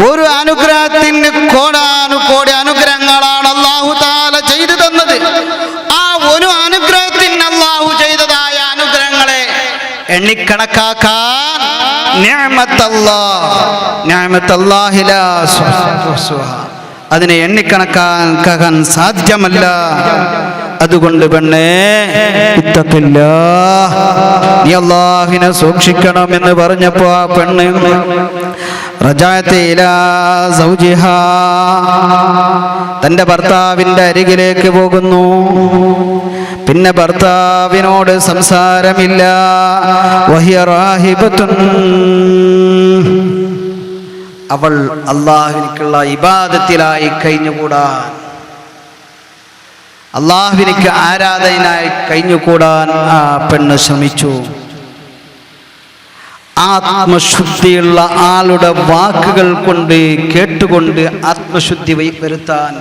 ഒരു അനുഗ്രഹത്തിന് കോടാനുകോടി അനുഗ്രഹങ്ങളാണ് അല്ലാഹു തആല ചെയ്തു തന്നത്. ആ ഒരു അനുഗ്രഹത്തിന് അല്ലാഹു ചെയ്തതായ അനുഗ്രഹങ്ങളെ എണ്ണിക്കണക്കാക്കാൻ അതിനെ എണ്ണിക്കണക്കാക്കാൻ സാധ്യമല്ല. അതുകൊണ്ട് പെണ്ണേ, നീ അല്ലാഹുവിനെ സൂക്ഷിക്കണം എന്ന് പറഞ്ഞപ്പോ ആ പെണ്ണ് തന്റെ ഭർത്താവിന്റെ അരികിലേക്ക് പോകുന്നു. പിന്നെ ഭർത്താവിനോട് സംസാരമില്ല. അവൾ അല്ലാഹുവിനുള്ള ഇബാദത്തിലായി കഴിഞ്ഞുകൂടാൻ, അല്ലാഹുവിനിക്ക് ആരാധനയായി കഴിഞ്ഞുകൂടാൻ ആ പെണ്ണ് ശ്രമിച്ചു. ആത്മശുദ്ധിയുള്ള ആളുടെ വാക്കുകൾ കൊണ്ട് കേട്ടുകൊണ്ട് ആത്മശുദ്ധി വരുത്താൻ,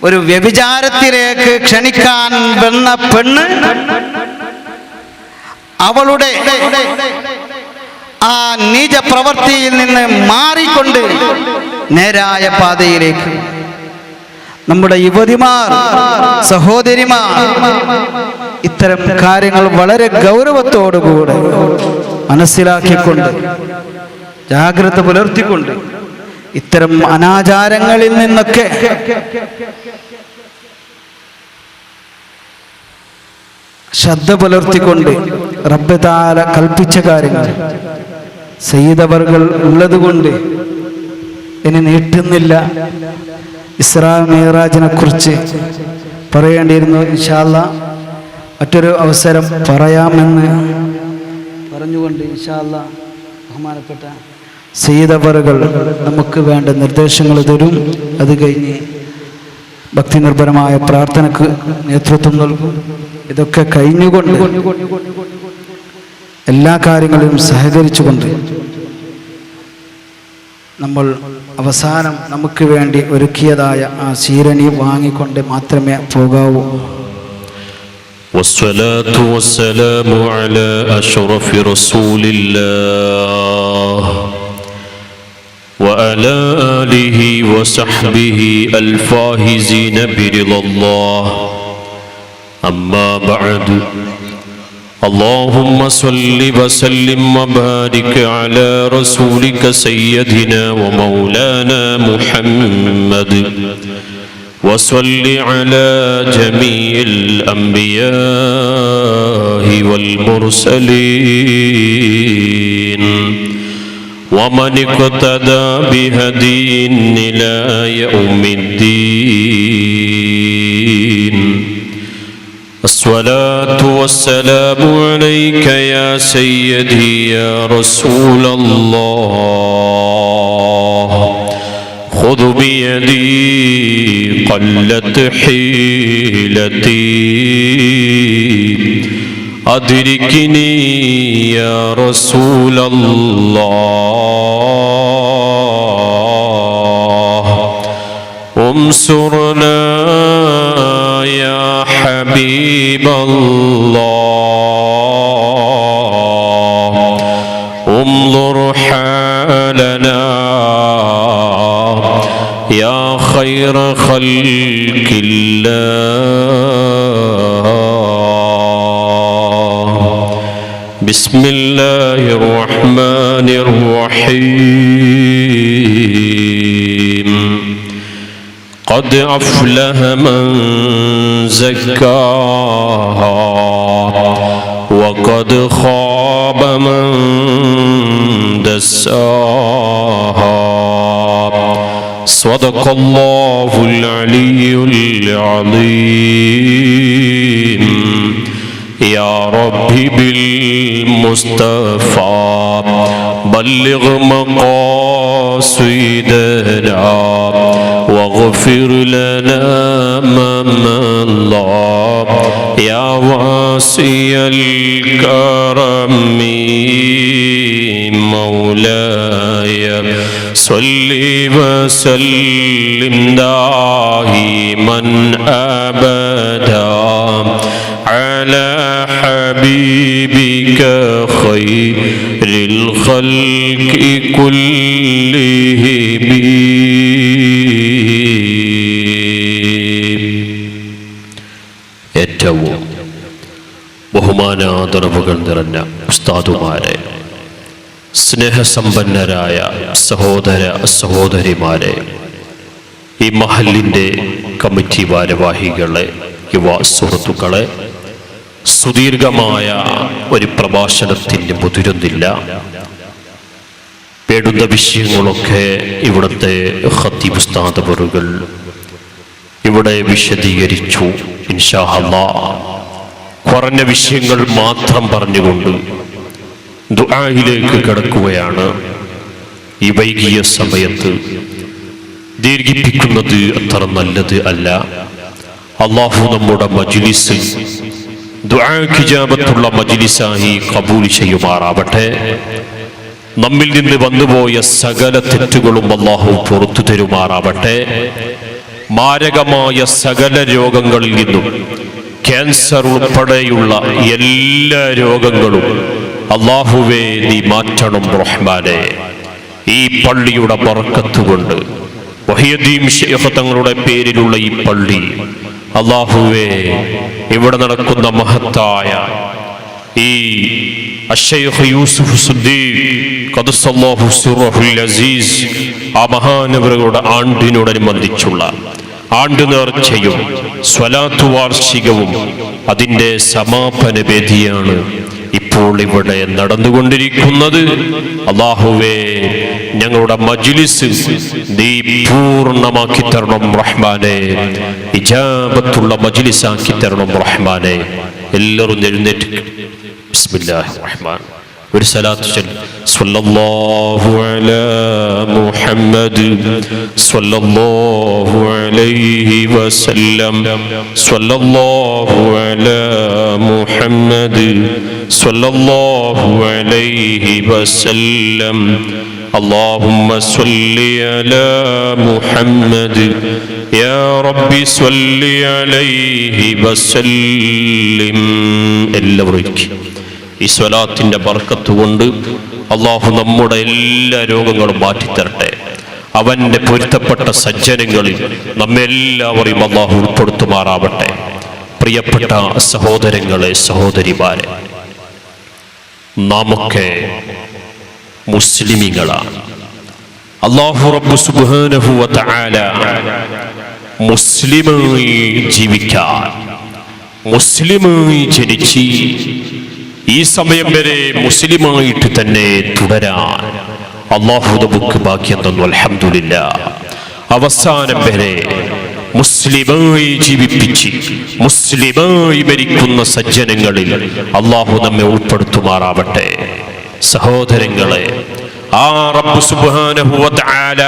ഒരു വ്യഭിചാരത്തിലേക്ക് ക്ഷണിക്കാൻ വന്ന പെണ്ണ് അവളുടെ ആ നീച പ്രവൃത്തിയിൽ നിന്ന് മാറിക്കൊണ്ട് നേരായ പാതയിലേക്ക്, നമ്മുടെ യുവതിമാർ, സഹോദരിമാർ ഇത്തരം കാര്യങ്ങൾ വളരെ ഗൗരവത്തോടുകൂടെ മനസ്സിലാക്കിക്കൊണ്ട്, ജാഗ്രത പുലർത്തിക്കൊണ്ട്, ഇത്തരം അനാചാരങ്ങളിൽ നിന്നൊക്കെ ശ്രദ്ധ പുലർത്തിക്കൊണ്ട് റബ്ബ് തആല കൽപ്പിച്ച കാര്യങ്ങൾ സയ്യിദവർകൾ ഉള്ളതുകൊണ്ട് ഇനി നീട്ടുന്നില്ല. ഇസ്രാ മിഅ്റാജിനെ കുറിച്ച് പറയേണ്ടിയിരുന്നു. ഇൻഷാ അല്ലാഹ് മറ്റൊരു അവസരം പറയാമെന്ന് പറഞ്ഞുകൊണ്ട് ഇൻഷാ അല്ലാഹ് ബഹുമാനപ്പെട്ട സയ്യിദവർകൾ നമുക്ക് വേണ്ട നിർദ്ദേശങ്ങൾ തരും. അത് കഴിഞ്ഞ് ഭക്തി നിർഭരമായ പ്രാർത്ഥനക്ക് നേതൃത്വം നൽകും. ഇതൊക്കെ കഴിഞ്ഞുകൊണ്ട് എല്ലാ കാര്യങ്ങളിലും സഹകരിച്ചുകൊണ്ട് നമ്മൾ അവസാനം നമുക്ക് വേണ്ടി ഒരുക്കിയതായ ആ ശീരണി വാങ്ങിക്കൊണ്ട് മാത്രമേ പോകാവൂ. والصلاة والسلام على أشرف رسول الله وعلى آله وصحبه الفائزين برضا الله. أما بعد، اللهم صل وسلم وبارك على رسولك سيدنا ومولانا محمد، وصل على جميع الأنبياء والمرسلين ومن اقتدى بهدي إلى يوم الدين. الصلاة والسلام عليك يا سيدي يا رسول الله. خذ بيدي قلت حيلتي، أدركني يا رسول الله. انصرنا يا حبيب الله. انظر حالنا يا خير خلق الله. بسم الله الرحمن الرحيم. قد أفلح من زكاها وقد خاب من دساها. صدق الله العلي العظيم. يا ربي بالمصطفى بلغ مقاصدنا واغفر لنا ما مضى يا واسع الكرم مولاي صل وسلم دائما أبدا على حبيبك خير الخلق كلهم. ഏറ്റവും ബഹുമാനാദരവുകൾ നിറഞ്ഞ ഉസ്താദുമാരെ, സ്നേഹസമ്പന്നരായ സഹോദര സഹോദരിമാരെ, ഈ മഹലിൻ്റെ കമ്മിറ്റി ഭാരവാഹികളെ, യുവ സുഹൃത്തുക്കളെ, സുദീർഘമായ ഒരു പ്രഭാഷണത്തിന് മുതിരുന്നില്ല. പേടുന്ന വിഷയങ്ങളൊക്കെ ഇവിടുത്തെ ഖത്തീബ് ഉസ്താദ് അവറുകൾ ഇവിടെ വിശദീകരിച്ചു. ഇൻഷാ അല്ലാഹ് കുറഞ്ഞ വിഷയങ്ങൾ മാത്രം പറഞ്ഞുകൊണ്ട് ദുആയിലേക്ക് കടക്കുകയാണ്. ഈ വൈകിയ സമയത്ത് ദീർഘിപ്പിക്കുന്നത് അത്ര നല്ലത് അല്ല. അല്ലാഹു നമ്മുടെ മജ്ലിസ് ദുആക്ക് ഇജാബത്തുള്ള മജ്ലിസായി ഖബൂൽ ചെയ്യുമാറാവട്ടെ. നമ്മിൽ നിന്ന് വന്നുപോയ സകല തെറ്റുകളും അല്ലാഹു പുറത്തു തരുമാറാവട്ടെ. മാരകമായ സകല രോഗങ്ങളിൽ നിന്നും, ക്യാൻസർ ഉൾപ്പെടെയുള്ള എല്ലാ രോഗങ്ങളും അല്ലാഹുവേ നീ മാറ്റണം റഹ്മാനെ. ഈ പള്ളിയുടെ ബർക്കത്ത് കൊണ്ട്, വഹിയുദ്ദീൻ ശൈഖ് തങ്ങളുടെ പേരിലുള്ള ഈ പള്ളി അല്ലാഹുവേ, ഇവിടെ നടക്കുന്ന മഹത്തായ ഈ അശ്ശൈഖ് യൂസുഫ് സിദ്ദീഖ് ഖദ്ദസല്ലാഹു സിർറഹുൽ അസീസ് ആ മഹാനവറുകളുടെ ആണ്ടിനോടനുബന്ധിച്ചുള്ള ആണ്ട് നേർച്ചയും സ്വലാത്തു വാർഷികവും അതിൻ്റെ സമാപന വേദിയാണ് ഇപ്പോൾ ഇവിടെ നടന്നുകൊണ്ടിരിക്കുന്നത്. അല്ലാഹുവേ, ഞങ്ങളുടെ മജ്ലിസ് നീ പൂർണ്ണമാക്കി തരണം റഹ്മാനെ. ഇജാബത്തുള്ള മജ്ലിസാക്കി തരണം റഹ്മാനെ. എല്ലാവരും എഴുന്നേറ്റ് ബിസ്മില്ലാഹിർ റഹ്മാൻ ഒരു സലാത്ത് ചൊല്ലി. സ്വല്ലല്ലാഹു അലാ മുഹമ്മദ് സ്വല്ലല്ലാഹു അലൈഹി വസല്ലം സ്വല്ലല്ലാഹു അലാ മുഹമ്മദ് സ്വല്ലല്ലാഹു അലൈഹി വസല്ലം اللهم صل على محمد يا رب صل عليه وسلم. എല്ലാവരും ഈ സ്വലാത്തിന്റെ ബർക്കത്ത് കൊണ്ട് അല്ലാഹു നമ്മുടെ എല്ലാ രോഗങ്ങളും മാറ്റിത്തരട്ടെ. അവന്റെ പൊരുത്തപ്പെട്ട സജ്ജനങ്ങളിൽ നമ്മെല്ലാവരെയും അല്ലാഹു ഉൾപ്പെടുത്തുമാറാവട്ടെ. പ്രിയപ്പെട്ട സഹോദരങ്ങളെ, സഹോദരിമാരെ, നാമൊക്കെ മുസ്ലിമീങ്ങളാണ്. അല്ലാഹു റബ്ബ് സുബ്ഹാനഹു വ തആല മുസ്ലിമായി ജീവിക്കാൻ, മുസ്ലിമായി ജനിച്ച് ഈ സമയം വരെ മുസ്ലിമായിട്ട് തന്നെ തുടരാൻ അല്ലാഹു നമുക്ക് ഭാഗ്യം തന്നു. അൽഹംദുലില്ലാഹ്. അവസാനം വരെ മുസ്ലിമായി ജീവിപ്പിച്ച് മുസ്ലിമായി മരിക്കുന്ന സജ്ജനങ്ങളിൽ അല്ലാഹു നമ്മെ ഉൾപ്പെടുത്തുമാറാവട്ടെ. സഹോദരങ്ങളെ, ആ റബ്ബ് സുബ്ഹാനഹു വ തആല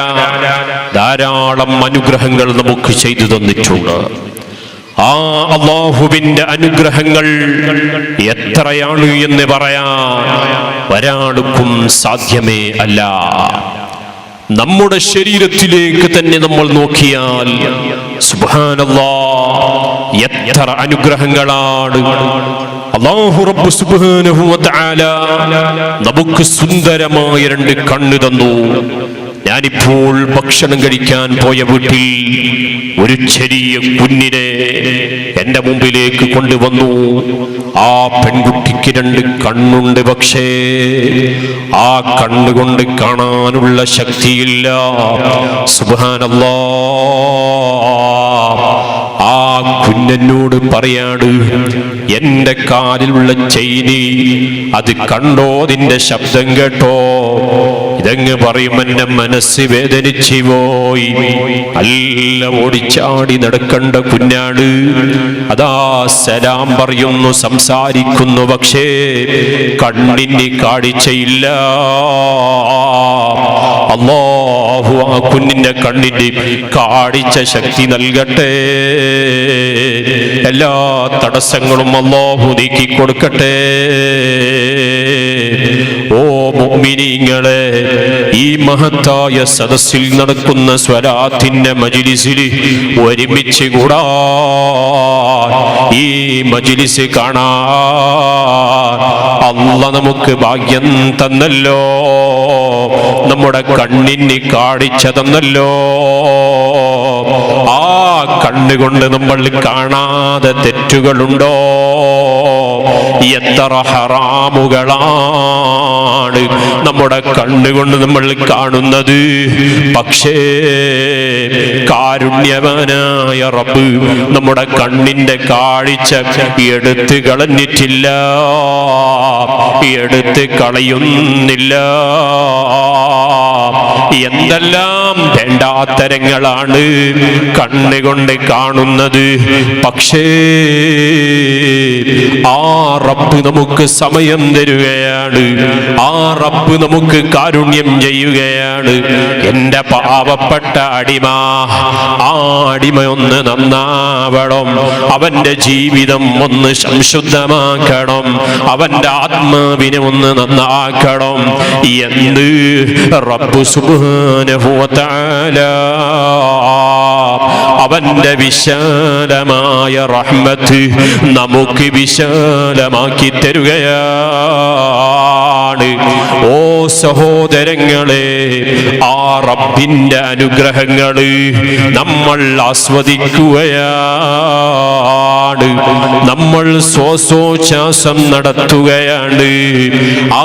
ധാരാളം അനുഗ്രഹങ്ങൾ നമുക്ക് ചെയ്തു തന്നിട്ടുണ്ട്. ആ അല്ലാഹുവിന്റെ അനുഗ്രഹങ്ങൾ എത്രയാണ് എന്ന് പറയാൻ ഒരാൾക്കും സാധ്യമേ അല്ല. നമ്മുടെ ശരീരത്തിലേക്ക് തന്നെ നമ്മൾ നോക്കിയാൽ സുബ്ഹാനല്ലാഹ്, എത്ര അനുഗ്രഹങ്ങളാണ് അല്ലാഹു റബ്ബ് സുബ്ഹാനഹു വ തആല നമുക്ക് സുന്ദരമായ രണ്ട് കണ്ണ് തന്നു. ഞാനിപ്പോൾ ഭക്ഷണം കഴിക്കാൻ പോയ വീട്ടിൽ ഒരു ചെറിയ കുഞ്ഞിനെ എന്റെ മുമ്പിലേക്ക് കൊണ്ടുവന്നു. ആ പെൺകുട്ടിക്ക് രണ്ട് കണ്ണുണ്ട്, പക്ഷേ ആ കണ്ണുകൊണ്ട് കാണാനുള്ള ശക്തിയില്ല. സുബ്ഹാനല്ലാഹ്. ആ കുഞ്ഞനോട് പറയാണ്, എന്റെ കാലിലുള്ള ചെയിനി അത് കണ്ടോ, അതിന്റെ ശബ്ദം കേട്ടോ? ഇതങ്ങ് പറയും എന്റെ മനസ്സ് വേദനിച്ചു പോയി. നല്ല ഓടിച്ചാടി നടക്കേണ്ട കുഞ്ഞാട് അതാ സലാം പറയുന്നു, സംസാരിക്കുന്നു, പക്ഷേ കണ്ണിന് കാഴ്ചയില്ല. അല്ലാഹു ആ കുഞ്ഞിന്റെ കണ്ണിന് കാഴ്ച ശക്തി നൽകട്ടെ. എല്ലാ തടസ്സങ്ങളും അല്ലാഹു നീക്കി കൊടുക്കട്ടെ. ഓ മുഅ്മിനീങ്ങളെ, ഈ മഹത്തായ സദസ്സിൽ നടക്കുന്ന സ്വലാത്തിന്റെ മജ്ലിസിൽ ഒരുമിച്ച് കൂടാൻ, ഈ മജ്ലിസ് കാണാൻ അല്ലാഹ് നമുക്ക് ഭാഗ്യം തന്നല്ലോ, നമ്മുടെ കണ്ണിന് കാഴ്ച തന്നല്ലോ. ആ കണ്ണുകൊണ്ട് നമ്മൾ കാണാതെ തെറ്റുകളുണ്ടോ? എത്ര ഹറാമുകളാണ് നമ്മുടെ കണ്ണുകൊണ്ട് നമ്മൾ കാണുന്നത്. പക്ഷേ കാരുണ്യവാനായ റബ്ബ് നമ്മുടെ കണ്ണിന്റെ കാഴ്ച എടുത്ത് കളഞ്ഞിട്ടില്ല, എടുത്ത് കളയുന്നില്ല. എന്തെല്ലാം വേണ്ടാത്തരങ്ങളാണ് കണ്ണുകൊണ്ട് കാണുന്നത്. പക്ഷേ ആ റബ്ബ് നമുക്ക് സമയം തരുകയാണ്, ആ റബ്ബ് നമുക്ക് കാരുണ്യം ചെയ്യുകയാണ്. എന്റെ പാവപ്പെട്ട അടിമ, ആ അടിമ ഒന്ന് നന്നാവണം, അവന്റെ ജീവിതം ഒന്ന് സംശുദ്ധമാക്കണം, അവന്റെ ആത്മാവിനെ ഒന്ന് നന്നാക്കണം എന്ന് റബ്ബ് സുബ്ഹാനഹു വ തആല അവന്റെ വിശാലമായ റഹ്മത്ത് നമുക്ക് വിശാലമാക്കി തരുകയാണ്. ഓ സഹോദരങ്ങളെ, ആ റബ്ബിന്റെ അനുഗ്രഹങ്ങള് നമ്മൾ ആസ്വദിക്കുകയാണ്, നമ്മൾ ശ്വാസോച്ഛ്വാസം നടത്തുകയാണ്. ആ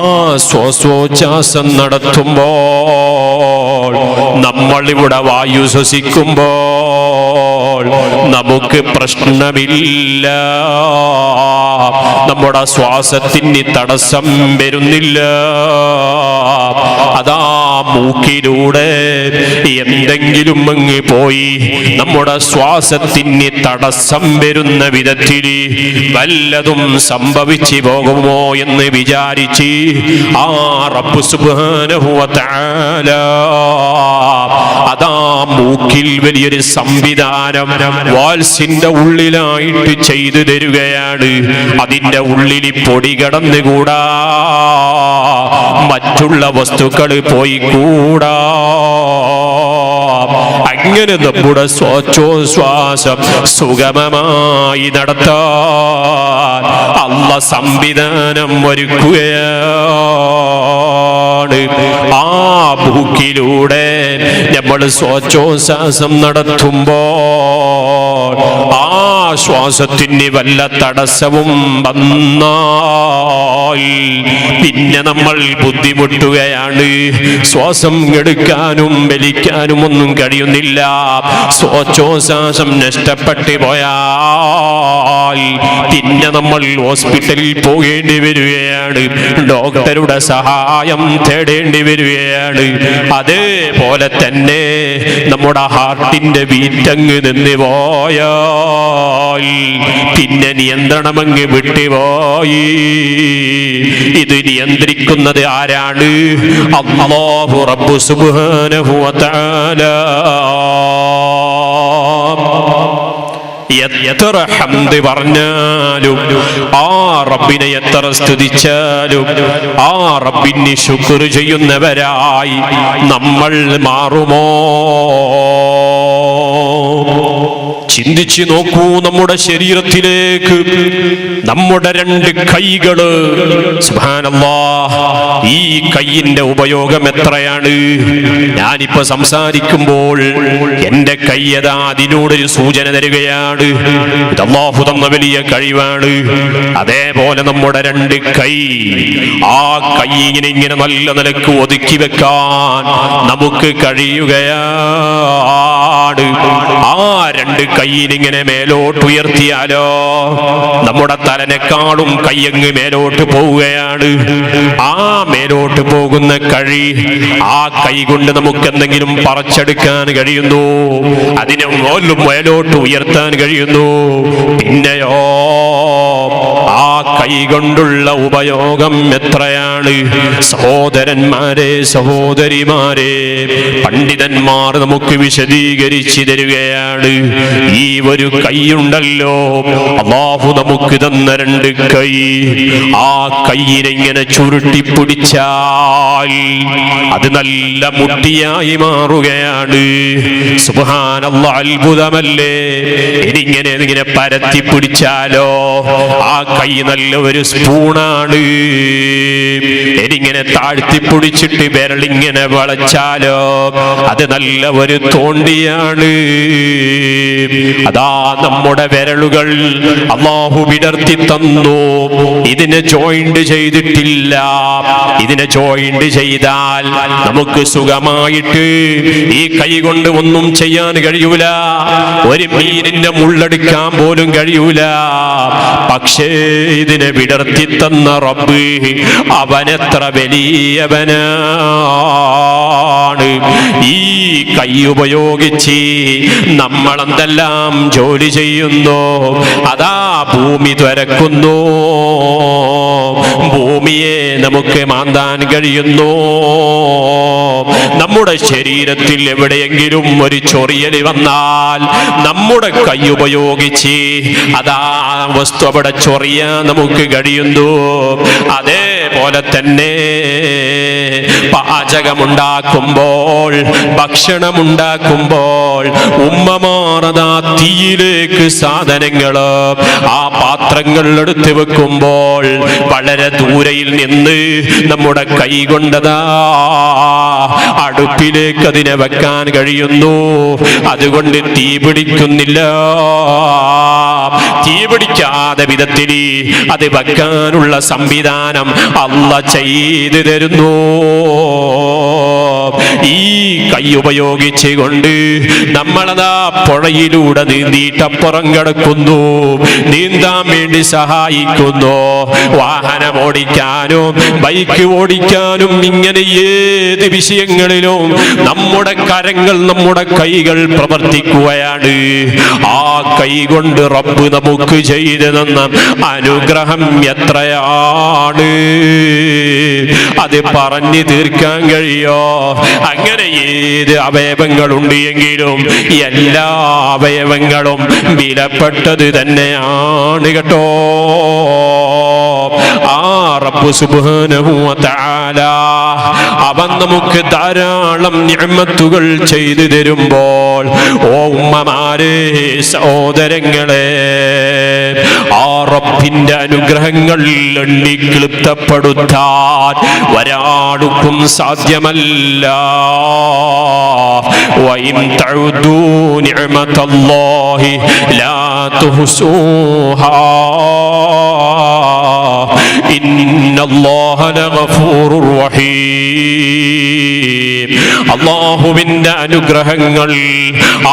ശ്വാസോച്ഛ്വാസം നടത്തുമ്പോൾ, നമ്മളിവിടെ വായു ശ്വസിക്കുമ്പോൾ നമുക്ക് പ്രശ്നമില്ല, നമ്മുടെ ശ്വാസത്തിന് തടസ്സം വരുന്നില്ല. അതാ മൂക്കിലൂടെ എന്തെങ്കിലും അങ്ങ് പോയി നമ്മുടെ ശ്വാസത്തിന് തടസ്സം വരുന്ന വിധത്തിൽ വല്ലതും സംഭവിച്ചു പോകുമോ എന്ന് വിചാരിച്ച് ആ റബ്ബ് സുബ്ഹാനഹു വ തആല അതാ മൂക്കിൽ വലിയൊരു സംവിധാനം വാൽസിന്റെ ഉള്ളിലായിട്ട് ചെയ്തു തരികയാണ്. അതിന്റെ ഉള്ളിൽ പൊടി കടന്നുകൂടാ, മറ്റുള്ള വസ്തുക്കൾ പോയി കൂടാ. അങ്ങനെ നമ്മുടെ ശ്വാസോച്ഛ്വാസം സുഗമമായി നടത്താൻ അല്ലാഹ് സംവിധാനം ഒരുക്കുകയാണ്. ആ മൂക്കിലൂടെ നമ്മൾ ശ്വാസോച്ഛ്വാസം നടത്തുമ്പോൾ ആ ശ്വാസത്തിന് വല്ല തടസ്സവും വന്നാൽ പിന്നെ നമ്മൾ ബുദ്ധിമുട്ടുകയാണ്. ശ്വാസം എടുക്കാനും വലിക്കാനും ഒന്നും കഴിയുന്നില്ല. ശ്വാസോച്ഛ്വാസം നഷ്ടപ്പെട്ടു പോയാൽ പിന്നെ നമ്മൾ ഹോസ്പിറ്റലിൽ പോകേണ്ടി വരികയാണ്, ഡോക്ടറുടെ സഹായം തേടേണ്ടി വരികയാണ്. അതേപോലെ തന്നെ നമ്മുടെ ഹാർട്ടിന്റെ ബീറ്റങ്ങ് നിന്ന് പോയാൽ പിന്നെ നിയന്ത്രണമങ്ങ് വിട്ടുപോയി. ഇത് നിയന്ത്രിക്കുന്നത് ആരാണ്? അല്ലാഹു റബ്ബു സുബ്ഹാനഹു വ തആല. എത്ര ഹംദ് പറഞ്ഞാലും, ആ റബ്ബിനെ എത്ര സ്തുതിച്ചാലും, ആ റബ്ബിന് ശുക്ർ ചെയ്യുന്നവരായി നമ്മൾ മാറുമോ? ചിന്തിച്ചു നോക്കൂ. നമ്മുടെ ശരീരത്തിലേക്ക് നമ്മുടെ രണ്ട് കൈകള്, സുബ്ഹാനല്ലാഹ്, ഈ കൈയിന്റെ ഉപയോഗം എത്രയാണ്? ഞാനിപ്പോ സംസാരിക്കുമ്പോൾ എന്റെ കൈയതാ അതിനോടൊരു സൂചന തരികയാണ്. ഇത് അല്ലാഹു തന്ന വലിയ കഴിവാണ്. അതേപോലെ നമ്മുടെ രണ്ട് കൈ, ആ കൈയിനെ ഇങ്ങനെ നല്ല നിലക്ക് ഒതുക്കി വെക്കാൻ നമുക്ക് കഴിയുകയാണ്. ആ രണ്ട് കൈയിനിങ്ങനെ മേലോട്ട് ഉയർത്തിയാലോ നമ്മുടെ തലനെക്കാളും കയ്യങ്ങ് മേലോട്ട് പോവുകയാണ്. ആ മേലോട്ട് പോകുന്ന കഴി, ആ കൈ കൊണ്ട് നമുക്ക് എന്തെങ്കിലും പറിച്ചെടുക്കാൻ കഴിയുന്നു, അതിനെ മേലോട്ട് ഉയർത്താൻ കഴിയുന്നു. പിന്നെയോ ആ കൈ കൈ കൊണ്ടുള്ള ഉപയോഗം എത്രയാണ്. സഹോദരന്മാരെ, സഹോദരിമാരെ, പണ്ഡിതന്മാർ നമുക്ക് വിശദീകരിച്ചു തരികയാണ്. ഈ ഒരു കൈയുണ്ടല്ലോ, അല്ലാഹു നമുക്ക് തന്ന രണ്ട് കൈ, ആ കൈയിനെ ഇങ്ങനെ ചുരുട്ടിപ്പിടിച്ചാൽ അത് നല്ല മുട്ടിയായി മാറുകയാണ്. സുബ്ഹാനല്ലാഹ്, അത്ഭുതമല്ലേ? ഇങ്ങനെ പരത്തി പിടിച്ചാലോ ആ കൈ നല്ല ഒരു സ്പൂണാണ്. ഇങ്ങനെ താഴ്ത്തി പിടിച്ചിട്ട് വിരലിങ്ങനെ വളച്ചാലോ അത് നല്ല ഒരു തോണ്ടിയാണ്. അതാ നമ്മുടെ വിരലുകൾ അല്ലാഹു വിടർത്തി തന്നു. ഇതിനെ ജോയിന്റ് ചെയ്തിട്ടില്ല. ഇതിനെ ജോയിന്റ് ചെയ്താൽ നമുക്ക് സുഖമായിട്ട് ഈ കൈ കൊണ്ട് ഒന്നും ചെയ്യാൻ കഴിയൂല. ഒരു മീനിന്റെ മുള്ളെടുക്കാൻ പോലും കഴിയൂല. പക്ഷേ ഇതിനെ വിടർത്തി തന്ന റബ്ബ് അവനെത്ര വലിയവനാണ്. ഈ കൈ ഉപയോഗിച്ച് നമ്മളെന്തെല്ലാം ജോലി ചെയ്യുന്നു. അതാ ഭൂമി തുരക്കുന്നു, ഭൂമിയെ നമുക്ക് മാന്താൻ കഴിയുന്നു. നമ്മുടെ ശരീരത്തിൽ എവിടെയെങ്കിലും ഒരു ചൊറിയൽ വന്നാൽ നമ്മുടെ കൈ ഉപയോഗിച്ച് അതാ വസ്തു അവിടെ ചൊറിയാൻ നമുക്ക് കഴിയുന്നു. അതേപോലെ തന്നെ പാചകമുണ്ടാക്കുമ്പോൾ, ഭക്ഷണമുണ്ടാക്കുമ്പോൾ ഉമ്മമാറതാ തീയിലേക്ക് സാധനങ്ങൾ ആ പാത്രങ്ങൾ എടുത്ത് വെക്കുമ്പോൾ വളരെ ദൂരയിൽ നിന്ന് നമ്മുടെ കൈ കൊണ്ടതാ അടുപ്പിലേക്ക് അതിനെ വെക്കാൻ കഴിയുന്നു. അതുകൊണ്ട് തീ പിടിക്കുന്നില്ല. തീ പിടിക്കാതെ വിധത്തിൽ അത് വെക്കാനുള്ള സംവിധാനം അല്ലാഹ് ചെയ്തു തരുന്നു. ഈ കൈ ഉപയോഗിച്ച് കൊണ്ട് നമ്മളതാ പുഴയിലൂടെ നീന്തിയിട്ടപ്പുറം കിടക്കുന്നു, നീന്താൻ വേണ്ടി സഹായിക്കുന്നു. വാഹനം ഓടിക്കാനും ബൈക്ക് ഓടിക്കാനും ഇങ്ങനെ ഏത് വിഷയങ്ങളിലും നമ്മുടെ കരങ്ങൾ, നമ്മുടെ കൈകൾ പ്രവർത്തിക്കുകയാണ്. ആ കൈ കൊണ്ട് റബ്ബ് നമുക്ക് ചെയ്തു തന്ന അനുഗ്രഹം എത്രയാണ്, അത് പറഞ്ഞു തീർക്കാൻ കഴിയോ? അങ്ങനെ ഏത് അവയവങ്ങളുണ്ട് എങ്കിലും എല്ലാ അവയവങ്ങളും വിലപ്പെട്ടത് തന്നെയാണ് കേട്ടോ. ആ റബ്ബ് സുബ്ഹാനഹു വ തആല അവൻ നമുക്ക് ധാരാളം നിഅമത്തുകൾ ചെയ്തു തരുമ്പോൾ, ഓ ഉമ്മമാരെ, സഹോദരങ്ങളെ, ആ റബ്ബിന്റെ അനുഗ്രഹങ്ങൾ എണ്ണി ക്ലിപ്തപ്പെടുത്താൻ ഒരാൾക്കും സാധ്യമല്ല. വഇൻ തഉദൂ നിഅമതല്ലാഹി ലാ തുഹ്സൂഹാ ഇന്നല്ലാഹ ലഗഫൂറുർ റഹീം. അല്ലാഹുവിന്റെ അനുഗ്രഹങ്ങൾ,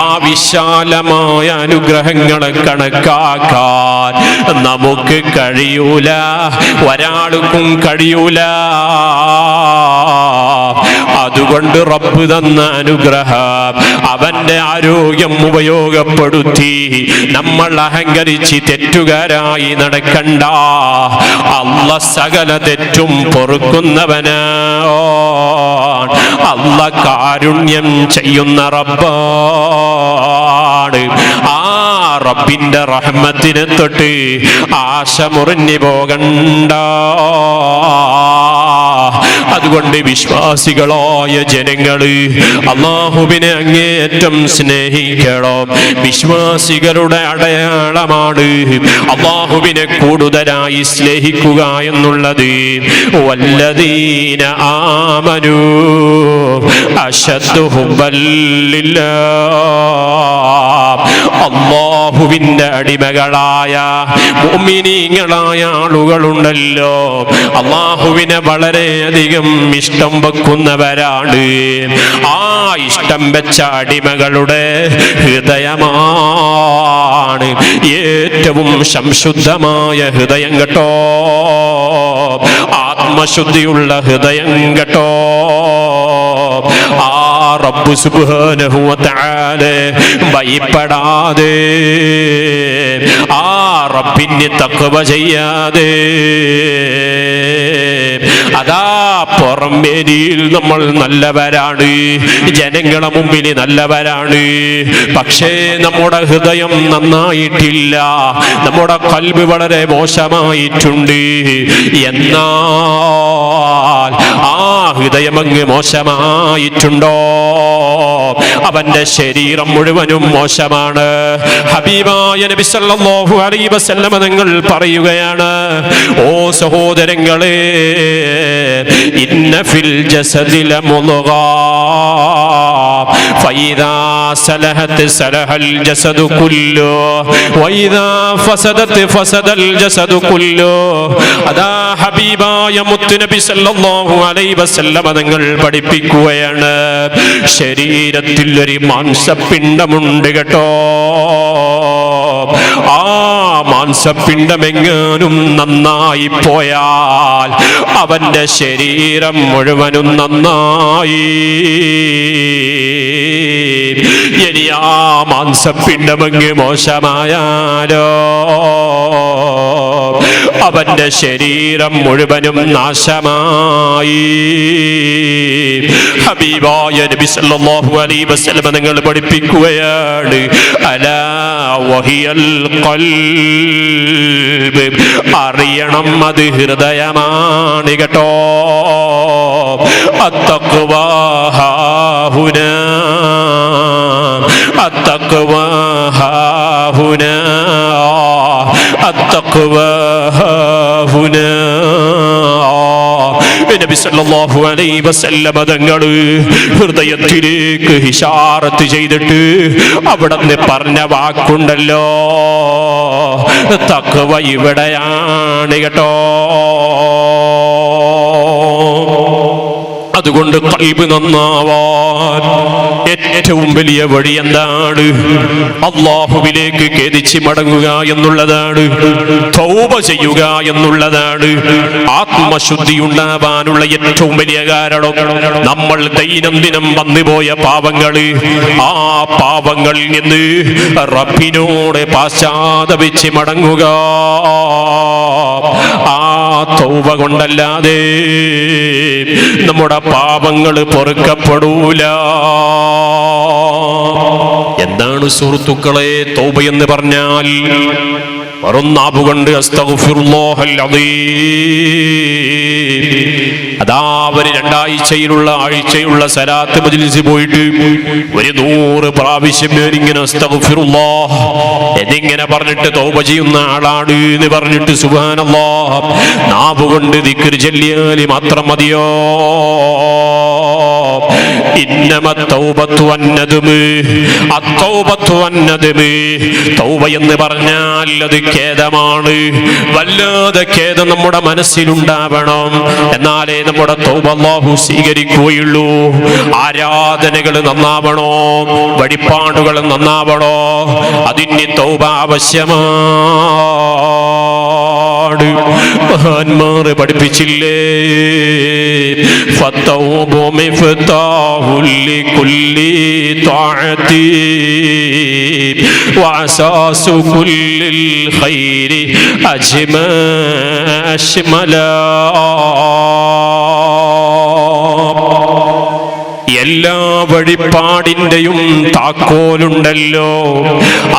ആ വിശാലമായ അനുഗ്രഹങ്ങളെ കണക്കാക്കാൻ നമുക്ക് കഴിയൂല, ഒരാൾക്കും കഴിയൂല. അതുകൊണ്ട് റബ്ബ് തന്ന അനുഗ്രഹം, അവന്റെ ആരോഗ്യം ഉപയോഗപ്പെടുത്തി നമ്മൾ അഹങ്കരിച്ച് തെറ്റുകാരായി നടക്കണ്ട. അല്ലാഹ് സകല തെറ്റും പൊറുക്കുന്നവനാണ്. അല്ലാഹ് കാരുണ്യം ചെയ്യുന്ന റബ്ബാണ്. ആ റബ്ബിന്റെ റഹ്മത്തിനെ തൊട്ട് ആശ മുറിഞ്ഞു പോകണ്ട. അതുകൊണ്ട് വിശ്വാസികളായ ജനങ്ങള് അല്ലാഹുവിനെ അങ്ങേയറ്റം സ്നേഹിക്കണം. വിശ്വാസികളുടെ അടയാളമാണ് അല്ലാഹുവിനെ കൂടുതലായി സ്നേഹിക്കുക എന്നുള്ളത്. വല്ലദീന ആമനൂ അശദ്ദു ഹുബ്ബൻ ലില്ലാഹ്. അല്ലാഹുവിന്റെ അടിമകളായ മുഅ്മിനീങ്ങളായ ആളുകളുണ്ടല്ലോ, അല്ലാഹുവിനെ വളരെയധികം ഇഷ്ടം വെക്കുന്നവരാണ്. ആ ഇഷ്ടം വെച്ച അടിമകളുടെ ഹൃദയമാണ് ഏറ്റവും സംശുദ്ധമായ ഹൃദയം കേട്ടോ, ആത്മശുദ്ധിയുള്ള ഹൃദയം കേട്ടോ. ആ റബ്ബ് സുബ്ഹാനഹു വ തആല ഭയപ്പെടാതെ, ആ റബ്ബിന് തഖ്വ ചെയ്യാതെ അതാ പുറമേനിയിൽ നമ്മൾ നല്ലവരാണ്, ജനങ്ങളെ മുമ്പിൽ നല്ലവരാണ്, പക്ഷേ നമ്മുടെ ഹൃദയം നന്നായിട്ടില്ല, നമ്മുടെ ഖൽബ് വളരെ മോശമായിട്ടുണ്ട്. എന്നാൽ ആ ഹൃദയം അങ്ങ് മോശമായിട്ടുണ്ടോ അവന്റെ ശരീരം മുഴുവനും മോശമാണ്. ഹബീബായ നബി സല്ലല്ലാഹു അലൈഹി വസല്ലം തങ്ങൾ പറയുകയാണ്, ഓ സഹോദരങ്ങളെ, ഇന്ന ഫിൽ ജസദി ലമുദ്ഗ ഫഇദാ സലഹത് സലഹൽ ജസദു കുല്ലു വഇദാ ഫസദത് ഫസദൽ ജസദു കുല്ലു. അതാ ഹബീബായ മുത്ത് നബി സല്ലല്ലാഹു അലൈഹി വസല്ലം തങ്ങൾ പഠിപ്പിക്കുകയാണ്, ശരീരത്തിൽ ഒരു മാംസപിണ്ഡമുണ്ട് കേട്ടോ. ആ മാംസപിണ്ഡമെങ്ങാനും നന്നായി പോയാൽ അവന്റെ ശരീരം മുഴുവനും നന്നായി. ഇനി ആ മാംസപിണ്ഡമങ്ങ് മോശമായാലോ അവന്റെ ശരീരം മുഴുവനും നാശമായി. ഹബീബായ നബി സല്ലല്ലാഹു അലൈഹി വസല്ലം നിങ്ങൾ പഠിപ്പിക്കുകയാണ്, അലാ വഹിയൽ ഖൽബ്, അറിയണം അത് ഹൃദയമാണ് കേട്ടോ. അത്തഖ്വാ ഹാഹുനാ അത്തഖ്വാ ഹാഹുനാ അത്തഖ്വാ ഹാഹുനാ. നബി സല്ലല്ലാഹു അലൈഹി വസല്ലം തങ്ങൾ ഹൃദയത്തിലേക്ക് ഇശാറത്ത് ചെയ്തിട്ട് അവിടുന്ന് പറഞ്ഞ വാക്കുണ്ടല്ലോ, തഖ്വ ഇവിടെയാണ് കേട്ടോ. അതുകൊണ്ട് ഖൽബ് നന്നാവാൻ ഏറ്റവും വലിയ വഴി എന്താണ്? അല്ലാഹുവിലേക്ക് ഖേദിച്ച് മടങ്ങുക എന്നുള്ളതാണ്, തൗബ ചെയ്യുക എന്നുള്ളതാണ്. ആത്മശുദ്ധി ഉണ്ടാവാനുള്ള ഏറ്റവും വലിയ കാരണം നമ്മൾ ദൈനംദിനം വന്നുപോയ പാപങ്ങള്, ആ പാപങ്ങളിൽ നിന്ന് റബ്ബിനോട് പശ്ചാത്തപിച്ച് മടങ്ങുക. ആ തൗബ കൊണ്ടല്ലാതെ നമ്മുടെ പാപങ്ങൾ പൊറുക്കപ്പെടൂല. എന്താണ് സുഹൃത്തുക്കളെ തൗബ എന്ന് പറഞ്ഞാൽ? കൊണ്ട് അസ്തഗ്ഫിറുല്ലാഹൽ അദീം. അതാ ഒരു ആഴ്ചയുള്ള സലാത്ത് മജ്ലിസ് പോയിട്ട് 100 പ്രാവശ്യം ഇങ്ങനെ അസ്തഗ്ഫിറുല്ലാഹ് എന്നിങ്ങനെ പറഞ്ഞിട്ട് തൗബ ചെയ്യുന്ന ആളാണ് എന്ന് പറഞ്ഞിട്ട് സുബ്ഹാനല്ലാഹ് നാവ് കൊണ്ട് ദിക്ർ ചൊല്ലിയാൽ മാത്രം മതിയോ? ഇന്നമത് തൗബത്തു വന്നദമ്, അത്തൗബത്തു വന്നദമ്. തൗബ എന്ന് പറഞ്ഞാൽ അത് ഖേദമാണ്. വല്ലാതെ ഖേദം നമ്മുടെ മനസ്സിലുണ്ടാവണം, എന്നാലേ നമ്മുടെ തൗബ അല്ലാഹു സ്വീകരിക്കുകയുള്ളൂ. ആരാധനകൾ നന്നാവണോ, വഴിപാടുകൾ നന്നാവണോ, അതിന് തൗബ ആവശ്യമാണ്. മഹാന്മാർ പഠിപ്പിച്ചില്ലേ, ഫത്തൗബു മിഫ്താഹുൽ ലികുല്ലി ത്വാഅതി വഅസാസു കുല്ലിൽ ഖൈരി അജ്മല. എല്ലാ വഴിപാടിന്റെയും താക്കോലുണ്ടല്ലോ,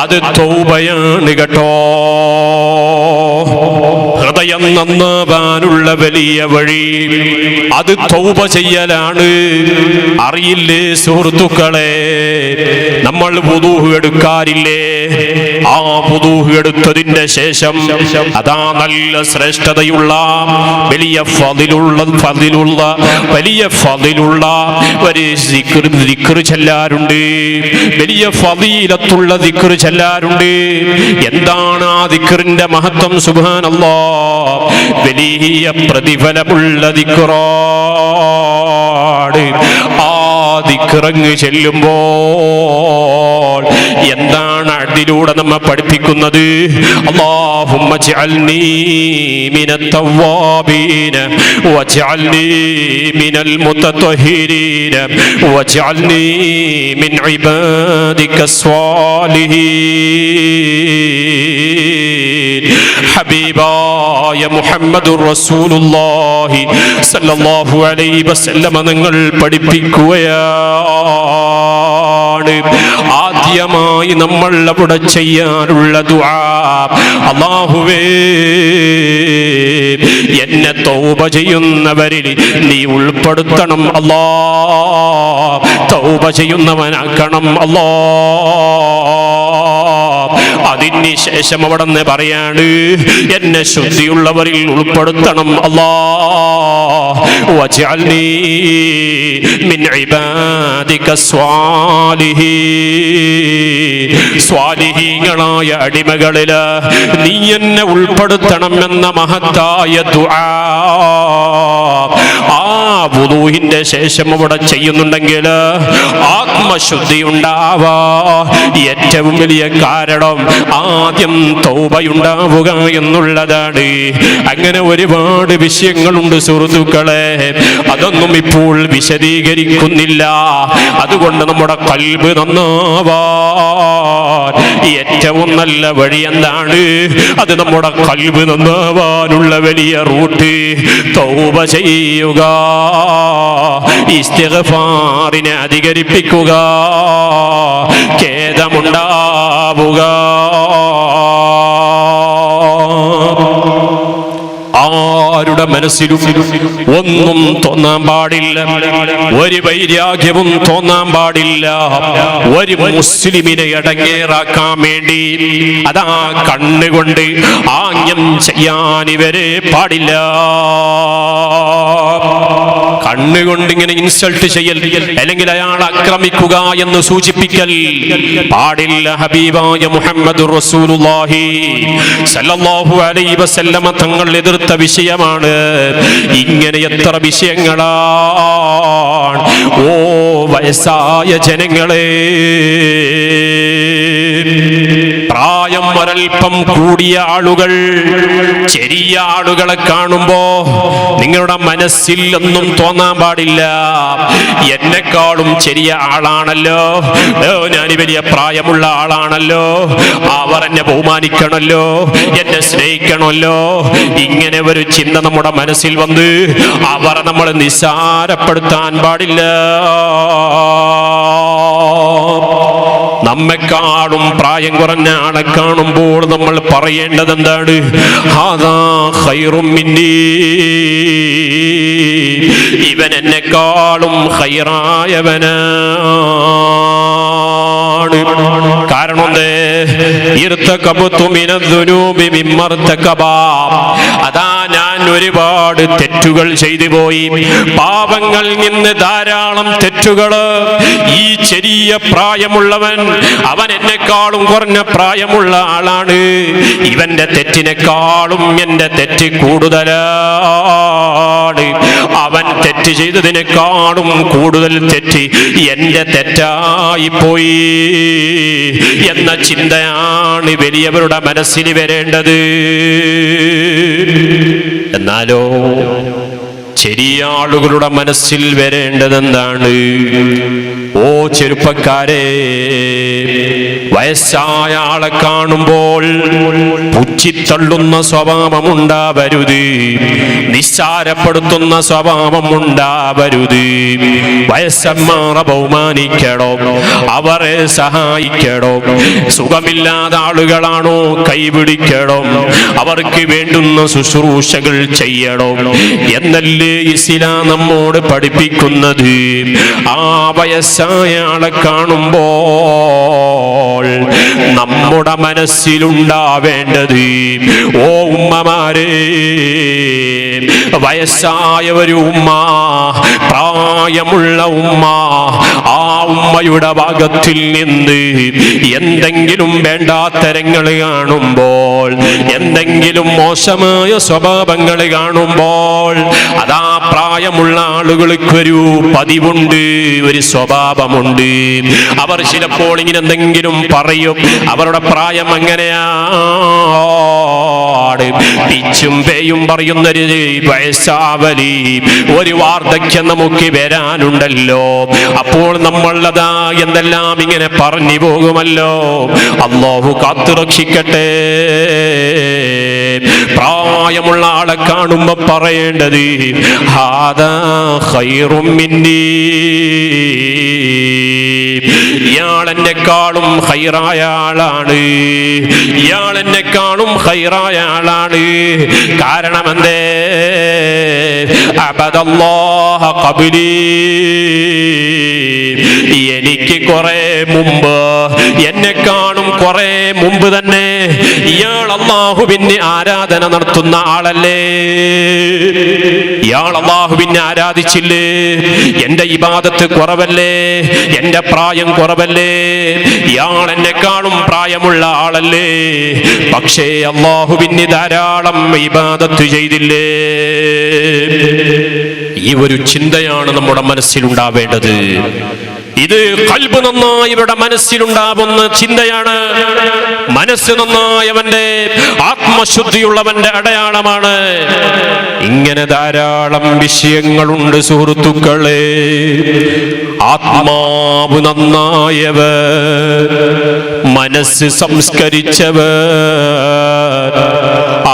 അത് തൗബയാണ് കേട്ടോ. ഹൃദയം നന്നാവാനുള്ള വലിയ വഴി അത് തൗബ ചെയ്യലാണ്. അറിയില്ലേ സുഹൃത്തുക്കളെ, നമ്മൾ വുദൂഹ് എടുക്കാറില്ലേ? ആ വുദൂഹ് എടുത്തതിന്റെ ശേഷം അതാ നല്ല ശ്രേഷ്ഠതയുള്ള വലിയ ഫളിലുള്ള ഒരു ദിക്ർ ചൊല്ലാറുണ്ട്, വലിയ ഫളീലത്തുള്ള ദിക്ർ ചൊല്ലാറുണ്ട്. എന്താണ് ആ ദിക്റിന്റെ മഹത്വം? സുബ്ഹാനല്ലാഹ്, വലിയ പ്രതിഫലമുള്ള ദിക്റാണ്. ആ ദിക്റങ്ങ് ചെല്ലുമ്പോൾ എന്താണ് അതിലൂടെ നമ്മെ പഠിപ്പിക്കുന്നത്? അല്ലാഹുമ്മ ജഅൽനീ മിനത് തവ്വാബീന വജഅൽനീ മിനൽ മുതത്വഹിരീന വജഅൽനീ മിൻ ഇബാദിക സ്വാലിഹീൻ. ഹബീബായ മുഹമ്മദുർ റസൂലുള്ളാഹി സല്ലല്ലാഹു അലൈഹി വസല്ലമ നിങ്ങൾ പഠിപ്പിക്കുകയാണ്. ആദ്യമായി നമ്മൾ അവിടെ ചെയ്യാനുള്ള ദുആ, അല്ലാഹുവേ എന്നെ തൗബ ചെയ്യുന്നവരിൽ നീ ഉൾപ്പെടുത്തണം അല്ലാ, തൗബ ചെയ്യുന്നവനാക്കണം അല്ലാ. അതിന് ശേഷം അവിടെ നിന്ന് പറയാണ്, എന്നെ ശുദ്ധിയുള്ളവരിൽ ഉൾപ്പെടുത്തണം അല്ലാ. വജഅൽനീ മിൻ ഇബാദിക സ്വാലിഹീൻ, സ്വാലിഹീങ്ങളായ അടിമകളിൽ നീ എന്നെ ഉൾപ്പെടുത്തണം എന്ന മഹത്തായ ദുആ ആ വുളൂഹിന്റെ ശേഷം അവിടെ ചെയ്യുന്നുണ്ടെങ്കിൽ ആത്മശുദ്ധി ഉണ്ടാവാ ഏറ്റവും വലിയ കാരണം ആദ്യം തൗബയുണ്ടാവുക എന്നുള്ളതാണ്. അങ്ങനെ ഒരുപാട് വിഷയങ്ങളുണ്ട് സുഹൃത്തുക്കളെ, അതൊന്നും ഇപ്പോൾ വിശദീകരിക്കുന്നില്ല. അതുകൊണ്ട് നമ്മുടെ ഖൽബ് നന്നാവാൻ ഏറ്റവും നല്ല വഴി എന്താണ്? അത് നമ്മുടെ ഖൽബ് നന്നാവാനുള്ള വലിയ റൂട്ട് തൗബ ചെയ്യുക, ഇസ്തിഗ്ഫാറിനെ അധികരിപ്പിക്കുക, ഖേദമുണ്ടാവുക. ആരുടെ മനസ്സിലും ഒന്നും തോന്നാൻ പാടില്ല, ഒരു വൈരാഗ്യവും തോന്നാൻ പാടില്ല. ഒരു മുസ്ലിമിനെ അടങ്ങേറാക്കാൻ വേണ്ടി അതാ കണ്ണുകൊണ്ട് ആംഗ്യം ചെയ്യാൻ ഇവരെ പാടില്ല. കണ്ണുകൊണ്ട് ഇങ്ങനെ ഇൻസൾട്ട് ചെയ്യൽ അല്ലെങ്കിൽ അയാൾ ആക്രമിക്കുക എന്ന് സൂചിപ്പിക്കൽ പാടില്ല. ഹബീബായ മുഹമ്മദുർ റസൂലുള്ളാഹി സല്ലല്ലാഹു അലൈഹി വസല്ലമ തങ്ങൾ എതിർത്ത വിഷയമാണ്. ഇങ്ങനെ എത്ര വിഷയങ്ങളാണ് ഓ വയസ്സായ ജനങ്ങളെ, പ്രായം ഒരൽപ്പം കൂടിയ ആളുകൾ ചെറിയ ആളുകളെ കാണുമ്പോ നിങ്ങളുടെ മനസ്സിൽ ഒന്നും തോന്നാൻ പാടില്ല, എന്നെക്കാളും ചെറിയ ആളാണല്ലോ, ഞാൻ വലിയ പ്രായമുള്ള ആളാണല്ലോ, അവർ എന്നെ ബഹുമാനിക്കണമല്ലോ, എന്നെ സ്നേഹിക്കണമല്ലോ. ഇങ്ങനെ ഒരു ചിന്ത നമ്മുടെ മനസ്സിൽ വന്ന് അവരെ നമ്മൾ നിസ്സാരപ്പെടുത്താൻ പാടില്ല. നമ്മെക്കാളും പ്രായം കുറഞ്ഞ ആളെ കാണുമ്പോൾ നമ്മൾ പറയേണ്ടത് എന്താണ്? ഹാദാ ഖൈറും മിന്നീ, ഇവൻ എന്നെക്കാളും ഖൈറായവനാണ്. കാരണം അതാ ഞാൻ ഒരുപാട് തെറ്റുകൾ ചെയ്തു പോയി, പാപങ്ങൾ നിന്ന് ധാരാളം തെറ്റുകൾ. ഈ ചെറിയ പ്രായമുള്ളവൻ അവൻ എന്നെക്കാളും കുറഞ്ഞ പ്രായമുള്ള ആളാണ്, ഇവന്റെ തെറ്റിനെക്കാളും എന്റെ തെറ്റ് കൂടുതലാണ്. അവൻ തെറ്റ് ചെയ്തതിനേക്കാളും കൂടുതൽ തെറ്റ് എന്റെ തെറ്റായി പോയി എന്ന ചിന്തയാണ് വലിയവരുടെ മനസ്സിൽ വരേണ്ടത്. എന്നാലോ ചെറിയ ആളുകളുടെ മനസ്സിൽ വരേണ്ടതെന്താണ്? ഓ ചെറുപ്പക്കാരെ, വയസ്സായ ആളെ കാണുമ്പോൾ പുച്ഛിത്തള്ളുന്ന സ്വഭാവം ഉണ്ടാവരുത്, നിസ്സാരപ്പെടുത്തുന്ന സ്വഭാവം ഉണ്ടാവരുത്. വയസ്സന്മാരെ ബഹുമാനിക്കണം, അവരെ സഹായിക്കണം. സുഖമില്ലാത്ത ആളുകളാണോ കൈപിടിക്കണം, അവർക്ക് വേണ്ടുന്ന ശുശ്രൂഷകൾ ചെയ്യണം എന്നല്ലേ ഇസ്ലാം നമ്മോട് പഠിപ്പിക്കുന്നത്. ആ വയസ്സായ ആളെ കാണുമ്പോൾ നമ്മുടെ മനസ്സിലുണ്ടാവേണ്ടത്, ഓ ഉമ്മമാരെ, വയസ്സായ ഒരു ഉമ്മ, പ്രായമുള്ള ഉമ്മ, ആ ഉമ്മയുടെ ഭാഗത്തിൽ നിന്ന് എന്തെങ്കിലും വേണ്ടാത്തരങ്ങൾ കാണുമ്പോൾ, എന്തെങ്കിലും മോശമായ സ്വഭാവങ്ങൾ കാണുമ്പോൾ, അതാ പ്രായമുള്ള ആളുകൾക്കൊരു പതിവുണ്ട്, ഒരു സ്വഭാവമുണ്ട്. അവർ ചിലപ്പോൾ ഇങ്ങനെ എന്തെങ്കിലും പറയും, അവരുടെ പ്രായം അങ്ങനെയാണ്. പിച്ചും പേയും പറയുന്നൊരു വയസ്സാവലി, ഒരു വാർദ്ധക്യം നമുക്ക് വരാനുണ്ടല്ലോ. അപ്പോൾ നമ്മൾ അതാ എന്തെല്ലാം ഇങ്ങനെ പറഞ്ഞു പോകുമല്ലോ. അല്ലാഹു കാത്തുരക്ഷിക്കട്ടെ. പ്രായമുള്ള ആളെ കാണുമ്പോ പറയേണ്ടത് ഹാദാ ഖൈറും മിന്നീ, ഇയാളെന്നെക്കാളും ഖൈറായ ആളാണ്, ഇയാളെന്നെക്കാളും ഖൈറായ ആളാണ്. കാരണം എന്തേ? അബദല്ലാഹ ഖബ്ലി, എനിക്ക് കുറെ മുമ്പ്, എന്നെക്കാളും കുറെ മുമ്പ് തന്നെ ഇയാൾ അല്ലാഹുവിന് ആരാധന നടത്തുന്ന ആളല്ലേ, ഇയാൾ അല്ലാഹുവിനെ ആരാധിച്ചില്ലേ? എന്റെ ഇബാദത്ത് കുറവല്ലേ? എന്റെ പ്രായം കുറവല്ലേ? ഇയാൾ എന്നെക്കാളും പ്രായമുള്ള ആളല്ലേ? പക്ഷേ അല്ലാഹുവിന് ധാരാളം ഇബാദത്ത് ചെയ്തില്ലേ? ഈ ഒരു ചിന്തയാണ് നമ്മുടെ മനസ്സിലുണ്ടാവേണ്ടത്. ഇത് ഖൽബ് നന്നായവരുടെ മനസ്സിലുണ്ടാവുന്ന ചിന്തയാണ്. മനസ്സ് നന്നായവന്റെ, ആത്മശുദ്ധിയുള്ളവന്റെ അടയാളമാണ്. ഇങ്ങനെ ധാരാളം വിഷയങ്ങളുണ്ട് സുഹൃത്തുക്കളെ. ആത്മാവ് നന്നായവർ, മനസ്സ് സംസ്കരിച്ചവർ,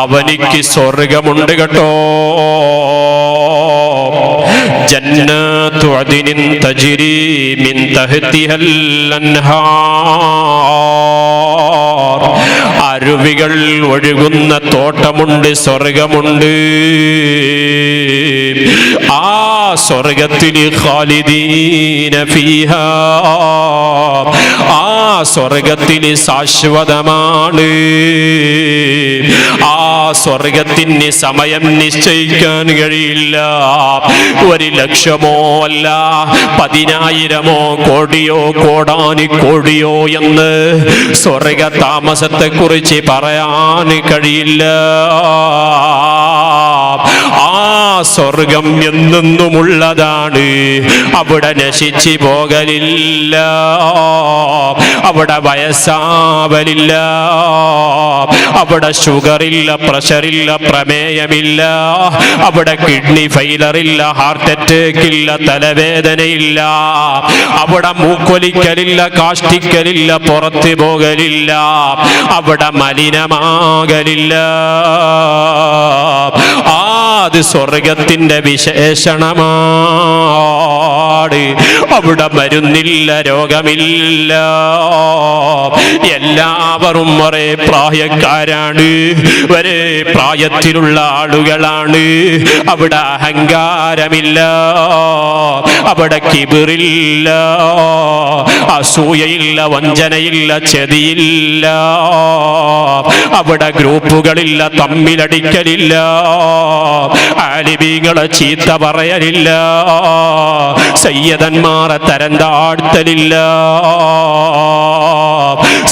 അവനിക്ക് സ്വർഗമുണ്ട് കേട്ടോ. ജന്നത്തു അദ്നിൻ തജ്രി മിൻ തഹ്തിഹൽ അൻഹാർ, അരുവികൾ ഒഴുകുന്ന തോട്ടമുണ്ട്, സ്വർഗമുണ്ട്. ആ സ്വർഗത്തിൽ ഖാലിദീന ഫീഹാ, ആ സ്വർഗത്തിൽ ശാശ്വതമാണ്. ആ സ്വർഗത്തിന് സമയം നിശ്ചയിക്കാൻ കഴിയില്ല. 1,00,000 അല്ല, 10,000 കോടിയോ കോടാനി കോടിയോ എന്ന് സ്വർഗ താമസത്തെ കുറിച്ച് പറയാൻ കഴിയില്ല. ആ സ്വർഗം എന്നെന്നുമുള്ളതാണ്. അവിടെ നശിച്ചു പോകലില്ല, അവിടെ വയസ്സാവലില്ല, അവിടെ ഷുഗറില്ല, പ്രഷറില്ല, പ്രമേയമില്ല, അവിടെ കിഡ്നി ഫെയിലറില്ല, ഹാർട്ട് അറ്റാക്ക് ഇല്ല, തലവേദനയില്ല, അവിടെ മൂക്കൊലിക്കലില്ല, കാഷ്ടിക്കലില്ല, പുറത്തു പോകലില്ല, അവിടെ മലിനമാകലില്ല. അത് സ്വർഗത്തിന്റെ വിശേഷണമാണ്. അവിടെ മരുന്നില്ല, രോഗമില്ല, എല്ലാവരും ഒരേ പ്രായക്കാരാണ്, ഒരേ പ്രായത്തിലുള്ള ആളുകളാണ്. അവിടെ അഹങ്കാരമില്ല, അവിടെ കിബിറില്ല, അസൂയയില്ല, വഞ്ചനയില്ല, ചതിയില്ല, അവിടെ ഗ്രൂപ്പുകളില്ല, തമ്മിലടിക്കലില്ല, ആലിമീങ്ങളെ ചീത്ത പറയലില്ല, സയ്യദന്മാരെ തരം താഴ്ത്തലില്ല.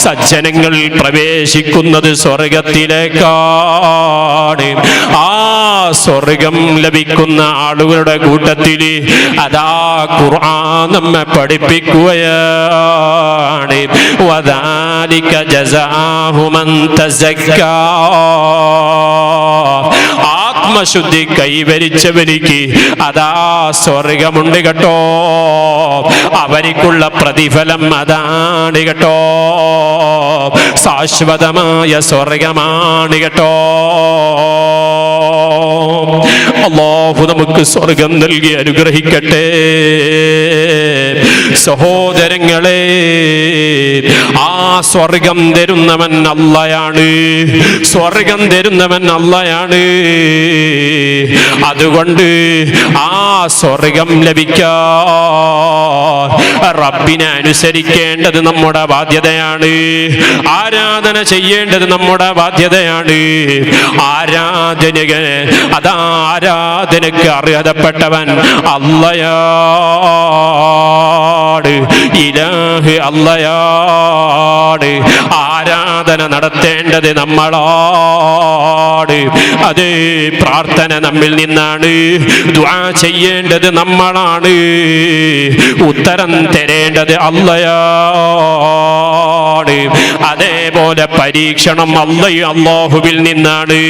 സജ്ജനങ്ങൾ പ്രവേശിക്കുന്നത് സ്വർഗത്തിലേക്കാണ്. ആ സ്വർഗം ലഭിക്കുന്ന ആളുകളുടെ കൂട്ടത്തിൽ അതാ ഖുർആൻ നമ്മെ പഠിപ്പിക്കുകയാണ്. വദാലിക ജസാഹു മൻ തസക്കാ, ആത്മശുദ്ധി കൈവരിച്ചവനിക്ക് അതാ സ്വർഗമുണ്ട് കേട്ടോ. അവനിക്കുള്ള പ്രതിഫലം അതാണ് കേട്ടോ, ശാശ്വതമായ സ്വർഗമാണ് കേട്ടോ. അല്ലാഹു നമുക്ക് സ്വർഗം നൽകി അനുഗ്രഹിക്കട്ടെ. സഹോദരങ്ങളെ, ആ സ്വർഗം തരുന്നവൻ അല്ലാഹയാണ്, സ്വർഗം തരുന്നവൻ അല്ലാഹയാണ്. അതുകൊണ്ട് ആ സ്വർഗം ലഭിക്കാൻ റബ്ബിനെ അനുസരിക്കേണ്ടത് നമ്മുടെ ബാധ്യതയാണ്. ആരാധന ചെയ്യേണ്ടത് നമ്മുടെ ബാധ്യതയാണ്. ആരാധനക്ക് അർഹതപ്പെട്ടവൻ അല്ലാഹയാണ്, ഇലാഹ് അല്ലാഹയാണ്. ആരാധന നടത്തേണ്ടത് നമ്മളാണ്. അത് പ്രാർത്ഥന നമ്മിൽ നിന്നാണ്, ദുആ ചെയ്യേണ്ടത് നമ്മളാണ്, ഉത്തരം തരേണ്ടത് അല്ലാഹയാണ്. അതേപോലെ പരീക്ഷണം അല്ലാഹുവിൽ നിന്നാണ്.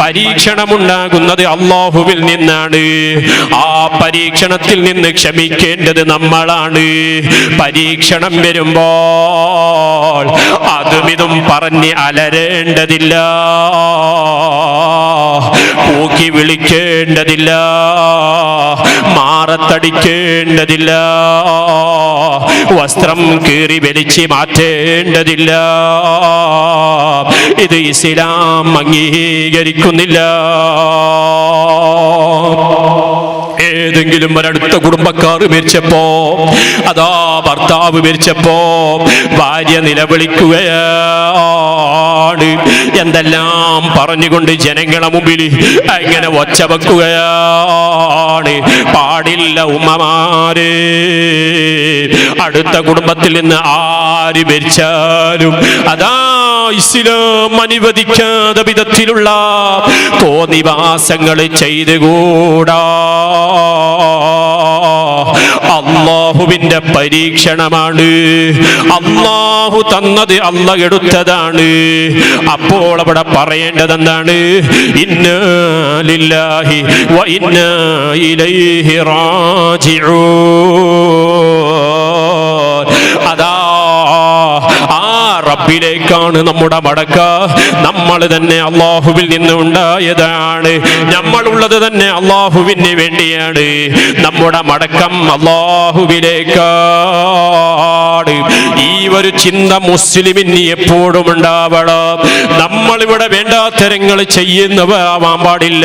പരീക്ഷണമുണ്ടാകുന്നത് അല്ലാഹു അള്ളാഹുവിൽ നിന്നാണ്. ആ പരീക്ഷണത്തിൽ നിന്ന് ക്ഷമിക്കേണ്ടത് നമ്മളാണ്. പരീക്ഷണം വരുമ്പോൾ അതും ഇതും പറഞ്ഞ് അലരേണ്ടതില്ല, കൂക്കി വിളിക്കേണ്ടതില്ല, മാറത്തടിക്കേണ്ടതില്ല, വസ്ത്രം കീറി വലിച്ച് മാറ്റേണ്ടതില്ല. ഇത് ഇസ്ലാം അംഗീകരിക്കുന്നില്ല. ഏതെങ്കിലും ഒരടുത്ത കുടുംബക്കാർ മരിച്ചപ്പോ, അതാ ഭർത്താവ് മരിച്ചപ്പോ ഭാര്യ നിലവിളിക്കുകയാണ്, എന്തെല്ലാം പറഞ്ഞുകൊണ്ട് ജനങ്ങളെ മുമ്പിൽ അങ്ങനെ ഒച്ച വെക്കുകയാണ്. പാടില്ല ഉമ്മമാരെ. അടുത്ത കുടുംബത്തിൽ നിന്ന് ആര് മരിച്ചാലും അതാ ഇസ്ലാം അനുവദിക്കാത്ത വിധത്തിലുള്ള തോന്നിവാസങ്ങൾ ചെയ്തുകൂടാ. അള്ളാഹുവിന്റെ പരീക്ഷണമാണ്. അള്ളാഹു തന്നത് അള്ളാഹ് എടുത്തതാണ്. അപ്പോൾ അവിടെ പറയേണ്ടതെന്താണ്? ഇന്നാ ലില്ലാഹി വ ഇന്നാ ഇലൈഹി റാജിഊൻ. അതാ ആ റബ്ബിലേക്കാണ് നമ്മുടെ മടക്ക. നമ്മൾ തന്നെ അള്ളാഹുവിൽ നിന്ന് ഉണ്ടായതാണ്. നമ്മളുള്ളത് തന്നെ അള്ളാഹുവിന് വേണ്ടിയാണ്. നമ്മുടെ മടക്കം അള്ളാഹുവിലേക്കാണ്. ഈ ഒരു ചിന്ത മുസ്ലിമിന് എപ്പോഴും ഉണ്ടാവണം. നമ്മളിവിടെ വേണ്ടാത്തരങ്ങൾ ചെയ്യുന്നവാൻ പാടില്ല.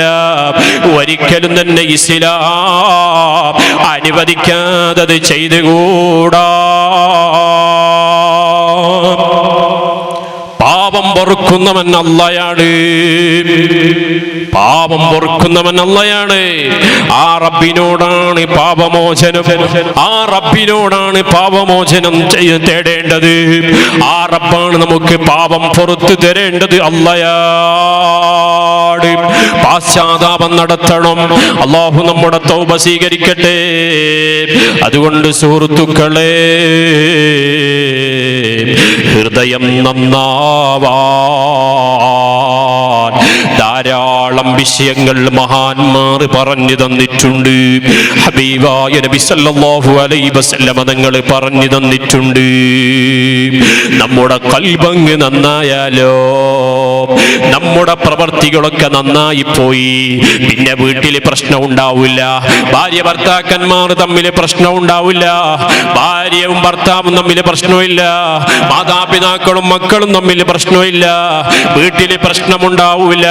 ഒരിക്കലും തന്നെ ഇസ്ലാം അനുവദിക്കാത്തത് ചെയ്തുകൂടാ. പാപം പൊറുക്കുന്നവൻ അല്ലാഹയാണ്. പാപം പൊറുക്കുന്നവൻ അല്ലാഹയാണ്. ആ റബ്ബിനോടാണ് പാപമോചനം. ആ റബ്ബിനോടാണ് പാപമോചനം തേടേണ്ടത്. ആ റബ്ബാണ് നമുക്ക് പാപം പൊറുത്തു തരേണ്ടത്. അല്ലാഹയാണ്. പാശ്ചാത്താപം നടത്തണം. അല്ലാഹു നമ്മുടെ തൗബ സ്വീകരിക്കട്ടെ. അതുകൊണ്ട് സുഹൃത്തുക്കളെ, ഹൃദയം നന്നാവാൻ ധാരാളം വിഷയങ്ങൾ മഹാന്മാർ പറഞ്ഞു തന്നിട്ടുണ്ട്. ഹബീബായ നബി സല്ലല്ലാഹു അലൈഹി വസല്ലം തങ്ങൾ പറഞ്ഞു തന്നിട്ടുണ്ട്. നമ്മുടെ ഖൽബ് നന്നായാലോ നമ്മുടെ പ്രവർത്തികളൊക്കെ നന്നായി പോയി. പിന്നെ വീട്ടിൽ പ്രശ്നം ഉണ്ടാവില്ല. ഭാര്യ ഭർത്താക്കന്മാർ തമ്മിൽ പ്രശ്നം ഉണ്ടാവില്ല. ഭാര്യയും ഭർത്താവും തമ്മിൽ പ്രശ്നമില്ല. മാതാപിതാക്കളും മക്കളും തമ്മിൽ പ്രശ്നമില്ല. വീട്ടിൽ പ്രശ്നമുണ്ടാവൂല.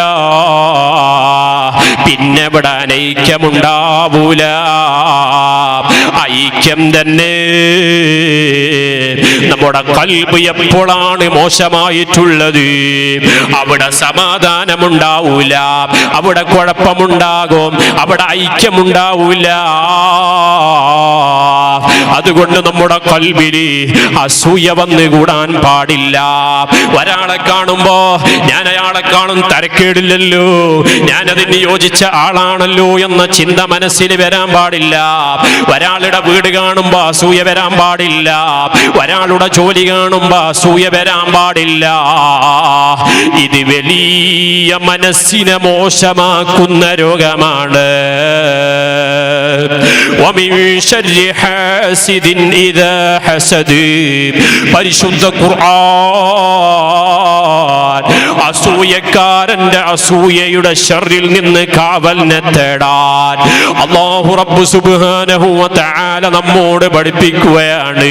പിന്നെ ഇവിടെ അനൈക്യമുണ്ടാവൂല. ഐക്യം തന്നെ. നമ്മുടെ ഖൽബ് എപ്പോഴാണ് മോശമായിട്ടുള്ളത്, അവിടെ സമാധാനമുണ്ടാവൂല, അവിടെ കുഴപ്പമുണ്ടാകും, അവിടെ ഐക്യമുണ്ടാവൂല. അതുകൊണ്ട് നമ്മുടെ ഖൽബില് അസൂയ വന്നുകൂടാൻ പാടില്ല. ഒരാളെ കാണുമ്പോ ഞാൻ അയാളെ കാണും തരക്കേടില്ലല്ലോ, ഞാനതിന് യോജിച്ച ആളാണല്ലോ എന്ന ചിന്ത മനസ്സിൽ വരാൻ പാടില്ല. ഒരാളുടെ വീട് കാണുമ്പോ അസൂയ വരാൻ പാടില്ല. ഒരാളുടെ ജോലി കാണുമ്പോ അസൂയ വരാൻ പാടില്ല. ഇത് വലിയ മനസ്സിനെ മോശമാക്കുന്ന രോഗമാണ്. പരിശുദ്ധ ഖുർആൻ അസൂയക്കാരന്റെ അസൂയയുടെ ശർറിൽ നിന്ന് കാവലിനെ തേടാൻ അല്ലാഹു റബ്ബ് സുബ്ഹാനഹു വ തആല നമ്മോട് പഠിപ്പിക്കുകയാണ്.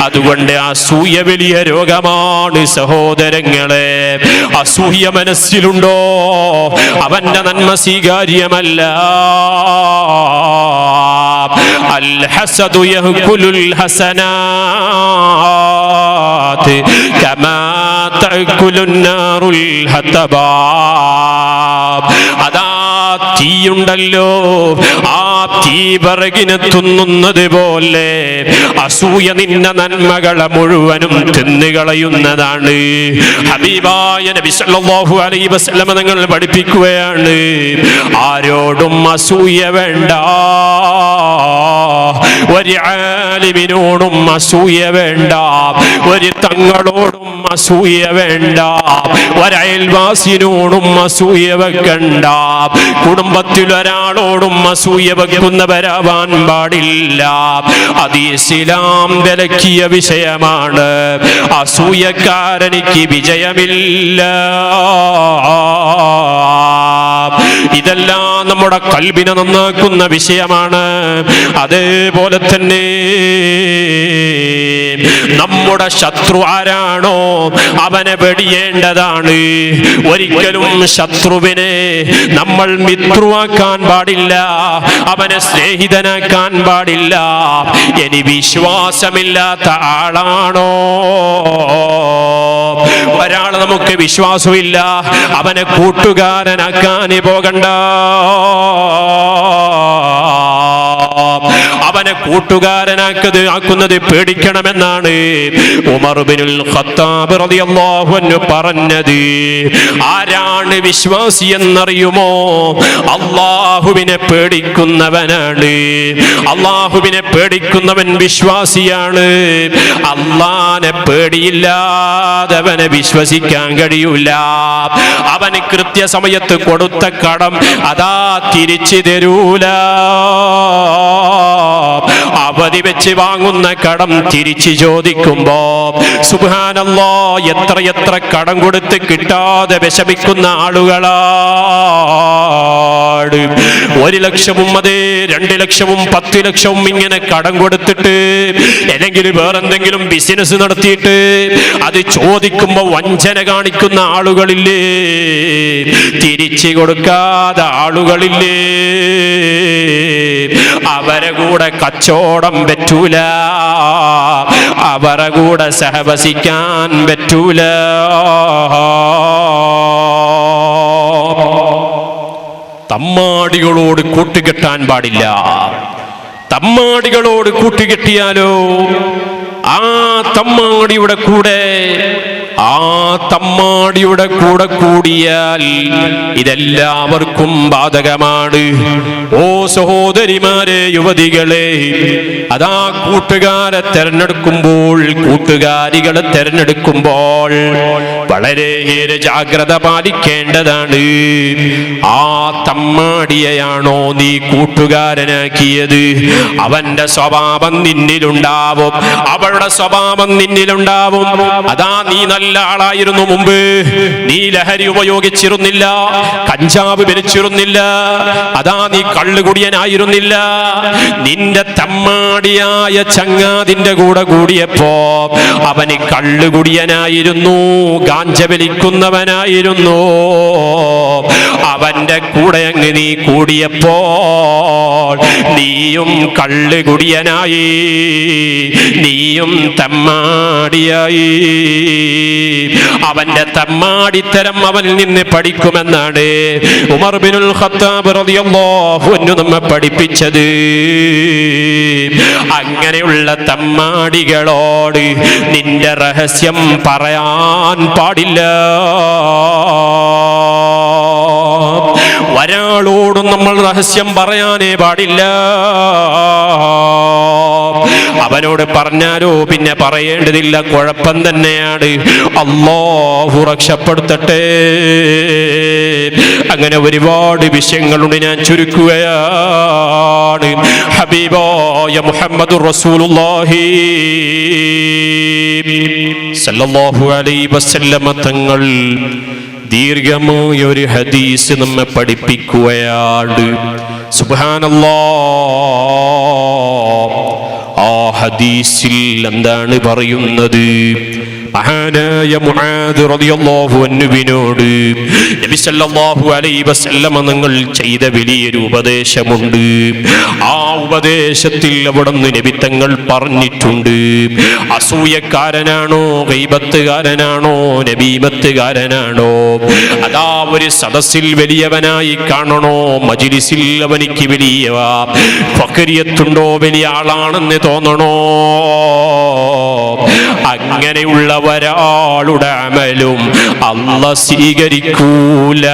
അതുകൊണ്ട് അസൂയ വലിയ രോഗമാണ് സഹോദരങ്ങളെ. അസൂയ മനസ്സിലുണ്ടോ അവന്റെ നന്മ സ്വീകാര്യമല്ല. അൽ ഹസദു യഹ്കുലുൽ ഹസനാത് കമാ തഅകുലുൻ നാറുൽ ഹതബാ. അതാ തീയുണ്ടല്ലോ, ആ തീ വിറകിനെ തിന്നുന്നത് പോലെ അസൂയ നിന്ന നന്മകളെ മുഴുവനും തിന്നുകളയുന്നതാണ്. ഹബീബായ നബി സല്ലല്ലാഹു അലൈഹി വസല്ലം തങ്ങൾ പഠിപ്പിക്കുകയാണ്, ആരോടും അസൂയ വേണ്ട. ഒരു ആലിമിനോടും അസൂയ വേണ്ട, ഒരു തങ്ങളോടും അസൂയ വേണ്ട, ഒരയൽവാസിനോടും അസൂയ വെക്കണ്ട, കുടുംബത്തിൽ ഒരാളോടും അസൂയ വെക്കുന്നവരാവാൻ പാടില്ല. അത് ഇസ്ലാം വിലക്കിയ വിഷയമാണ്. അസൂയക്കാരനിക്ക് വിജയമില്ല. ഇതെല്ലാം നമ്മുടെ കൽബിനെ നന്നാക്കുന്ന വിഷയമാണ്. അതേപോലെ തന്നെ നമ്മുടെ ശത്രു ആരാണോ അവനെ വെടിയേണ്ടതാണ്. ഒരിക്കലും ശത്രുവിനെ നമ്മൾ മിത്രമാക്കാൻ പാടില്ല, അവനെ സ്നേഹിതനാക്കാൻ പാടില്ല. ഇനി വിശ്വാസമില്ലാത്ത ആളാണോ, ഒരാൾ നമുക്ക് വിശ്വാസമില്ല, അവനെ കൂട്ടുകാരനാക്കാനേ പോകണ്ട, അവനെ കൂട്ടുകാരനാക്കുന്നത് പേടിക്കണമെന്നാണ് ഉമർ ഇബ്നുൽ ഖത്താബ് റളിയല്ലാഹു അൻഹു പറഞ്ഞത്. ആരാണ് വിശ്വാസി എന്നറിയുമോ? അല്ലാഹുവിനെ പേടിക്കുന്നവനാണ്. അല്ലാഹുവിനെ പേടിക്കുന്നവൻ വിശ്വാസിയാണ്. അല്ലാഹുവിനെ പേടിയില്ലാത്തവനെ വിശ്വസിക്കാൻ കഴിയൂല. അവന് കൃത്യസമയത്ത് കൊടുത്ത കടം അതാ തിരിച്ചു തരൂല. അവധി വെച്ച് വാങ്ങുന്ന കടം തിരിച്ചു ചോദിക്കുമ്പോ സുബ്ഹാനല്ലാഹ് എത്ര കടം കൊടുത്ത് കിട്ടാതെ വിഷമിക്കുന്ന ആളുകളാണ്. 1 ലക്ഷവും അതേ 2 ലക്ഷവും 10 ലക്ഷവും ഇങ്ങനെ കടം കൊടുത്തിട്ട് അല്ലെങ്കിൽ വേറെന്തെങ്കിലും ബിസിനസ് നടത്തിയിട്ട് അത് ചോദിക്കുമ്പോ വഞ്ചന കാണിക്കുന്ന ആളുകളില്ലേ, തിരിച്ചു കൊടുക്കാതെ ആളുകളില്ലേ, അവരെ കൂടെ കച്ചവടം പറ്റൂല, അവരെ കൂടെ സഹവസിക്കാൻ പറ്റൂല. തമ്മാടികളോട് കൂട്ടുകെട്ടാൻ പാടില്ല. തമ്മാടികളോട് കൂട്ടുകെട്ടിയാലോ ആ തമ്മാടിയുടെ കൂടിയാൽ ഇതെല്ലാവർക്കും ബാധകമാണ്. ഓ സഹോദരിമാരെ, യുവതികളെ, അതാ കൂട്ടുകാരെ തെരഞ്ഞെടുക്കുമ്പോൾ വളരെയേറെ ജാഗ്രത പാലിക്കേണ്ടതാണ്. ആ തമ്മാടിയെയാണോ നീ കൂട്ടുകാരനാക്കിയത്, അവന്റെ സ്വഭാവം നിന്നിലുണ്ടാവും, അവളുടെ സ്വഭാവം നിന്നിലുണ്ടാവും. അതാ നീ നല്ല ആളായിരുന്നു മുമ്പ്, നീ ലഹരി ഉപയോഗിച്ചിരുന്നില്ല, കഞ്ചാവ് വലിച്ചിരുന്നില്ല, അതാ നീ കള്ളുകുടിയനായിരുന്നില്ല. നിന്റെ തമ്മാടിയായ ചങ്ങാതിന്റെ കൂടെ കൂടിയപ്പോ അവന് കള്ളുകുടിയനായിരുന്നു, ഗാഞ്ച വലിക്കുന്നവനായിരുന്നു. അവന്റെ കൂടെ അങ്ങ് നീ കൂടിയപ്പോൾ നീയും കള്ളുകുടിയനായി, നീയും തമ്മാടിയായി. അവന്റെ തമ്മാടിത്തരം അവനിൽ നിന്ന് പഠിക്കുമെന്നാണ് ഉമർ ഇബ്നുൽ ഖത്താബ് റളിയല്ലാഹു അൻഹു നമ്മെ പഠിപ്പിച്ചത്. അങ്ങനെയുള്ള തമ്മാടികളോട് നിന്റെ രഹസ്യം പറയാൻ പാടില്ല. ഒരാളോടും നമ്മൾ രഹസ്യം പറയാനേ പാടില്ല. അവനോട് പറഞ്ഞാലോ പിന്നെ പറയേണ്ടതില്ല, കുഴപ്പം തന്നെയാണ്. അല്ലാഹു രക്ഷപ്പെടുത്തട്ടെ. അങ്ങനെ ഒരുപാട് വിഷയങ്ങളുണ്ട്, ഞാൻ ചുരുക്കുകയാണ്. ഹബീബായ മുഹമ്മദുർ റസൂലുള്ളാഹി സല്ലല്ലാഹു അലൈഹി വസല്ലമ തങ്ങൾ ദീർഘമായ ഒരു ഹദീസ് നമ്മെ പഠിപ്പിക്കുകയാണ്. സുബ്ഹാനല്ലാഹ്, ആ ഹദീസിൽ എന്താണ് പറയുന്നത്? മഹാനായ മുആദ് റളിയല്ലാഹു അൻഹുവിനോട് നബി സല്ലല്ലാഹു അലൈഹി വസല്ലമ തങ്ങൾ ചെയ്ത വലിയൊരു ഉപദേശമുണ്ട്. ആ ഉപദേശത്തിൽ അവിടുന്ന് നബി തങ്ങൾ പറഞ്ഞിട്ടുണ്ട്, അസൂയക്കാരനാണോ, ഗൈബത്തുകാരനാണോ, നബീമത്തുകാരനാണോ, അതാ ഒരു സദസ്സിൽ വലിയവനായി കാണണോ, മജ്ലിസിൽ അവനിക്ക് വലിയ ഫഖരിയത്തുണ്ടോ, വലിയ ആളാണെന്ന് തോന്നണോ, അങ്ങനെയുള്ള ഒരാളുടെ അമലും അല്ലാഹ് സ്വീകരിക്കൂല.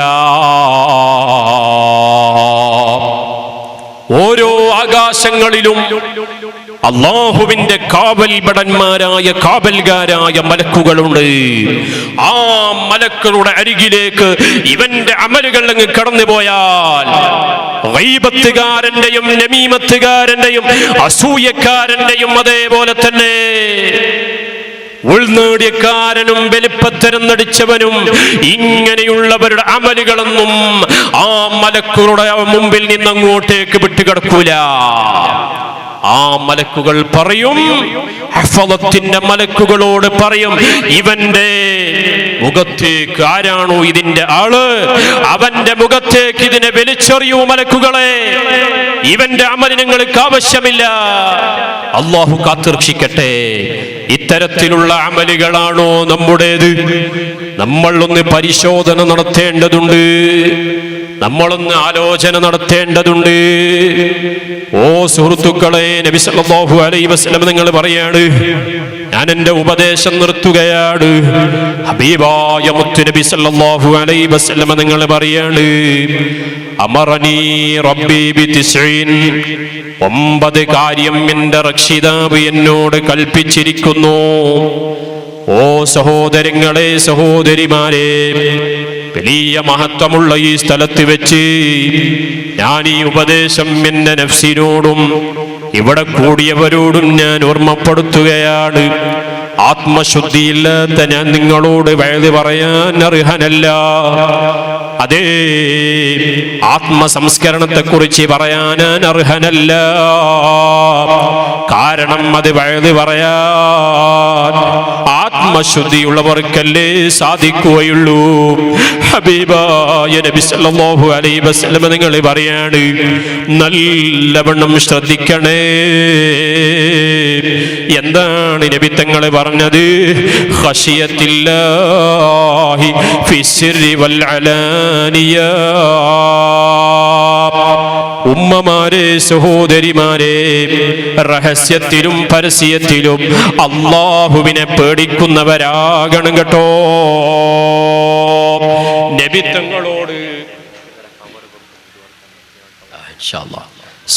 ഓരോ ആകാശങ്ങളിലും അള്ളാഹുവിന്റെ കാവൽഭടന്മാരായ കാവൽകാരായ മലക്കുകളുണ്ട്. ആ മലക്കുകളുടെ അരികിലേക്ക് ഇവന്റെ അമലുകൾ അങ്ങ് കടന്നുപോയാൽ ഗൈബത്തുകാരന്റെയും നമീമത്തുകാരന്റെയും അസൂയക്കാരന്റെയും അതേപോലെ തന്നെ ഉൾനേടിയക്കാരനും വലിപ്പത്തരം നടിച്ചവനും ഇങ്ങനെയുള്ളവരുടെ അമലുകളൊന്നും ആ മലക്കുകളുടെ മുമ്പിൽ നിന്നങ്ങോട്ടേക്ക് വിട്ടുകിടക്കൂല. ആ മലക്കുകൾ പറയും, ഹഫളത്തിന്റെ മലക്കുകളോട് പറയും, ഇവന്റെ മുഖത്തേക്ക് ആരാണോ ഇതിന്റെ ആള് അവന്റെ മുഖത്തേക്ക് ഇതിനെ വലിച്ചെറിയൂ മലക്കുകളെ, ഇവന്റെ അമൽ നിങ്ങൾക്ക് ആവശ്യമില്ല. അള്ളാഹു കാത്തുരക്ഷിക്കട്ടെ. ഇത്തരത്തിലുള്ള അമലുകളാണോ നമ്മുടേത്? നമ്മൾ ഒന്ന് പരിശോധന നടത്തേണ്ടതുണ്ട്, നമ്മളൊന്ന് ആലോചന നടത്തേണ്ടതുണ്ട്. ഓ സുഹൃത്തുക്കളെ, നബി സല്ലല്ലാഹു അലൈഹി വസല്ലം നിങ്ങൾ പറയാണ്, ഞാൻ എൻ്റെ ഉപദേശം നിർത്തുകയാണ്. ഹബീബായ മുത്തു നബി സല്ലല്ലാഹു അലൈഹി വസല്ലം നിങ്ങൾ പറയാണ്, അമറനീ റബ്ബി ബിതിസ്ഈൻ, 9 കാര്യം എൻ്റെ രക്ഷിതാവ് എന്നോട് കൽപ്പിച്ചിരിക്കുന്നു. ഓ സഹോദരങ്ങളെ, സഹോദരിമാരെ, വലിയ മഹത്വമുള്ള ഈ സ്ഥലത്ത് വെച്ച് ഞാൻ ഈ ഉപദേശം എന്റെ നഫ്സിനോടും ഇവിടെ കൂടിയവരോടും ഞാൻ ഓർമ്മപ്പെടുത്തുകയാണ്. ആത്മശുദ്ധിയില്ലാത്ത ഞാൻ നിങ്ങളോട് വഴുതി പറയാൻ അർഹനല്ല. അതേ, ആത്മസംസ്കരണത്തെ കുറിച്ച് പറയാൻ ഞാൻ അർഹനല്ല. കാരണം അത് വഴുതി പറയാൻ ആത്മശുദ്ധിയുള്ളവർക്കല്ലേ സാധിക്കുകയുള്ളൂ. ഹബീബായ നബി സല്ലല്ലാഹു അലൈഹി വസല്ലം നിങ്ങൾ പറയാണ്, നല്ലവണ്ണം ശ്രദ്ധിക്കണേ. എന്താണ് നബി തങ്ങൾ പറഞ്ഞത്? ഖശിയത്തില്ലാഹി ഫിസ്സിരി വൽ അലാനിയ. ഉമ്മമാരെ, സഹോദരിമാരെ, രഹസ്യത്തിലും പരസ്യത്തിലും അള്ളാഹുവിനെ പേടിക്കുന്നവരാകണം കേട്ടോ. നബി തങ്ങളോട്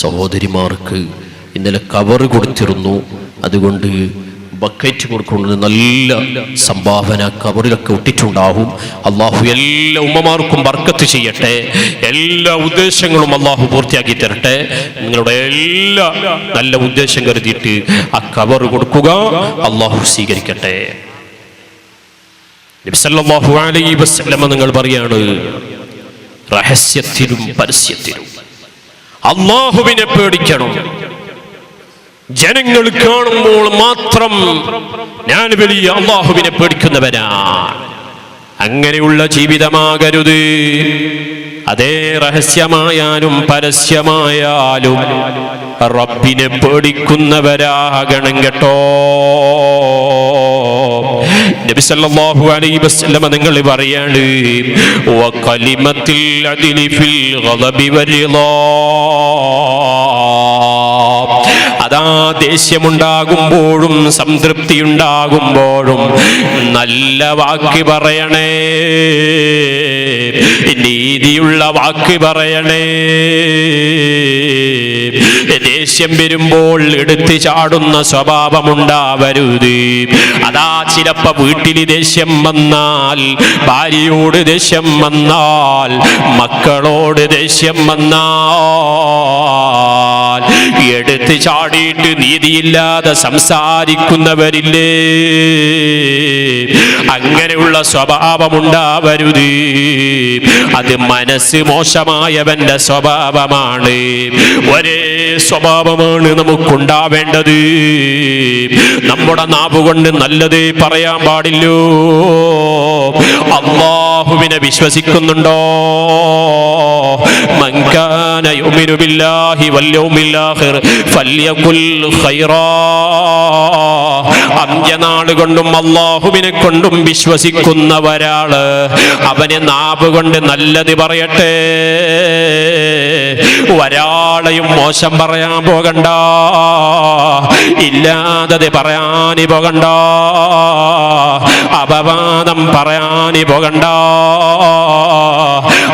സഹോദരിമാർക്ക് ഇന്നലെ കവർ കൊടുത്തിരുന്നു, അതുകൊണ്ട് ബക്കറ്റ് കൊടുക്കുന്നത് നല്ല സംഭാവന കവറിലൊക്കെ ഇട്ടിട്ടുണ്ടാവും. അള്ളാഹു എല്ലാ ഉമ്മമാർക്കും ബർക്കത്ത് ചെയ്യട്ടെ. എല്ലാ ഉദ്ദേശങ്ങളും അള്ളാഹു പൂർത്തിയാക്കി തരട്ടെ. നിങ്ങളുടെ എല്ലാ നല്ല ഉദ്ദേശം കരുതിയിട്ട് ആ കവർ കൊടുക്കുക, അള്ളാഹു സ്വീകരിക്കട്ടെ. നബി സല്ലല്ലാഹു അലൈഹി വസല്ലം നിങ്ങൾ പറയാണ്, രഹസ്യത്തിലും പരസ്യത്തിലും അള്ളാഹുവിനെ പേടിക്കണം. ജനങ്ങൾ കാണുമ്പോൾ മാത്രം ഞാൻ വലിയ അള്ളാഹുവിനെ പേടിക്കുന്നവനാണ്. അങ്ങനെയുള്ള ജീവിതമാകരുത്. അതേ, രഹസ്യമായാലും പരസ്യമായാലും റബ്ബിനെ പേടിക്കുന്നവരാകണം കേട്ടോ. നബി സല്ലല്ലാഹു അലൈഹി വസല്ലം നിങ്ങൾ പറയാണ്, വകലിമത്തിൽ അദ്ലി ഫിൽ ഗളബി വരിളാ. അതാ, ദേഷ്യമുണ്ടാകുമ്പോഴും സംതൃപ്തി ഉണ്ടാകുമ്പോഴും നല്ല വാക്ക് പറയണേ, നീതിയുള്ള വാക്ക് പറയണേ. ദേഷ്യം വരുമ്പോൾ എടുത്തു ചാടുന്ന സ്വഭാവമുണ്ടാവരുത്. അതാ, ചിലപ്പോ വീട്ടിൽ ദേഷ്യം വന്നാൽ, ഭാര്യയോട് ദേഷ്യം വന്നാൽ, മക്കളോട് ദേഷ്യം വന്നാൽ എടുത്ത് ചാടിയിട്ട് നീതിയില്ലാതെ സംസാരിക്കുന്നവരില്ലേ? അങ്ങനെയുള്ള സ്വഭാവമുണ്ടാവരുത്. അത് മനസ്സ് മോശമായവന്റെ സ്വഭാവമാണ്. ഒരേ സ്വഭാവമാണ് നമുക്കുണ്ടാവേണ്ടത്. നമ്മുടെ നാവുകൊണ്ട് നല്ലതേ പറയാൻ പാടില്ലോ. അല്ലാഹുവിനെ വിശ്വസിക്കുന്നുണ്ടോ? മൻ കാന യുമിനു ബില്ലാഹി വൽ യൗമിൽ ആഖിർ ഫല്യഖുൽ ഖൈറാ. അന്ത്യനാൾ കൊണ്ടും അല്ലാഹുവിനെ കൊണ്ടും വിശ്വസിക്കുന്ന ഒരാള് അവനെ നാവ് കൊണ്ട് നല്ലത് പറയട്ടെ. ഒരാളെയും മോശം പറയാൻ പോകണ്ട, ഇല്ലാതെ പറയാനി പോകണ്ട, അപവാദം പറയാനി പോകണ്ട.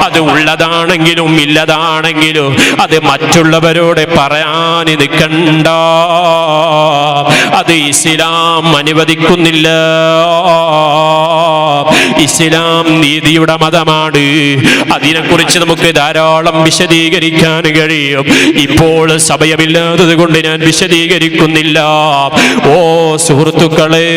അത് അത് ഉള്ളതാണെങ്കിലും ഇല്ലതാണെങ്കിലും അത് മറ്റുള്ളവരോട് പറയാൻ നിൽക്കണ്ട. അത് ഇസ്ലാം അനുവദിക്കുന്നില്ല. ഇസ്ലാം നീതിയുടെ മതമാണ്. അതിനെക്കുറിച്ച് നമുക്ക് ധാരാളം വിശദീകരിക്കാൻ കഴിയും. ഇപ്പോൾ സമയമില്ലാത്തത് കൊണ്ട് ഞാൻ വിശദീകരിക്കുന്നില്ല. ഓ സുഹൃത്തുക്കളെ,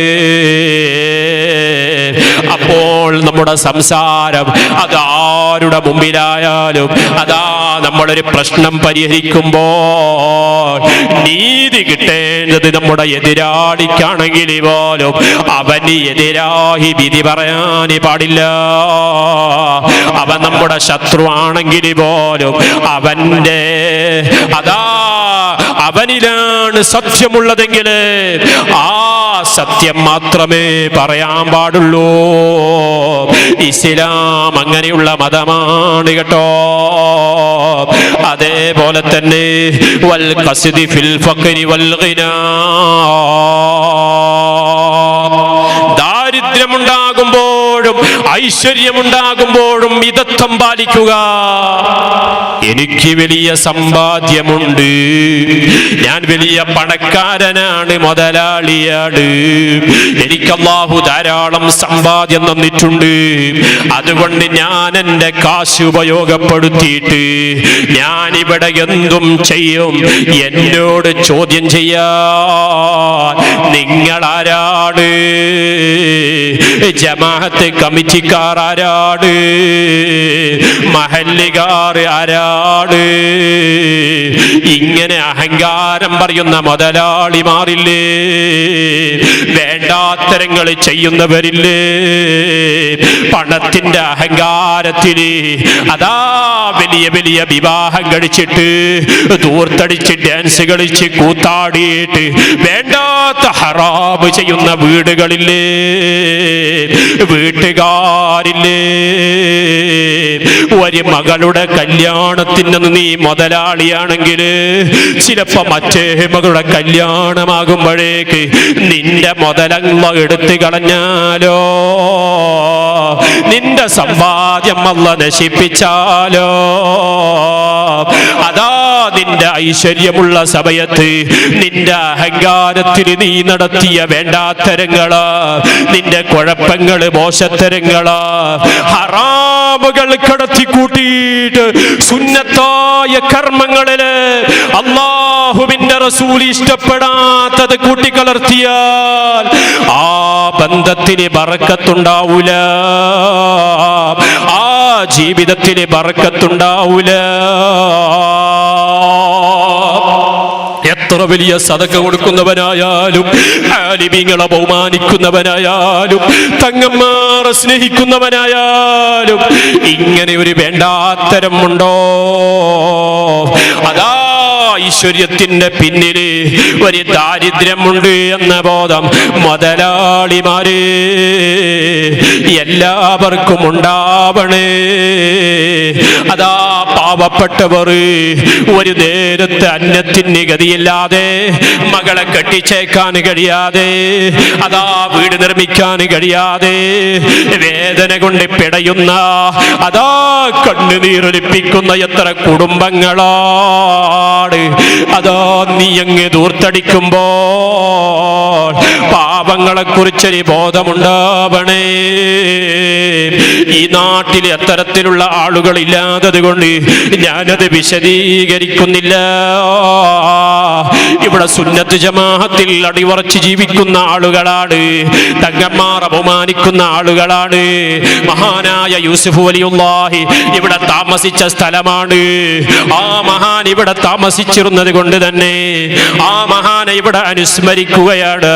അപ്പോൾ നമ്മുടെ സംസാരം അതാരുടെ മുമ്പിലായാലും അതാ നമ്മളൊരു പ്രശ്നം പരിഹരിക്കുമ്പോൾ നീതി കിട്ടേണ്ടത് നമ്മുടെ എതിരാളിക്കാണെങ്കിൽ പോലും അവന് എതിരായി വിധി പറയാൻ പാടില്ല. അവൻ നമ്മുടെ ശത്രു ആണെങ്കിൽ പോലും അവന്റെ അവനിലാണ് സത്യമുള്ളതെങ്കിൽ ആ സത്യം മാത്രമേ പറയാൻ പാടുള്ളൂ. ഇസ്ലാം അങ്ങനെയുള്ള മതമാണ് കേട്ടോ. അതേപോലെ തന്നെ വൽ ഖസ്ദി ഫിൽ ഫഖ്രി വൽ ഗിനാ, ദാരിദ്ര്യമുണ്ടാകുമ്പോഴും ഐശ്വര്യമുണ്ടാകുമ്പോഴും മിതത്വം പാലിക്കുക. എനിക്ക് വലിയ സമ്പാദ്യമുണ്ട്, ഞാൻ വലിയ പണക്കാരനാണ്, മുതലാളിയാണ്, എനിക്ക് അല്ലാഹു ധാരാളം സമ്പാദ്യം തന്നിട്ടുണ്ട്, അതുകൊണ്ട് ഞാൻ എൻ്റെ കാശ് ഉപയോഗപ്പെടുത്തിയിട്ട് ഞാൻ ഇവിടെ എന്തും ചെയ്യും. എന്നോട് ചോദ്യം ചെയ്യാൻ നിങ്ങളാരാണ്? ജമാഅത്ത് കമ്മിറ്റിക്കാർ ആരാണ്? മഹല്ലികാർ ആരാണ്? ഇങ്ങനെ അഹങ്കാരം പറയുന്ന മുതലാളിമാരില്ലേ, വേണ്ടാത്തരങ്ങൾ ചെയ്യുന്നവരില്ലേ, പണത്തിന്റെ അഹങ്കാരത്തിന് അതാ വലിയ വലിയ വിവാഹം കഴിച്ചിട്ട് ദൂർത്തടിച്ച് ഡാൻസ് കളിച്ച് കൂത്താടിയിട്ട് വേണ്ടാത്ത ഹറാബ് ചെയ്യുന്ന വീടുകളില്ലേ, വീട്ടുകാരില്ലേ. ഒരു മകളുടെ കല്യാണത്തിന് നീ മുതലാളിയാണെങ്കിൽ ചിലപ്പോ മറ്റേ മകളുടെ കല്യാണമാകുമ്പോഴേക്ക് നിന്റെ മുതലങ്ങ എടുത്തു കളഞ്ഞാലോ, നിന്റെ സമ്പാദ്യം അല്ല നശിപ്പിച്ചാലോ, അതാ നിന്റെ ഐശ്വര്യമുള്ള സമയത്ത് നിന്റെ അഹങ്കാരത്തിന് നീ നടത്തിയ വേണ്ടാത്തരങ്ങള്, നിന്റെ കുഴപ്പങ്ങള്, മോശത്തരങ്ങള്, ഹറാമുകൾ കടത്തിക്കൂട്ടിയിട്ട് സുന്നത്തായ കർമ്മങ്ങളില് അല്ലാഹുവിന്റെ റസൂൽ ഇഷ്ടപ്പെടാത്തത് കൂട്ടിക്കലർത്തിയാൽ ആ ബന്ധത്തിന് ബറക്കത്തുണ്ടാവൂല, ആ ജീവിതത്തിന് ബറക്കത്തുണ്ടാവൂല. എത്ര വലിയ സദഖ കൊടുക്കുന്നവനായാലും, ആലിമീങ്ങളെ ബഹുമാനിക്കുന്നവനായാലും, തങ്ങന്മാരെ സ്നേഹിക്കുന്നവനായാലും ഇങ്ങനെ ഒരു വേണ്ടാത്തരം ഉണ്ടോ? അതാ ഐശ്വര്യത്തിന്റെ പിന്നില് ഒരു ദാരിദ്ര്യമുണ്ട് എന്ന ബോധം മുതലാളിമാര് എല്ലാവർക്കും ഉണ്ടാവണേ. അതാ പാവപ്പെട്ടവർ ഒരു നേരത്തെ അന്നത്തിന് ഗതിയില്ലാതെ, മകളെ കെട്ടിച്ചേക്കാൻ കഴിയാതെ, അതാ വീട് നിർമ്മിക്കാൻ കഴിയാതെ വേദന കൊണ്ട് പിടയുന്ന, അതാ കണ്ണുനീരൊലിപ്പിക്കുന്ന എത്ര കുടുംബങ്ങളാണ്. അതാ നീ അങ്ങ് ദൂർത്തടിക്കുമ്പോൾ പാപങ്ങളെ കുറിച്ചൊരു ബോധമുണ്ടാവണേ. ഈ നാട്ടിൽ അത്തരത്തിലുള്ള ആളുകൾ ഇല്ലാത്തത് കൊണ്ട് ഞാനത് വിശദീകരിക്കുന്നില്ല. ഇവിടെ സുന്നത്ത് ജമാഅത്തിൽ അടിയുറച്ച് ജീവിക്കുന്ന ആളുകളാണ്, തങ്ങന്മാർ ബഹുമാനിക്കുന്ന ആളുകളാണ്. മഹാനായ യൂസുഫ് വലിയുള്ളാഹി ഇവിടെ താമസിച്ച സ്ഥലമാണ്. ആ മഹാൻ ഇവിടെ താമസിച്ചിരുന്നത് കൊണ്ട് തന്നെ ആ മഹാനെ ഇവിടെ അനുസ്മരിക്കുകയാണ്.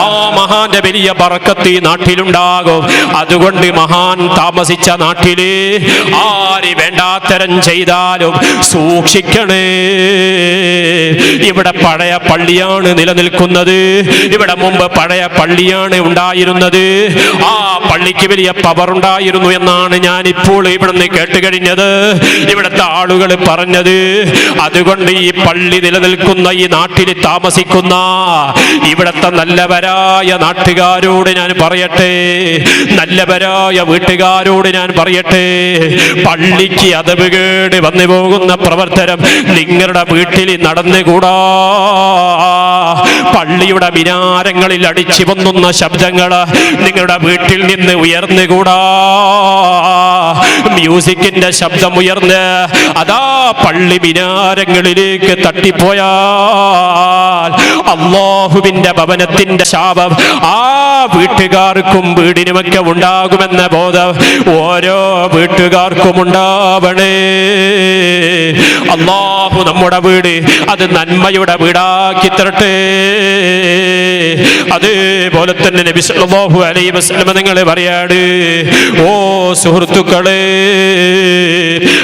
ആ മഹാന്റെ വലിയ ബറക്കത്ത് ഈ നാട്ടിലുണ്ടാകും. അതുകൊണ്ട് മഹാൻ താമസിച്ച നാട്ടില് ആര് വേണ്ടാത്തരം ചെയ്താലും സൂക്ഷിക്കണേ. ഇവിടെ പഴയ പള്ളിയാണ് നിലനിൽക്കുന്നത്. ഇവിടെ മുമ്പ് പഴയ പള്ളിയാണ് ഉണ്ടായിരുന്നത്. ആ പള്ളിക്ക് വലിയ പവർ ഉണ്ടായിരുന്നു എന്നാണ് ഞാൻ ഇപ്പോൾ ഇവിടുന്ന് കേട്ടുകഴിഞ്ഞത്, ഇവിടുത്തെ ആളുകൾ പറഞ്ഞത്. അതുകൊണ്ട് ഈ പള്ളി നിലനിൽക്കുന്ന ഈ നാട്ടിൽ താമസിക്കുന്ന ഇവിടത്തെ നല്ലവരായ നാട്ടുകാരോട് ഞാൻ പറയട്ടെ, നല്ലവരായ വീട്ടുകാരോട് ഞാൻ പറയട്ടെ, പള്ളിക്ക് അതവ് കേട് വന്നു പോകുന്ന പ്രവർത്തനം നിങ്ങളുടെ വീട്ടിൽ നടന്നുകൂടാ. പള്ളിയുടെ മിനാരങ്ങളിൽ അടിച്ചു പൊന്നുന്ന ശബ്ദങ്ങൾ നിങ്ങളുടെ വീട്ടിൽ നിന്ന് ഉയർന്നുകൂടാ. മ്യൂസിക്കിന്റെ ശബ്ദം ഉയർന്ന് അതാ പള്ളി മിനാരങ്ങളിലേക്ക് തട്ടിപ്പോയാൽ അല്ലാഹുവിന്റെ ഭവനത്തിന്റെ ശാപം ആ വീട്ടുകാർക്കും വീടിനുമൊക്കെ ഉണ്ടാകുമെന്ന ബോധം ഓരോ വീട്ടുകാർക്കും ഉണ്ടാവണേ. അല്ലാഹു നമ്മുടെ വീട് അത് നന്മയുടെ വീടാക്കി തരട്ടെ. അതേപോലെ തന്നെ നബി സല്ലല്ലാഹു അലൈഹി വസല്ലം നിങ്ങൾ പറയാണ്, ഓ സുഹൃത്തുക്കളെ,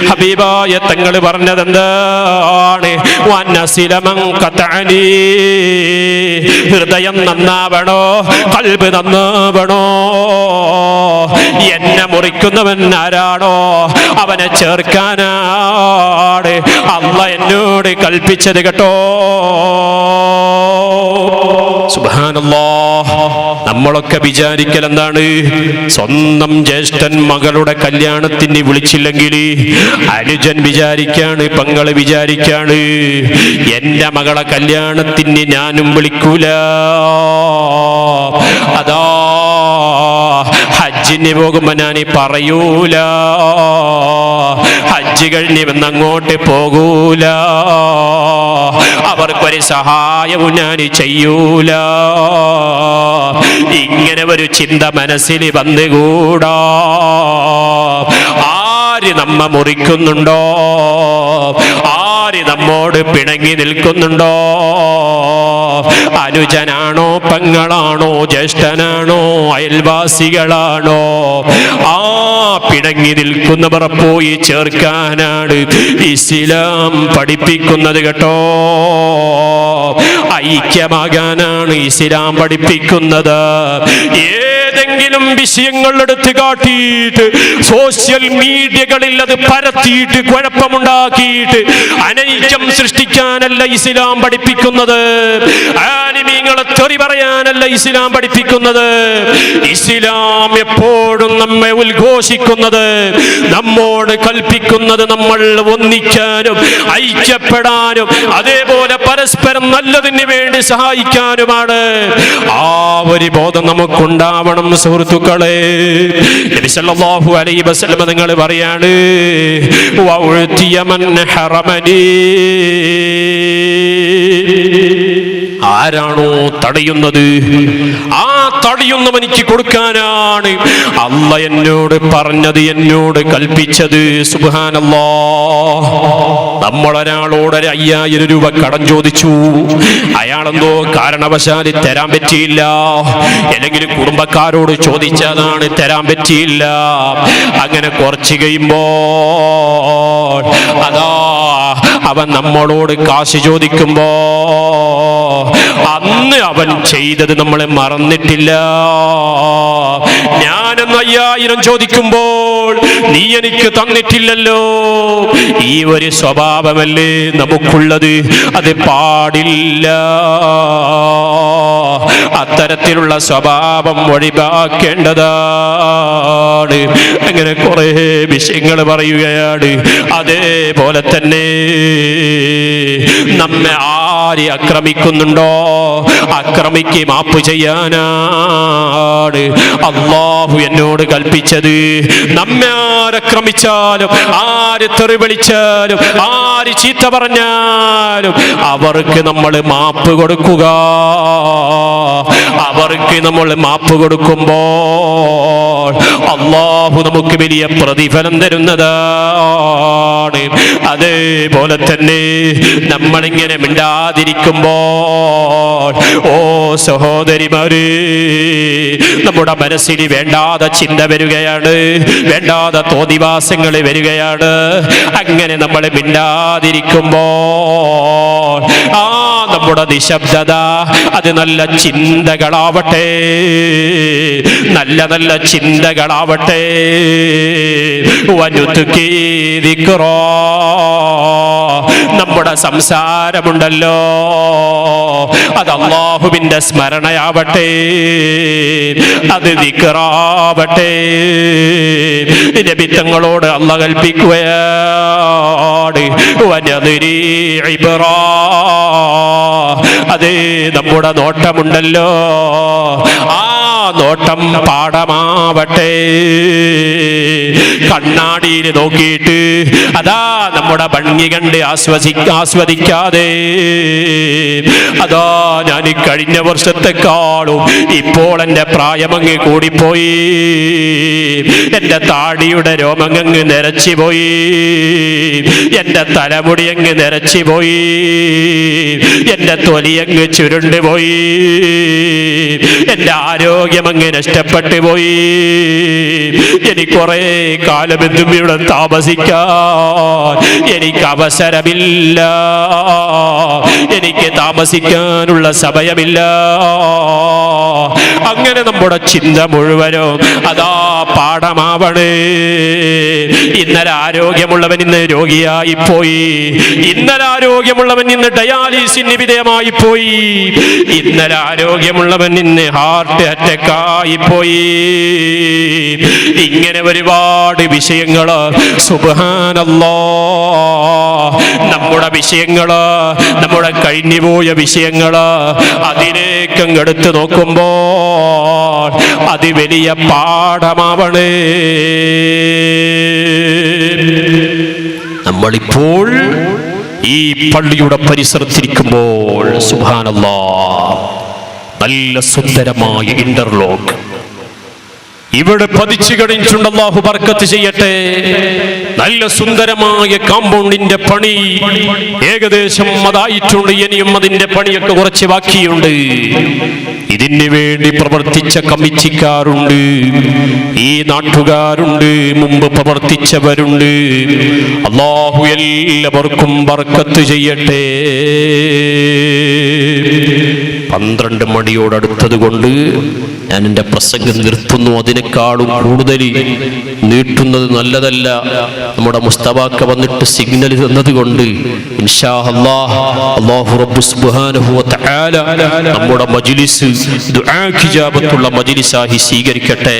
ഹബീബായ തങ്ങൾ പറഞ്ഞത് എന്താണ്? വനസിലമൻ ഖതഅനി, ഹൃദയം നന്നാവണോ, ഖൽബ് നന്നാവണോ. എന്നെ മുറിക്കുന്നവൻ ആരാണോ അവനെ ചേർക്കാനാണ് അല്ലാഹ് എന്നോട് കൽപ്പിച്ചത് കേട്ടോ. സുബ്ഹാനല്ലാഹ്. നമ്മളൊക്കെ വിചാരിക്കൽ എന്താണ്? സ്വന്തം ജ്യേഷ്ഠൻ മകളുടെ കല്യാണത്തിന് വിളിച്ചില്ലെങ്കിൽ അനുജൻ വിചാരിക്കാണ്, പെങ്ങള് വിചാരിക്കാണ്, എന്റെ മകളെ കല്യാണത്തിന് ഞാനും വിളിക്കൂല. അതാ ഹജ്ജിന് പോകുമ്പോ ഞാൻ പറയൂല, ഹജ്ജ് കഴിഞ്ഞ് വന്നങ്ങോട്ട് പോകൂല, അവർക്കൊരു സഹായവും ഞാൻ ചെയ്യൂല. ഇങ്ങനെ ഒരു ചിന്ത മനസ്സിൽ വന്നുകൂടാ. ആര് നമ്മ മുറിക്കുന്നുണ്ടോ, ആര് നമ്മോട് പിണങ്ങി നിൽക്കുന്നുണ്ടോ, അനുജനാണോ, പെങ്ങളാണോ, ജ്യേഷ്ഠനാണോ, അയൽവാസികളാണോ, ആ പിണങ്ങി നിൽക്കുന്നവർ പോയി ചേർക്കാനാണ് ഇസ്ലാം പഠിപ്പിക്കുന്നത് കേട്ടോ. ഐക്യമാകാനാണ് ഇസ്ലാം പഠിപ്പിക്കുന്നത്. ഏതെങ്കിലും വിഷയങ്ങൾ എടുത്ത് കാട്ടിയിട്ട് സോഷ്യൽ മീഡിയകളിൽ അത് പരത്തിയിട്ട് കുഴപ്പമുണ്ടാക്കിയിട്ട് അനൈക്യം സൃഷ്ടിക്കാനല്ല ഇസ്ലാം പഠിപ്പിക്കുന്നത്. ആലിമീങ്ങളെ തെറി പറയാനല്ല ഇസ്ലാം പഠിപ്പിക്കുന്നത്. ഇസ്ലാം എപ്പോഴും നമ്മെ ഉദ്ഘോഷിക്കുന്നത്, നമ്മോട് കൽപ്പിക്കുന്നത് നമ്മൾ ഒന്നിക്കാനും ഐക്യപ്പെടാനും അതേപോലെ പരസ്പരം നല്ലതിന് വേണ്ടി സഹായിക്കാനുമാണ്. ആ ഒരു ബോധം നമുക്കുണ്ടാവണം സുഹൃത്തുക്കളെ. നബി സല്ലല്ലാഹു അലൈഹി വസല്ലം നിങ്ങൾ പറയാണ്, വഉതിയ മൻ ഹറമനി, ആരാണോ തടയുന്നത് ആ തടയുന്നവനിക്ക് കൊടുക്കാനാണ് അല്ലാഹ് എന്നോട് പറഞ്ഞത്, എന്നോട് കൽപ്പിച്ചത്. സുബ്ഹാനല്ലാഹ്. നമ്മളൊരാളോട് 5000 രൂപ കടം ചോദിച്ചു, അയാളെന്തോ കാരണവശാൽ തരാൻ പറ്റിയില്ല, അല്ലെങ്കിൽ കുടുംബക്കാരോട് ചോദിച്ചതാണ് തരാൻ പറ്റിയില്ല. അങ്ങനെ കുറച്ച് കഴിയുമ്പോൾ അതാ അവൻ നമ്മളോട് കാശ് ചോദിക്കുമ്പോ അന്ന് അവൻ ചെയ്തത് നമ്മളെ മറന്നിട്ടില്ല. ഞാനൊന്ന് 5000 ചോദിക്കുമ്പോൾ നീ എനിക്ക് തന്നിട്ടില്ലല്ലോ. ഈ ഒരു സ്വഭാവമല്ലേ നമുക്കുള്ളത്? അത് പാടില്ല. അത്തരത്തിലുള്ള സ്വഭാവം ഒഴിവാക്കേണ്ടതാണ്. അങ്ങനെ കുറെ വിഷയങ്ങൾ പറയുകയാണ്. അതേപോലെ തന്നെ നമ്മെ ആര് ആക്രമിക്കുന്നുണ്ടോ അക്രമിക്ക് മാപ്പ് ചെയ്യാനാണ് അല്ലാഹു എന്നോട് കൽപ്പിച്ചത്. നമ്മെ ആരക്രമിച്ചാലും, ആര് തെറി വിളിച്ചാലും, ആര് ചീത്ത പറഞ്ഞാലും അവർക്ക് നമ്മൾ മാപ്പ് കൊടുക്കുക. അവർക്ക് നമ്മൾ മാപ്പ് കൊടുക്കുമ്പോൾ അല്ലാഹു നമുക്ക് വലിയ പ്രതിഫലം തരുന്നതാണ്. അതേപോലെ തന്നെ നമ്മളിങ്ങനെ മിണ്ടാതിരിക്കുമ്പോൾ ഓ സഹോദരിമാരെ, നമ്മുടെ മനസ്സിൽ വേണ്ടാതെ ചിന്ത വരികയാണ്, വേണ്ടാതെ തോന്നിവാസങ്ങൾ വരികയാണ്. അങ്ങനെ നമ്മൾ മിണ്ടാതിരിക്കുമ്പോൾ നമ്മുടെ നിശബ്ദത അത് നല്ല ചിന്തകളാവട്ടെ, നല്ല നല്ല ചിന്തകളാവട്ടെ. നമ്മുടെ സംസാരമുണ്ടല്ലോ അത് അല്ലാഹുവിന്റെ സ്മരണയാവട്ടെ, അത് ദിക്റാവട്ടെ. നബി തങ്ങളോട് അല്ലാഹു കൽപ്പിക്കുകയാണ് വനദിരി ഇബ്റാ, അതേ നമ്മുടെ നോട്ടമുണ്ടല്ലോ ആ നോട്ടം പാഠമാവട്ടെ. കണ്ണാടിയിൽ നോക്കിയിട്ട് അതാ നമ്മുടെ ഭംഗി കണ്ട് ആസ്വദിക്കാതെ അതാ ഞാൻ കഴിഞ്ഞ വർഷത്തെക്കാളും ഇപ്പോൾ എൻ്റെ പ്രായമങ്ങ് കൂടിപ്പോയി, എൻ്റെ താടിയുടെ രോമങ്ങ് നിരച്ചു പോയി, എൻ്റെ തലമുടി അങ്ങ് നിരച്ചു പോയി, എൻ്റെ തൊലിയങ്ങ് ചുരുണ്ടു പോയി, എൻ്റെ ആരോഗ്യം അങ്ങ് നഷ്ടപ്പെട്ടു പോയി, എനിക്ക് കുറെ കാലം എന്തും ഇവിടെ താമസിക്കാൻ എനിക്ക് അവസരമില്ല, എനിക്ക് താമസിക്കാനുള്ള സമയമില്ല. അങ്ങനെ നമ്മുടെ ചിന്ത മുഴുവനും അതാ പാഠമാവണേ. ഇന്നലെ ആരോഗ്യമുള്ളവൻ ഇന്ന് രോഗിയായി പോയി, ഇന്നലെ ആരോഗ്യമുള്ളവൻ ഇന്ന് ഡയാലിസിന് വിധേയമായി പോയി, ഇന്നലെ ആരോഗ്യമുള്ളവൻ ഇന്ന് ഹാർട്ട് അറ്റാക്കായി പോയി. ഇങ്ങനെ ഒരുപാട് വിഷയങ്ങള് സുബ്ഹാനല്ലാഹ്, നമ്മുടെ വിഷയങ്ങള്, നമ്മുടെ കഴിഞ്ഞുപോയ വിഷയങ്ങള് അതിലേക്ക് എടുത്തു നോക്കുമ്പോൾ അത് വലിയ പാഠമാവണേ. നമ്മളിപ്പോൾ ഈ പള്ളിയുടെ പരിസരത്തിരിക്കുമ്പോൾ സുബ്ഹാനല്ലാഹ് നല്ല സുന്ദരമായ ഇന്റർലോക്ക് ഇവിടെ പതിച്ചു കഴിഞ്ഞിട്ടുണ്ട്. അല്ലാഹു ബർക്കത്ത് ചെയ്യട്ടെ. നല്ല സുന്ദരമായ കാമ്പൗണ്ടിന്റെ പണി ഏകദേശം അതായിട്ടുണ്ട്. ഇനിയും അതിന്റെ പണിയൊക്കെ കുറച്ച് ബാക്കിയുണ്ട്. ഇതിന് വേണ്ടി പ്രവർത്തിച്ച കമ്മിറ്റിക്കാരുണ്ട്, ഈ നാട്ടുകാരുണ്ട്, മുമ്പ് പ്രവർത്തിച്ചവരുണ്ട്. അല്ലാഹു എല്ലാവർക്കും ബർക്കത്ത് ചെയ്യട്ടെ. 12 മണിയോടടുത്തത് കൊണ്ട് ഞാൻ എൻ്റെ പ്രസംഗം നിർത്തുന്നു. അതിനേക്കാളും കൂടുതൽ നീട്ടുന്നത് നല്ലതല്ല. നമ്മുടെ മുസ്തഫാക്ക വന്നിട്ട് സിഗ്നൽ തന്നത് കൊണ്ട് ഇൻഷാ അല്ലാഹ് അല്ലാഹു റബ്ബു സുബ്ഹാനഹു വ തആല നമ്മുടെ മജ്ലിസ് ദുആക്ക് ഇജാബത്തുള്ള മജ്ലിസായി സ്വീകരിക്കട്ടെ.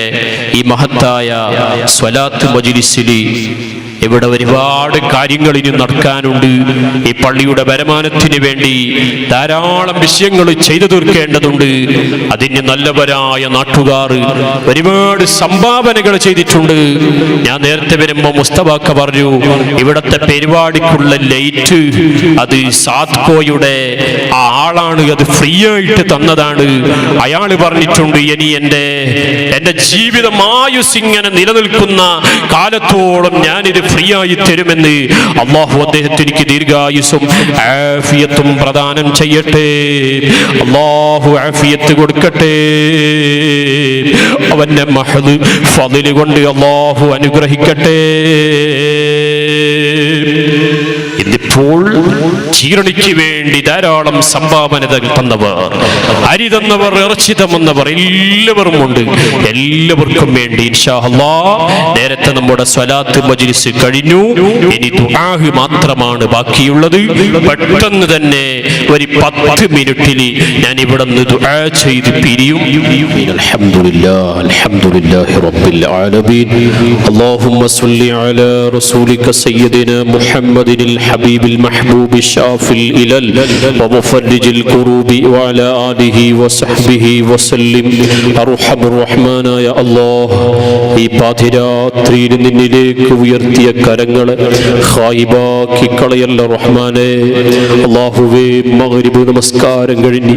ഈ മഹത്തായ സ്വലാത്ത് മജ്ലിസിൽ ഇവിടെ ഒരുപാട് കാര്യങ്ങൾ ഇനി നടക്കാനുണ്ട്. ഈ പള്ളിയുടെ വരുമാനത്തിന് വേണ്ടി ധാരാളം വിഷയങ്ങൾ ചെയ്തു തീർക്കേണ്ടതുണ്ട്. അതിന് നല്ലവരായ നാട്ടുകാർ ഒരുപാട് സംഭാവനകൾ ചെയ്തിട്ടുണ്ട്. ഞാൻ നേരത്തെ വരുമ്പോൾ മുസ്തഫാക്ക പറഞ്ഞു ഇവിടത്തെ പരിപാടിക്കുള്ള ലൈറ്റ് അത് സാദ്കോയുടെ ആളാണ്, അത് ഫ്രീ ആയിട്ട് തന്നതാണ്. അയാൾ പറഞ്ഞിട്ടുണ്ട് ഇനി എൻ്റെ ജീവിതം ആയുസ് ഇങ്ങനെ നിലനിൽക്കുന്ന കാലത്തോളം ഞാനിത് ഫ്രീ ആയി തരുമെന്ന്. അല്ലാഹു അദ്ദേഹത്തിനിക്ക് ദീർഘായുസ്സും ആഫിയത്തും പ്രദാനം ചെയ്യട്ടെ. അല്ലാഹു ആഫിയത്ത് കൊടുക്കട്ടെ. അവന്റെ മഹദ് ഫളിൽ കൊണ്ട് അല്ലാഹു അനുഗ്രഹിക്കട്ടെ. ഇന്നിപ്പോൾ ചീരണിക്ക് വേണ്ടി ധാരാളം സംഭാവനകൾ തന്നവർ, അരി തന്നവർ, ഇറച്ചി തന്നവർ എല്ലാവരും ഉണ്ട്. എല്ലാവർക്കും വേണ്ടി ഇൻഷാ അല്ലാഹ് നേരത്തെ നമ്മുടെ സ്വലാത്ത് മജ്ലിസ് കഴിഞ്ഞു. ഇനി ദുആഹ് മാത്രമാണ് ബാക്കിയുള്ളത്. പെട്ടെന്ന് തന്നെ ഒരു 10 മിനിറ്റിൽ ഞാൻ ഇവിടെ നിന്ന് ദുആ ചെയ്ത് പിരിയും. അൽഹംദുലില്ലാഹ് അൽഹംദുലില്ലാഹി റബ്ബിൽ ആലമീൻ. അല്ലാഹുമ്മ സ്വല്ലി അലാ റസൂലിക സയ്യിദിനാ മുഹമ്മദിൽ ഹബീബിൽ മഹ്ബൂബി ഷാഫിൽ ഇലൽ വമുഫർരിജിൽ ഖുറൂബി വഅലാ ആലിഹി വസഹ്ബിഹി വസല്ലിം. അർഹമർ റഹ്മാനായ അല്ലാഹ്, ഈ പാതിരാത്രിയിൽ നിന്നിലേക്ക് ഉയർത്തിയ കരങ്ങളെ ഖായിബാക്കി കളയല്ല റഹ്മാനേ. അല്ലാഹുവേ, മഗ്രിബ് നമസ്കാരം കഴിഞ്ഞ്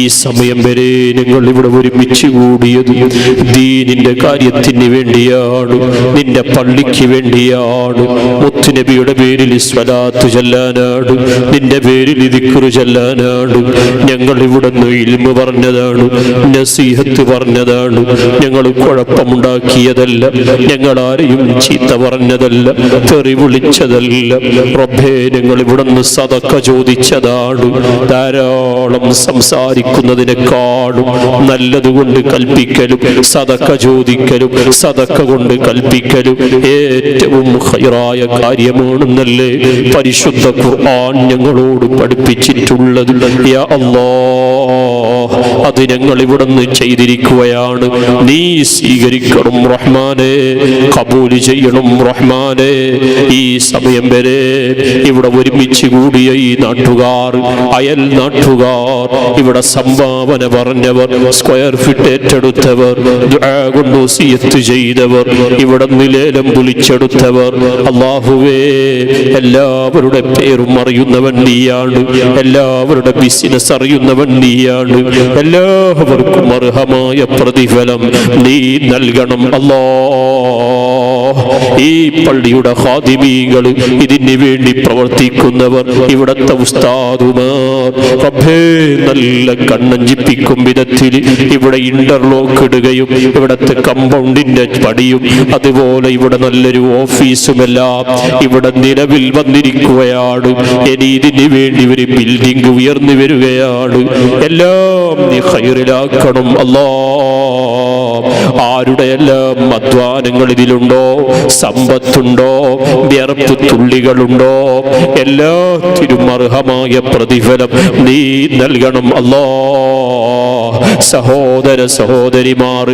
ഈ സമയം വരെ ഞങ്ങൾ ഇവിടെ ഒരുമിച്ച് കൂടിയത് ദീനിന്റെ കാര്യത്തിന് വേണ്ടിയാണ്, നിന്റെ പള്ളിക്ക് വേണ്ടിയാണ്. മുത്തുനബിയുടെ പേരിൽ സ്വലാത്ത് ചൊല്ലാനാണ്, നിന്റെ പേരിൽ ദിക്റ് ചൊല്ലാനാണ്. ഞങ്ങൾ ഇവിടുന്ന് ഇൽമു പറഞ്ഞതാണ്, നസീഹത്ത് പറഞ്ഞതാണ്. ഞങ്ങൾ കുഴപ്പമുണ്ടാക്കിയതല്ല, ഞങ്ങൾ ആരെയും ചീത്ത പറഞ്ഞതല്ല, തെറി വിളിച്ചതല്ല. റബ്ബേ, ഞങ്ങൾ ഇവിടുന്ന് സദക്ക ചോദിച്ചതാണ്. ധാരാളം സംസാരിക്കുന്നതിനേക്കാളും നല്ലതുകൊണ്ട് കൽപ്പിക്കലും സദക്ക ചോദിക്കലും സദക്ക കൊണ്ട് കൽപ്പിക്കലും ഏറ്റവും ഖൈറായ കാര്യമാണെന്നല്ലേ പരിശുദ്ധ ഖുർആൻ ഞങ്ങളോട് പഠിപ്പിച്ചിട്ടുള്ളത്. യാ അല്ലാഹ്, അത് ഞങ്ങൾ ഇവിടുന്ന് ചെയ്തിരിക്കുകയാണ്. നീ സ്വീകരിക്കണം റഹ്മാനെ, കബൂൽ ചെയ്യണം റഹ്മാനെ. ഈ സമയം വരെ ഇവിടെ ഒരുമിച്ച് കൂടിയ ഈ നാട്ടുകാർ, അയൽ നാട്ടുകാർ, ഇവിടെ സംഭാവന പറഞ്ഞവർ, സ്ക്വയർ ഫീറ്റ് ഏറ്റെടുത്തവർ, ദുആ കൊണ്ട് വസിയത്ത് ചെയ്തവർ, ഇവിടെ നിലേലം വിളിച്ചെടുത്തവർ, അല്ലാഹുവേ എല്ലാവരുടെ പേരും അറിയുന്നവൻ നീയാണ്, എല്ലാവരുടെ ബിസിനസ് അറിയുന്നവൻ നീയാണ്. എല്ലാവർക്കും അർഹമായ പ്രതിഫലം നീ നൽകണം അല്ലാഹ്. ഈ പള്ളിയുടെ ഖാദിമീങ്ങൾ, ഇതിനു വേണ്ടി പ്രവർത്തിക്കുന്നവർ, ഇവിടത്തെ ഉസ്താദുമാർ, റബ്ബേ നല്ല കണ്ണഞ്ചിപ്പിക്കും വിധത്തിൽ ഇവിടെ ഇന്റർലോക്ക് ഇടുകയും ഇവിടത്തെ കമ്പൗണ്ടിന്റെ പടിയും അതുപോലെ ഇവിടെ നല്ലൊരു ഓഫീസുമെല്ലാം ഇവിടെ നിലവിൽ വന്നിരിക്കുകയാണ്. ഇനി ഇതിനു വേണ്ടി ഒരു ബിൽഡിംഗ് ഉയർന്നു വരികയാണ്. എല്ലാം നീ ഖൈറിലാക്കണം അല്ലാഹ്. ആരുടെ എല്ലാം അധ്വാനങ്ങൾ ഇതിലുണ്ടോ, സമ്പത്തുണ്ടോ, വിയർപ്പ് തുള്ളികളുണ്ടോ, എല്ലാത്തിനും അർഹമായ പ്രതിഫലം നീ നൽകണം അല്ലാഹ്. സഹോദര സഹോദരിമാർ,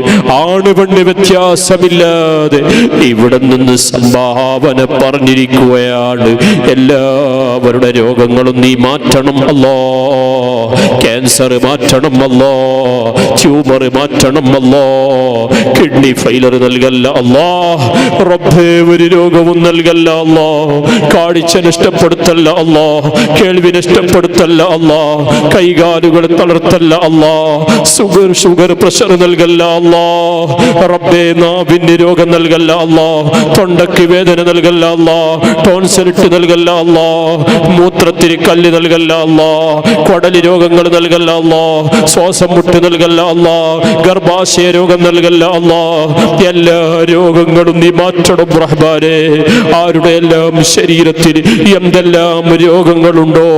ആണ് പെണ്ണ് വ്യത്യാസമില്ലാതെ ഇവിടെ നിന്ന് സംഭാവന പറഞ്ഞിരിക്കുകയാണ്. എല്ലാവരുടെ രോഗങ്ങളും നീ മാറ്റണം അല്ലാഹ്. ക്യാൻസർ മാറ്റണം അല്ലാഹ്, ട്യൂമർ മാറ്റണം അല്ലാഹ്, കിഡ്നി ഫെയിലർ നൽകല്ല അല്ലാഹ്. റബ്ബേ ഒരു രോഗവും നൽകല്ല അല്ലാഹ്. കാഴ്ച നഷ്ടപ്പെടുത്തല്ല അല്ലാഹ്, കേൾവി നഷ്ടപ്പെടുത്തല്ല അല്ലാഹ്, കൈകാലുകൾ തളർത്തല്ല അല്ലാഹ്, ഷുഗർ പ്രഷർ നൽകല്ല അല്ലാഹ്. റബ്ബേ നാവിന് രോഗം നൽകല്ല അല്ലാഹ്, തൊണ്ടയ്ക്ക് വേദന നൽകല്ല അല്ലാഹ്, ടോൺസിലിറ്റ് നൽകല്ല അല്ലാഹ്, മൂത്രത്തിന് കല്ല് നൽകല്ല അല്ലാഹ്, കുടലി രോഗങ്ങൾ നൽകല്ല അല്ലാഹ്, ശ്വാസം മുട്ട് നൽകല്ല അല്ലാഹ്, ഗർഭാശയ രോഗം നൽകല്ല അല്ലാഹ്. എല്ലാ രോഗങ്ങളും നീ മാറ്റണം റഹ്മാനേ. ആരുടെ എല്ലാം ശരീരത്തിൽ എന്തെല്ലാം രോഗങ്ങളുണ്ടോ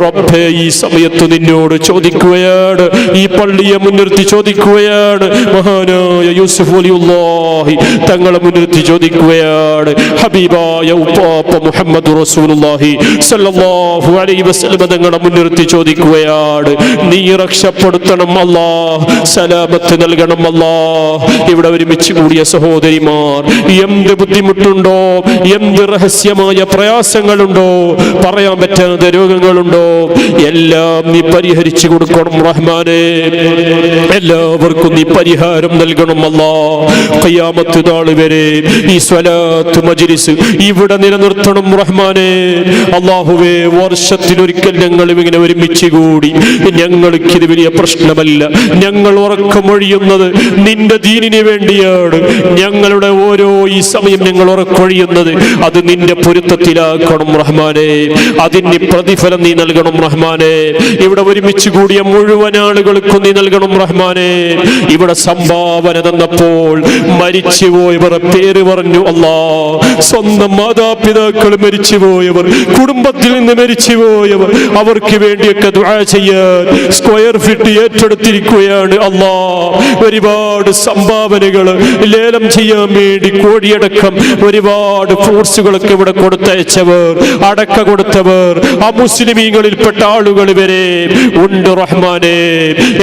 റബ്ബേ, ഈ സമയത്ത് നിന്നോട് ചോദിക്കുകയാണ്, ഈ പള്ളിയെ മുൻനിർത്തി ചോദിക്കുകയാണ്, മഹാനായ യൂസുഫ് വലിയുള്ളാഹി തങ്ങളെ മുൻനിർത്തി ചോദിക്കുകയാണ്, ഹബീബായ ഉപ്പാപ്പ മുഹമ്മദ് റസൂലുള്ളാഹി സ്വല്ലല്ലാഹു അലൈഹി വസല്ലം തങ്ങളെ മുൻനിർത്തി ചോദിക്കുകയാണ്, നീ രക്ഷപ്പെടുത്തണം അല്ലാഹ്, സലാമത്ത് നൽകണം അല്ലാഹ്. ഇവിടെ ഒരുമിച്ച് കൂടിയ സഹോദരിമാർ, എന്ത് ബുദ്ധിമുട്ടുണ്ടോ, എന്ത് രഹസ്യമായ പ്രയാസങ്ങളുണ്ടോ, പറയാൻ പറ്റാത്ത രോഗങ്ങളുണ്ടോ, എല്ലാം നീ പരിഹരിച്ചു കൊടുക്കണം റഹ്മാനേ. എല്ലാവർക്കും നീ പരിഹാരം നൽകണം അല്ലാഹ്. ഖിയാമത്ത് നാൾ വരെ ഈ സ്വലാത്ത് മജ്ലിസ് ഇവിടെ നിലനിർത്തണം റഹ്മാനേ. അല്ലാഹുവേ, വർഷത്തിലൊരിക്കൽ ഞങ്ങൾ ഇങ്ങനെ ഒരുമിച്ച് കൂടി, ഞങ്ങൾക്കിത് വലിയ പ്രശ്നമല്ല, ഞങ്ങൾ ഉറക്കമൊഴിയുന്നത് നിന്റെ ദീനിന് വേണ്ടിയാണ്. ഞങ്ങളുടെ ഓരോ ഈ സമയം ഞങ്ങൾ ഉറക്കൊഴിയുന്നത് അത് നിന്റെ പൊരുത്തത്തിലാക്കണം റഹ്മാനേ. അതിന് പ്രതിഫലം നീ നൽകണം റഹ്മാനേ. ഇവിടെ ഒരുമിച്ച് കൂടിയ മുഴുവൻ ആളുകൾക്കും നീ നൽകണം റഹ്മാനേ. ഇവിടെ സംഭാവന തന്നപ്പോൾ മരിച്ചുപോയവർ പേര് പറഞ്ഞു അല്ലാഹ്. സ്വന്തം മാതാപിതാക്കൾ മരിച്ചുപോയവർ, കുടുംബത്തിൽ നിന്ന് മരിച്ചുപോയവർ, അവർക്ക് വേണ്ടിയൊക്കെ ദുആ ചെയ്യാൻ സ്ക്വയർ ഫീറ്റ് ഏറ്റെടുത്തിരിക്കുകയാണ് അല്ലാഹ്. ഒരുപാട് സംഭാവനകൾ ലേലം ചെയ്യാൻ വേണ്ടി കോടിയടക്കം ഒരുപാട് ഫ്രൂട്ട്സുകളൊക്കെ ഇവിടെ കൊടുത്തയച്ചവർ, അടക്ക കൊടുത്തവർ, അമുസ്ലിമീങ്ങളിൽപ്പെട്ട ആളുകൾ വരെ ഉണ്ട് റഹ്മാനേ.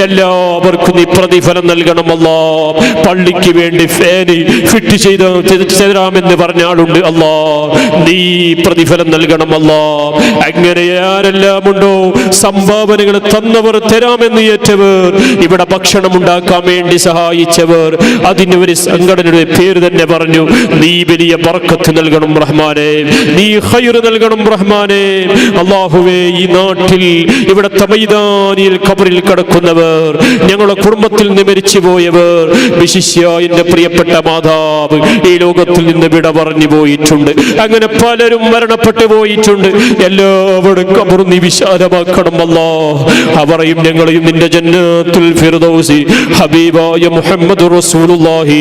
എല്ലാവർക്കും നീ പ്രതിഫലം നൽകണം അല്ലാഹ്. പള്ളിക്ക് വേണ്ടി ഫാന് ഫിറ്റ് ചെയ്താമെന്ന് പറഞ്ഞ ആളുണ്ട് അല്ലാഹ്, നീ പ്രതിഫലം നൽകണം അല്ലാഹ്. അങ്ങനെ ആരെല്ലാം ഉണ്ടോ സംഭാവനകൾ തന്നവർ, തരാമെന്ന് ഏറ്റവർ, ഇവിടെ ഭക്ഷണം ഉണ്ടാക്കാൻ വേണ്ടി സഹായിച്ചവർ, അതിന് ഒരു സംഘടനയുടെ പേര് തന്നെ പറഞ്ഞു, നീ വലിയ ബർക്കത്ത് നൽകണം റഹ്മാനേ, നീ ഖൈർ നൽകണം റഹ്മാനേ. അല്ലാഹുവേ, ഈ നാട്ടിൽ ഇവിടത്തെ മൈതാനിയിൽ ഖബറിൽ കിടക്കുന്നവർ, ഞങ്ങളുടെ കുടുംബത്തിൽ നിന്ന് മരിച്ചു പോയവർ, വിശിഷ്യ എന്റെ പ്രിയപ്പെട്ട മാതാവ് ഈ ലോകത്തിൽ നിന്ന് വിട പറഞ്ഞു പോയിട്ടുണ്ട്. അങ്ങനെ പലരും മരണപ്പെട്ടു പോയിട്ടുണ്ട്. എല്ലാവരും ഖബർ നീ വിശാലമാക്കണം അല്ലാഹ്. അവരെയും ഞങ്ങളെയും നിന്റെ ജന്നത്തുൽ ഫിർദൗസി ഹബീബായ മുഹമ്മദുർ റസൂലുള്ളാഹി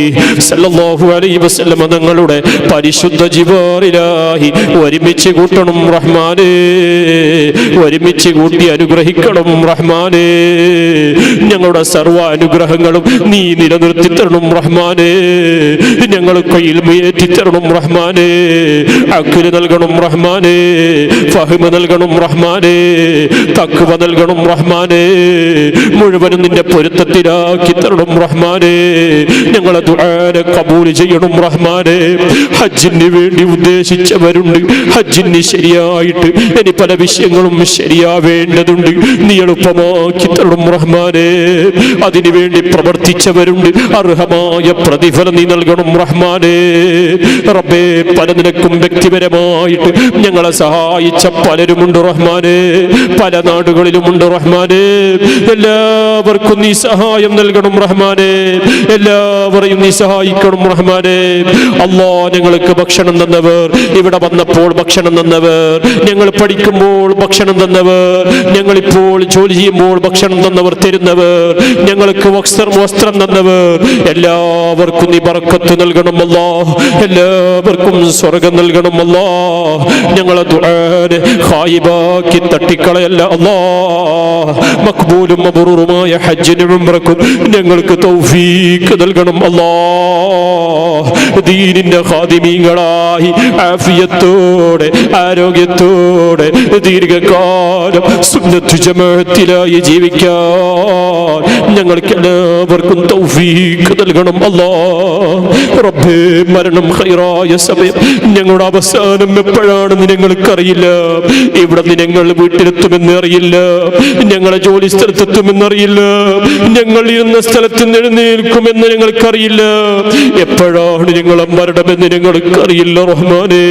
സല്ലല്ലാഹു അലൈഹി വസല്ലം തങ്ങളുടെ പരിശുദ്ധ ജിവാറിലാഹി ഒരുമിച്ച് കൂട്ടണം റഹ്മാനേ, ഒരുമിച്ച് കൂട്ടി അനുഗ്രഹിക്കണം റഹ്മാനേ. ഞങ്ങളുടെ സർവ്വ അനുഗ്രഹങ്ങളും നീ നിലനിർത്തി തരണം റഹ്മാനേ. ഞങ്ങൾക്ക് ഇൽമ് ഏറ്റി തരണം റഹ്മാനേ, അഖ്ല് നൽകണം റഹ്മാനേ, ഫഹ്മ് നൽകണം റഹ്മാനേ, തഖ്വ നൽകണം റഹ്മാനേ. മുഴുവനും നിന്റെ പൊരുത്തത്തിലാക്കി തരണം റഹ്മാനേ. ഞങ്ങളെ ദുആനെ കബൂൽ ചെയ്യണം റഹ്മാനേ. ഹജ്ജിന് വേണ്ടി ഉദ്ദേശിച്ചവരുണ്ട്, ഹജ്ജിന് ശരിയായിട്ട് ഇനി പല വിഷയങ്ങളും ശരിയാവേണ്ടതുണ്ട്, നീ എളുപ്പമാക്കി തരണം റഹ്മാനേ. അതിനു വേണ്ടി പ്രവർത്തിച്ചവരുണ്ട്, അർഹമായ പ്രതിഫലം നീ നൽകണം റഹ്മാനേ. റബ്ബേ, പല നിലക്കും വ്യക്തിപരമായിട്ട് ഞങ്ങളെ സഹായിച്ച പലരുമുണ്ട് റഹ്മാനേ, പല നാടുകളിലുമുണ്ട് റഹ്മാനേ. എല്ലാവർക്കും നീ സഹായം നൽകണം റഹ്മാനേ, എല്ലാവരെയും നീ സഹായിക്കണം റഹ്മാനേ. അല്ലാ, ഞങ്ങൾക്ക് ഭക്ഷണം തന്നവർ, ഇവിടെ വന്നപ്പോൾ ഭക്ഷണം തന്നവർ, ഞങ്ങൾ പഠിക്കുമ്പോൾ ഭക്ഷണം തന്നവർ, ഞങ്ങളിപ്പോൾ ജോലി ചെയ്യുമ്പോൾ ഭക്ഷണം തന്നവർ, തരുന്നവർ, ഞങ്ങൾക്ക് വസ്ത്രം തന്നവർ, എല്ലാവർക്കും നീ ബർക്കത്ത് നൽകണം അല്ലാ, എല്ലാവർക്കും സ്വർഗം നൽകണം അല്ലാ. ഞങ്ങളെ ദുആനെ ഖായിബാക്കി തട്ടിക്കളയല്ല അല്ലാ. മഖ്ബൂലും മബ്റൂറുമായ ഹജ്ജിനും ഉംറക്കും ഞങ്ങൾക്ക് തൗഫീഖ് നൽകണം അല്ലാ. ദീനിന്റെ ഖാദിമീങ്ങളായി ആഫിയത്തോടെ ആരോഗ്യത്തോടെ ദീർഘകാലം സുന്നത്ത് ജമാഅത്തിലായി ജീവിക്കാൻ ഞങ്ങൾക്ക് എല്ലാവർക്കും തൗഫീഖ് നൽകണം അല്ലാ. റബ്ബേ, മരണം ഖൈറായ സമയം, ഞങ്ങളുടെ അവസാനം എപ്പോഴാണെന്ന് ഞങ്ങൾക്കറിയില്ല. ഇവിടെ നിന്ന് ഞങ്ങൾ വീട്ടിലെത്തുമെന്ന് അറിയില്ല, ഞങ്ങളെ ജോലി സ്ഥലത്തെത്തുമെന്ന് അറിയില്ല, ഞങ്ങൾ ഇരുന്ന സ്ഥലത്ത് നിന്ന് എഴുന്നേൽക്കുമെന്ന് ഞങ്ങൾക്കറിയില്ല. എപ്പോഴാണ് ഞങ്ങളെ മരണമെന്ന് ഞങ്ങൾക്കറിയില്ല റഹ്മാനേ.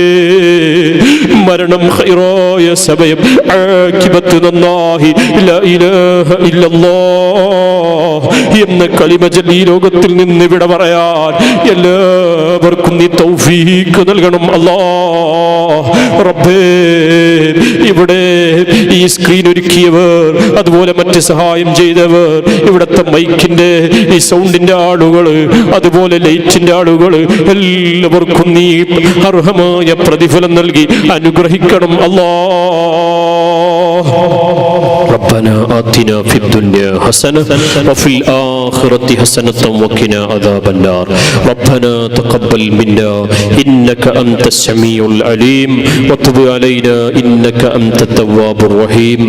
മരണം ഖൈറായ സമയം, ആഖിബത്ത് നന്നായി ലാ ഇലാഹ ഇല്ലല്ലാഹ് എന്ന കലിമ ചൊല്ലി ഈ ലോകത്തിൽ നിന്ന് ഇവിടെ പറയാൻ എല്ലാവർക്കും നീ തൗഫീഖ് നൽകണം അല്ലാഹ്. റബ്ബേ, ഇവിടെ ഈ സ്ക്രീൻ ഒരുക്കിയവർ, അതുപോലെ മറ്റ് സഹായം ചെയ്തവർ, ഇവിടുത്തെ മൈക്കിന്റെ ഈ സൗണ്ടിന്റെ ആളുകൾ, അതുപോലെ ലൈറ്റിന്റെ ആളുകൾ, എല്ലാവർക്കും നീ അർഹമായ പ്രതിഫലം നൽകി അനുഗ്രഹിക്കണം അല്ലാഹ്. ربنا آتنا في الدنيا حسنة وفي الآخرة حسنة وقنا عذاب النار. ربنا تقبل منا إنك أنت السميع العليم وتب علينا إنك أنت التواب الرحيم.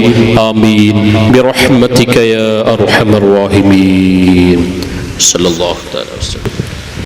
آمين برحمتك يا أرحم الراحمين. صلى الله عليه وسلم.